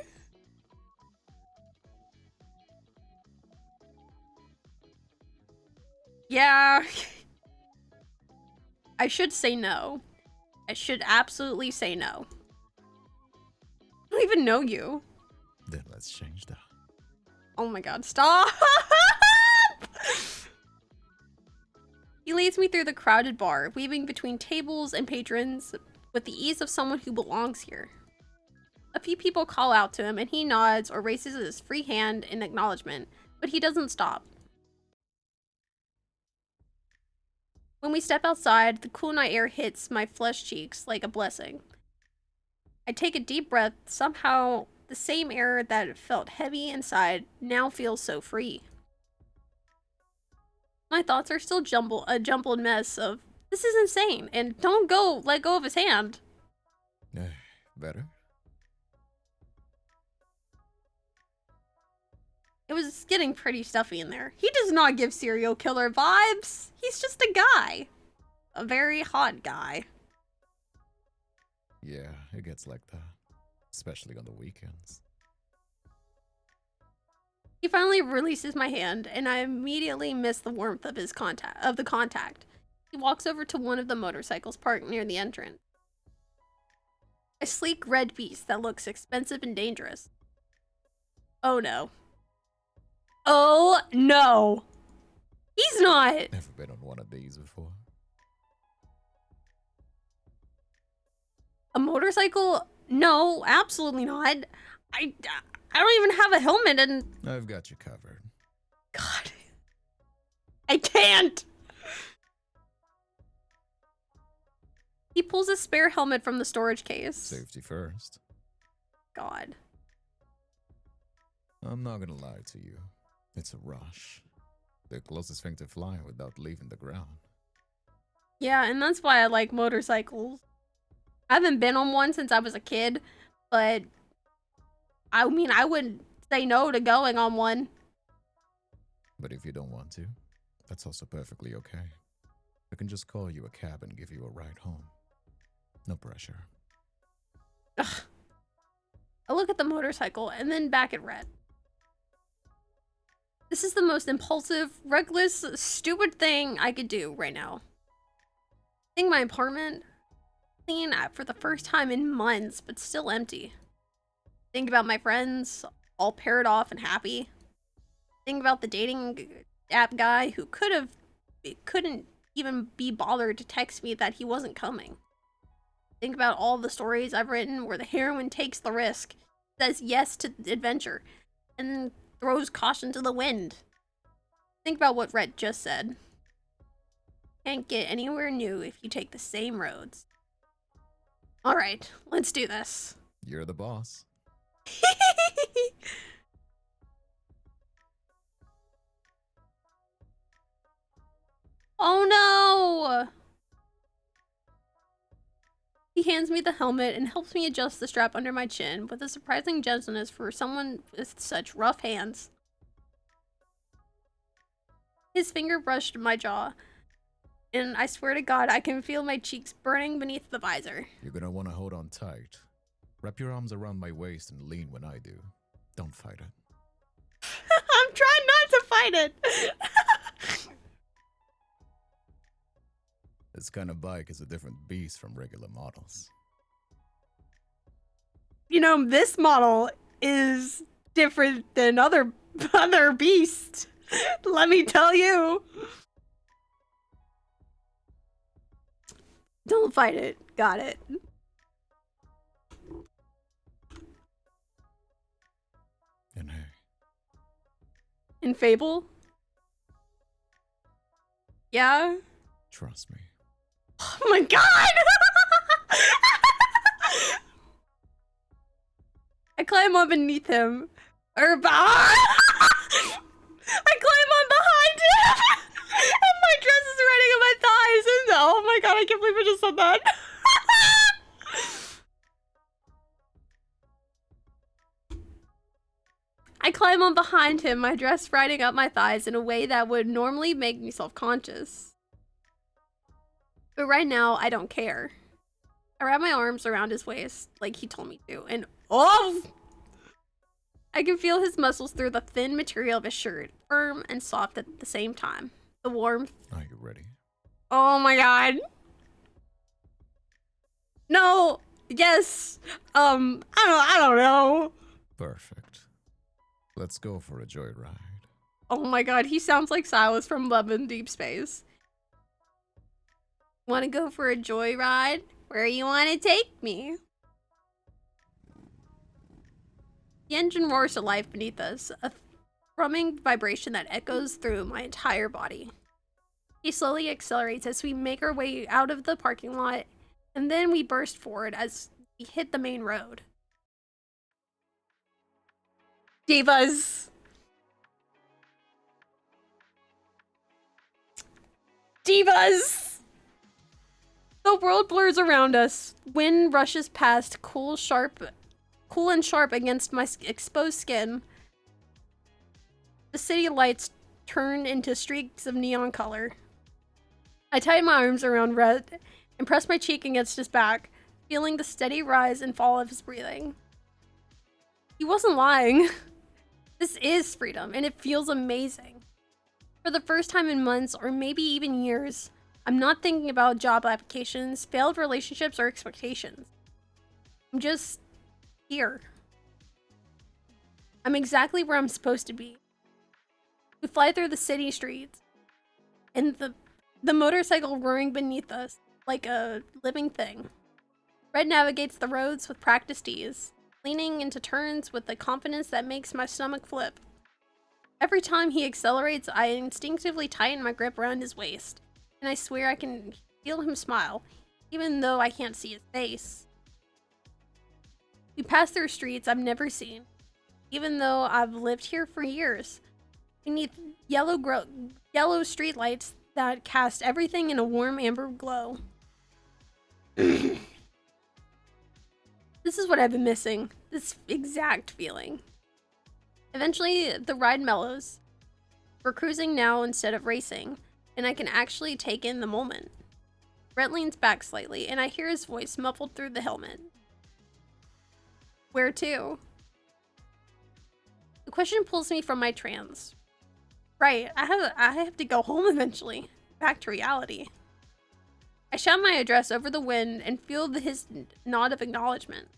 Speaker 1: Yeah. I should say no. I should absolutely say no. I don't even know you.
Speaker 3: Then let's change that.
Speaker 1: Oh my god, stop! He leads me through the crowded bar, weaving between tables and patrons with the ease of someone who belongs here. A few people call out to him and he nods or raises his free hand in acknowledgement, but he doesn't stop. When we step outside, the cool night air hits my flushed cheeks like a blessing. I take a deep breath. Somehow, the same air that felt heavy inside now feels so free. My thoughts are still a jumbled mess of, this is insane, and don't let go of his hand.
Speaker 3: Better?
Speaker 1: It was getting pretty stuffy in there. He does not give serial killer vibes. He's just a guy. A very hot guy.
Speaker 3: Yeah, it gets like that. especially on the weekends.
Speaker 1: He finally releases my hand, and I immediately miss the warmth of the contact. He walks over to one of the motorcycles parked near the entrance. A sleek red beast that looks expensive and dangerous. Oh no. Oh no! He's not!
Speaker 3: Never been on one of these before.
Speaker 1: A motorcycle? No, absolutely not. I don't even have a helmet and...
Speaker 3: I've got you covered.
Speaker 1: God. I can't! He pulls a spare helmet from the storage case.
Speaker 3: Safety first.
Speaker 1: God.
Speaker 3: I'm not gonna lie to you. It's a rush. The closest thing to flying without leaving the ground.
Speaker 1: Yeah, and that's why I like motorcycles. I haven't been on one since I was a kid, but I mean, I wouldn't say no to going on one.
Speaker 3: But if you don't want to, that's also perfectly okay. I can just call you a cab and give you a ride home. No pressure.
Speaker 1: Ugh. I look at the motorcycle and then back at Red. This is the most impulsive, reckless, stupid thing I could do right now. Seeing my apartment clean for the first time in months, but still empty. Think about my friends, all paired off and happy. Think about the dating app guy who couldn't even be bothered to text me that he wasn't coming. Think about all the stories I've written where the heroine takes the risk, says yes to the adventure, and then throws caution to the wind. Think about what Rhett just said. Can't get anywhere new if you take the same roads. Alright, let's do this.
Speaker 3: You're the boss.
Speaker 1: Oh no! He hands me the helmet and helps me adjust the strap under my chin with a surprising gentleness for someone with such rough hands. His finger brushed my jaw, and I swear to God, I can feel my cheeks burning beneath the visor.
Speaker 3: You're gonna want to hold on tight. Wrap your arms around my waist and lean when I do. Don't fight it.
Speaker 1: I'm trying not to fight it!
Speaker 3: This kind of bike is a different beast from regular models.
Speaker 1: You know, this model is different than other beasts. Let me tell you. Don't fight it. Got it.
Speaker 3: And hey,
Speaker 1: In Fable? Yeah?
Speaker 3: trust me.
Speaker 1: Oh my God! I climb up beneath him. Or behind. I climb on behind him! And my dress is running on my thighs. And oh my God, I can't believe I just said that. I climb on behind him, my dress riding up my thighs in a way that would normally make me self-conscious. But right now, I don't care. I wrap my arms around his waist like he told me to, and oh! I can feel his muscles through the thin material of his shirt, firm and soft at the same time. The warmth.
Speaker 3: Are you ready?
Speaker 1: Oh my God. No. Yes. I don't know.
Speaker 3: Perfect. Let's go for a joyride.
Speaker 1: Oh my God, he sounds like Silas from Love in Deep Space. Want to go for a joyride? Where you want to take me? The engine roars to life beneath us, a thrumming vibration that echoes through my entire body. He slowly accelerates as we make our way out of the parking lot, and then we burst forward as we hit the main road. Divas! Divas! The world blurs around us. Wind rushes past, cool and sharp against my exposed skin. The city lights turn into streaks of neon color. I tie my arms around Red and press my cheek against his back, feeling the steady rise and fall of his breathing.
Speaker 4: He wasn't lying. This is freedom, and it feels amazing. For the first time in months, or maybe even years, I'm not thinking about job applications, failed relationships, or expectations. I'm just here. I'm exactly where I'm supposed to be. We fly through the city streets, and the motorcycle roaring beneath us like a living thing. Red navigates the roads with practiced ease, leaning into turns with the confidence that makes my stomach flip. Every time he accelerates, I instinctively tighten my grip around his waist, and I swear I can feel him smile, even though I can't see his face. We pass through streets I've never seen, even though I've lived here for years. Beneath yellow streetlights that cast everything in a warm amber glow. This is what I've been missing. This exact feeling. Eventually, the ride mellows. We're cruising now instead of racing, and I can actually take in the moment. Brett leans back slightly, and I hear his voice muffled through the helmet. Where to? The question pulls me from my trance. Right, I have to go home eventually. Back to reality. I shout my address over the wind and feel his nod of acknowledgement.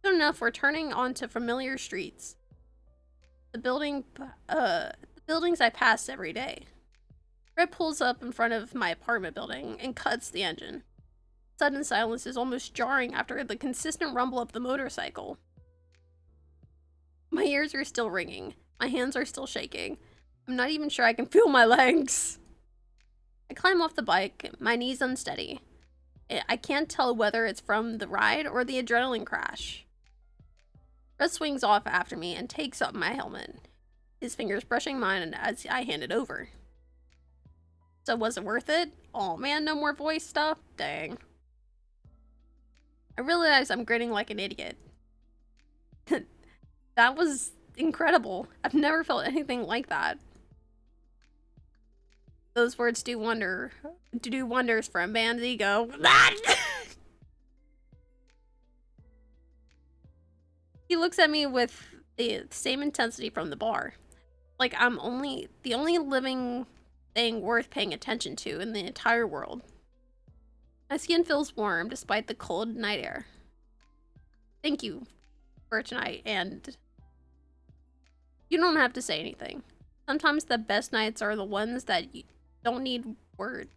Speaker 4: Soon enough, we're turning onto familiar streets. The buildings I pass every day. Red pulls up in front of my apartment building and cuts the engine. Sudden silence is almost jarring after the consistent rumble of the motorcycle. My ears are still ringing. My hands are still shaking. I'm not even sure I can feel my legs. I climb off the bike, my knees unsteady. I can't tell whether it's from the ride or the adrenaline crash. Red swings off after me and takes up my helmet, his fingers brushing mine as I hand it over. So was it worth it? Oh man, no more voice stuff? Dang. I realize I'm grinning like an idiot. That was incredible. I've never felt anything like that. Those words do wonders for a man's ego. He looks at me with the same intensity from the bar. Like I'm the only living thing worth paying attention to in the entire world. My skin feels warm despite the cold night air. Thank you for tonight, and you don't have to say anything. Sometimes the best nights are the ones that you don't need words.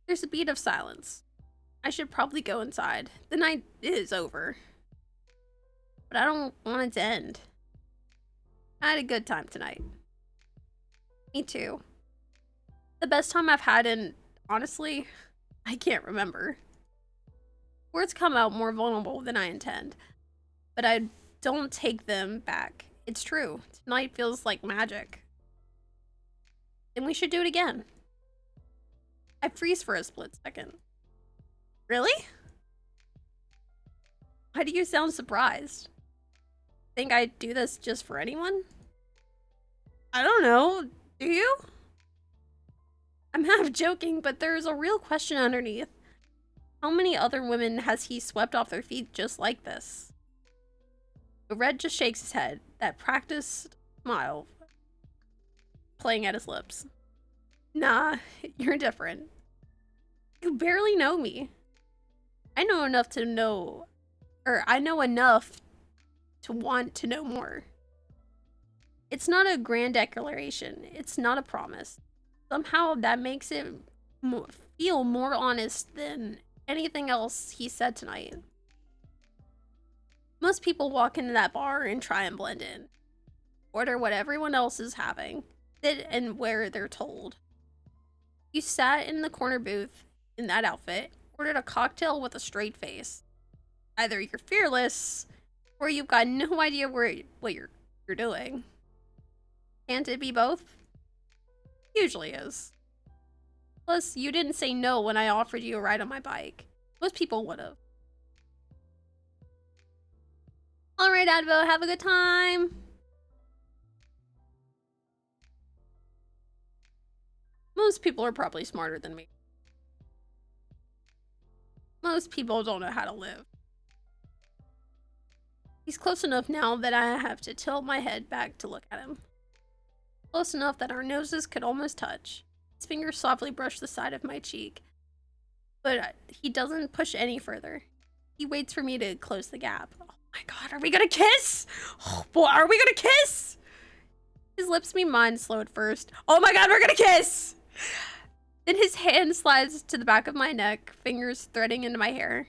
Speaker 4: There's a beat of silence. I should probably go inside. The night is over. But I don't want it to end. I had a good time tonight. Me too. The best time I've had in, honestly, I can't remember. Words come out more vulnerable than I intend, but I don't take them back. It's true. Tonight feels like magic. And we should do it again. I freeze for a split second. Really? Why do you sound surprised? Think I'd do this just for anyone? I don't know. Do you? I'm half joking, but there's a real question underneath. How many other women has he swept off their feet just like this? Red just shakes his head, that practiced smile playing at his lips. Nah, you're different. You barely know me. I know enough to know, or I know enough to want to know more. It's not a grand declaration. It's not a promise. Somehow that makes it feel more honest than anything else he said tonight. Most people walk into that bar and try and blend in. Order what everyone else is having. Sit and where they're told. You sat in the corner booth in that outfit, ordered a cocktail with a straight face. Either you're fearless, or you've got no idea what you're doing. Can't it be both? Usually is. Plus, you didn't say no when I offered you a ride on my bike. Most people would've. Alright, Advo, have a good time! Most people are probably smarter than me. Most people don't know how to live. He's close enough now that I have to tilt my head back to look at him. Close enough that our noses could almost touch. His fingers softly brush the side of my cheek. But he doesn't push any further. He waits for me to close the gap. Oh my god, are we gonna kiss? Oh boy, are we gonna kiss? His lips meet mine slow at first. Oh my god, we're gonna kiss! Then his hand slides to the back of my neck, fingers threading into my hair.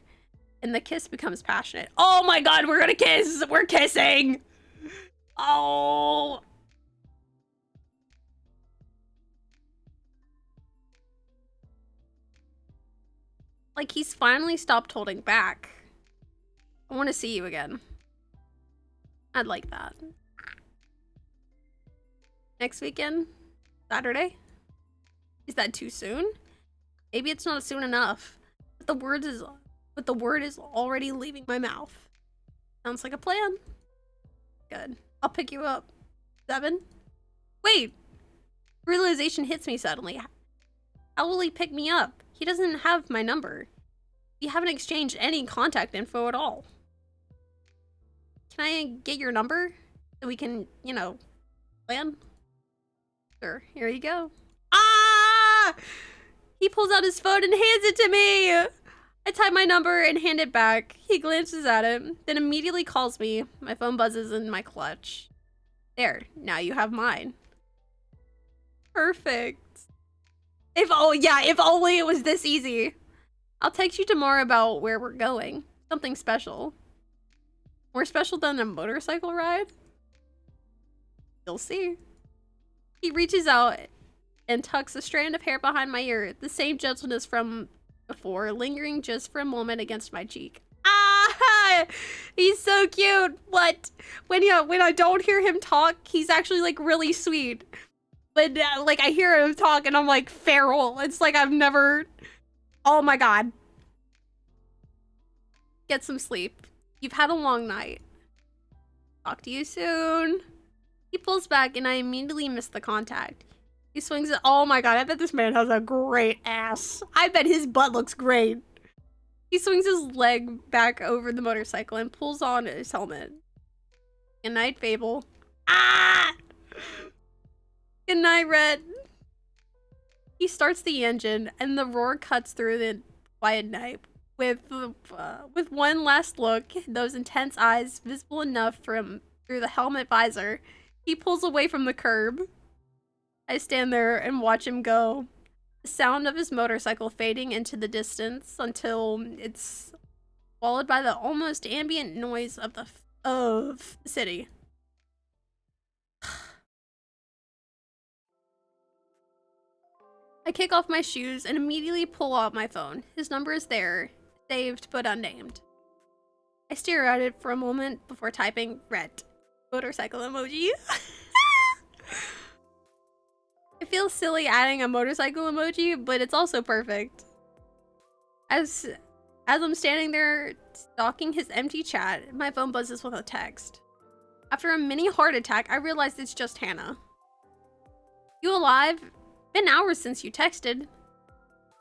Speaker 4: And the kiss becomes passionate. Oh my god, we're gonna kiss! We're kissing! Oh... Like, he's finally stopped holding back. I want to see you again. I'd like that. Next weekend? Saturday? Is that too soon? Maybe it's not soon enough. But the word is already leaving my mouth. Sounds like a plan. Good. I'll pick you up. 7? Wait! Realization hits me suddenly. How will he pick me up? He doesn't have my number. We haven't exchanged any contact info at all. Can I get your number? So we can, you know, plan? Sure, here you go. Ah! He pulls out his phone and hands it to me! I type my number and hand it back. He glances at it, then immediately calls me. My phone buzzes in my clutch. There, now you have mine. Perfect. If only it was this easy. I'll text you tomorrow about where we're going. Something special. More special than a motorcycle ride? You'll see. He reaches out and tucks a strand of hair behind my ear, the same gentleness from before, lingering just for a moment against my cheek. Ah! He's so cute. What? When I don't hear him talk, he's actually like really sweet. But like I hear him talk and I'm like feral. It's like I've never... Oh my god. Get some sleep. You've had a long night. Talk to you soon. He pulls back and I immediately miss the contact. He swings it. Oh my god, I bet this man has a great ass. I bet his butt looks great. He swings his leg back over the motorcycle and pulls on his helmet. Good night, Fable. Ah! Good night, Red. He starts the engine, and the roar cuts through the quiet night. With one last look, those intense eyes visible enough from through the helmet visor, he pulls away from the curb. I stand there and watch him go. The sound of his motorcycle fading into the distance until it's followed by the almost ambient noise of the city. I kick off my shoes and immediately pull out my phone. His number is there, saved but unnamed. I stare at it for a moment before typing red motorcycle emoji. I feel silly adding a motorcycle emoji, but it's also perfect. As I'm standing there stalking his empty chat, my phone buzzes with a text. After a mini heart attack, I realize it's just Hannah. You alive? Been hours since you texted.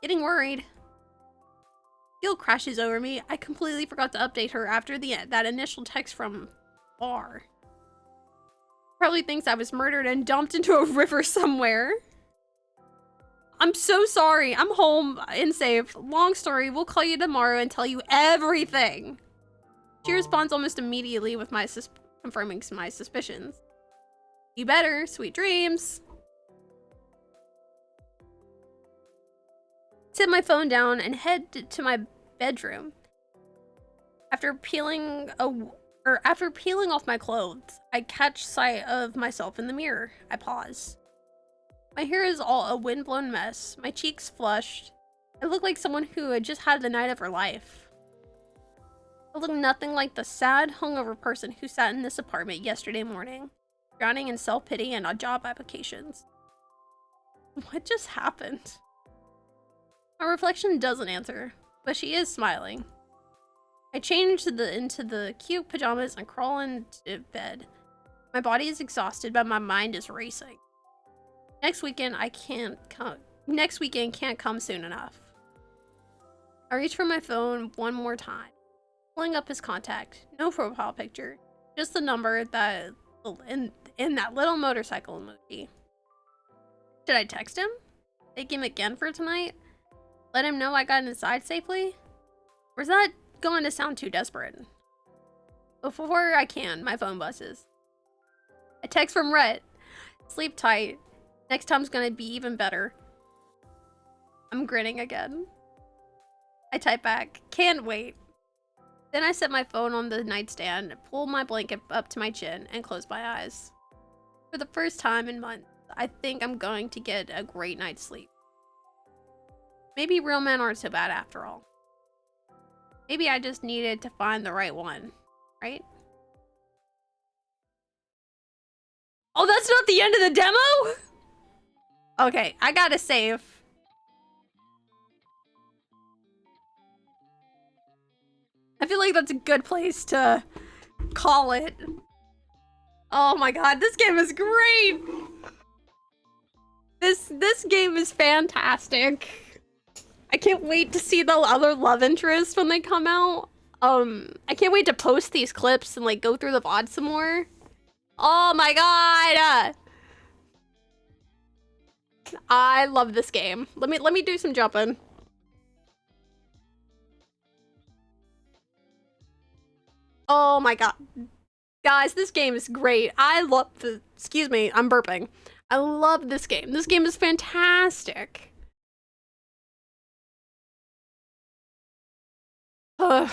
Speaker 4: Getting worried. Guilt crashes over me. I completely forgot to update her after that initial text from bar. Probably thinks I was murdered and dumped into a river somewhere. I'm so sorry. I'm home and safe. Long story. We'll call you tomorrow and tell you everything. She responds almost immediately with confirming my suspicions. You better. Sweet dreams. Sit my phone down and head to my bedroom. After peeling off my clothes, I catch sight of myself in the mirror. I pause. My hair is all a windblown mess. My cheeks flushed. I look like someone who had just had the night of her life. I look nothing like the sad, hungover person who sat in this apartment yesterday morning, drowning in self-pity and job applications. What just happened? My reflection doesn't answer, but she is smiling. I change into the cute pajamas and crawl into bed. My body is exhausted, but my mind is racing. Next weekend, I can't next weekend can't come soon enough. I reach for my phone one more time, pulling up his contact. No profile picture, just the number that in that little motorcycle emoji. Should I text him? Take him again for tonight? Let him know I got inside safely? Or is that going to sound too desperate? Before I can, my phone buzzes. A text from Rhett. Sleep tight. Next time's gonna be even better. I'm grinning again. I type back, can't wait. Then I set my phone on the nightstand, pull my blanket up to my chin, and close my eyes. For the first time in months, I think I'm going to get a great night's sleep. Maybe real men aren't so bad after all. Maybe I just needed to find the right one, right? Oh, that's not the end of the demo? Okay, I gotta save. I feel like that's a good place to call it. Oh my god, this game is great! This game is fantastic. I can't wait to see the other love interests when they come out. I can't wait to post these clips and like go through the VOD some more. Oh my god! I love this game. Let me do some jumping. Oh my god. Guys, this game is great. I love the, excuse me, I'm burping. I love this game. This game is fantastic. Ugh.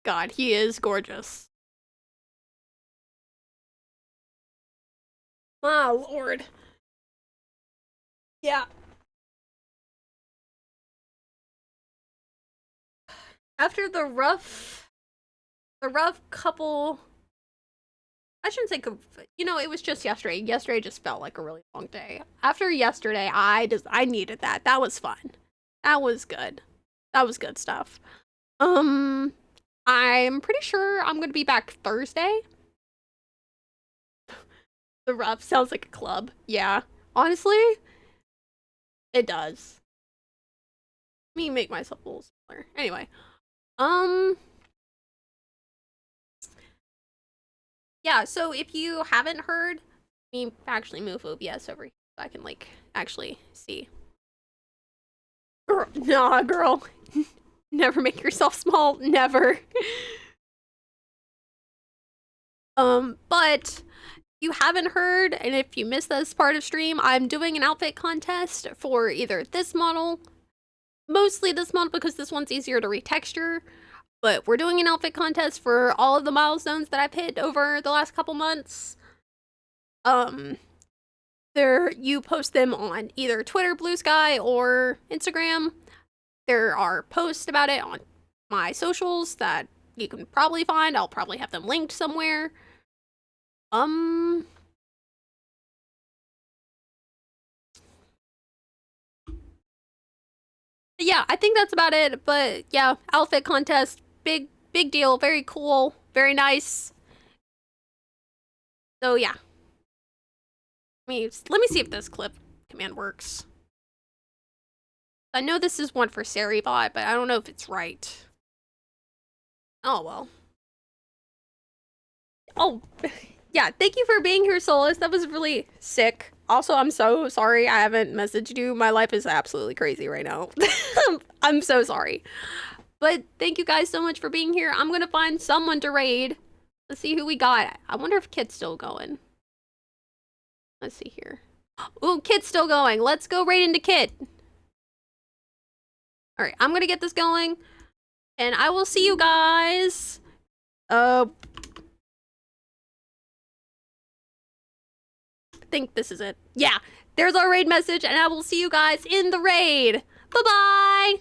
Speaker 4: God, he is gorgeous. Oh, Lord. Yeah. After the rough couple, I shouldn't say, you know, it was just yesterday. Yesterday just felt like a really long day. After yesterday, I needed that. That was fun. That was good. That was good stuff. I'm pretty sure I'm gonna be back Thursday. The rough sounds like a club. Yeah. Honestly, it does. Let me make myself a little smaller. Anyway. Yeah, so if you haven't heard, let me actually move OBS over here so I can, like, actually see. Girl, nah, girl. Never make yourself small. Never. But you haven't heard, and if you missed this part of stream, I'm doing an outfit contest for either this model, mostly this model because this one's easier to retexture, but we're doing an outfit contest for all of the milestones that I've hit over the last couple months. You post them on either Twitter, Blue Sky, or Instagram. There are posts about it on my socials that you can probably find. I'll probably have them linked somewhere. Yeah, I think that's about it. But yeah, outfit contest, big deal, very cool, very nice. So yeah, let me see if this clip command works. I know this is one for Seribot, but I don't know if it's right. Oh well. Oh, yeah, thank you for being here, Solus. That was really sick. Also, I'm so sorry I haven't messaged you. My life is absolutely crazy right now. I'm so sorry. But thank you guys so much for being here. I'm gonna find someone to raid. Let's see who we got. I wonder if Kit's still going. Let's see here. Oh, Kit's still going. Let's go raid into Kit. Alright, I'm gonna get this going. And I will see you guys. I think this is it. Yeah, there's our raid message, and I will see you guys in the raid. Bye-bye!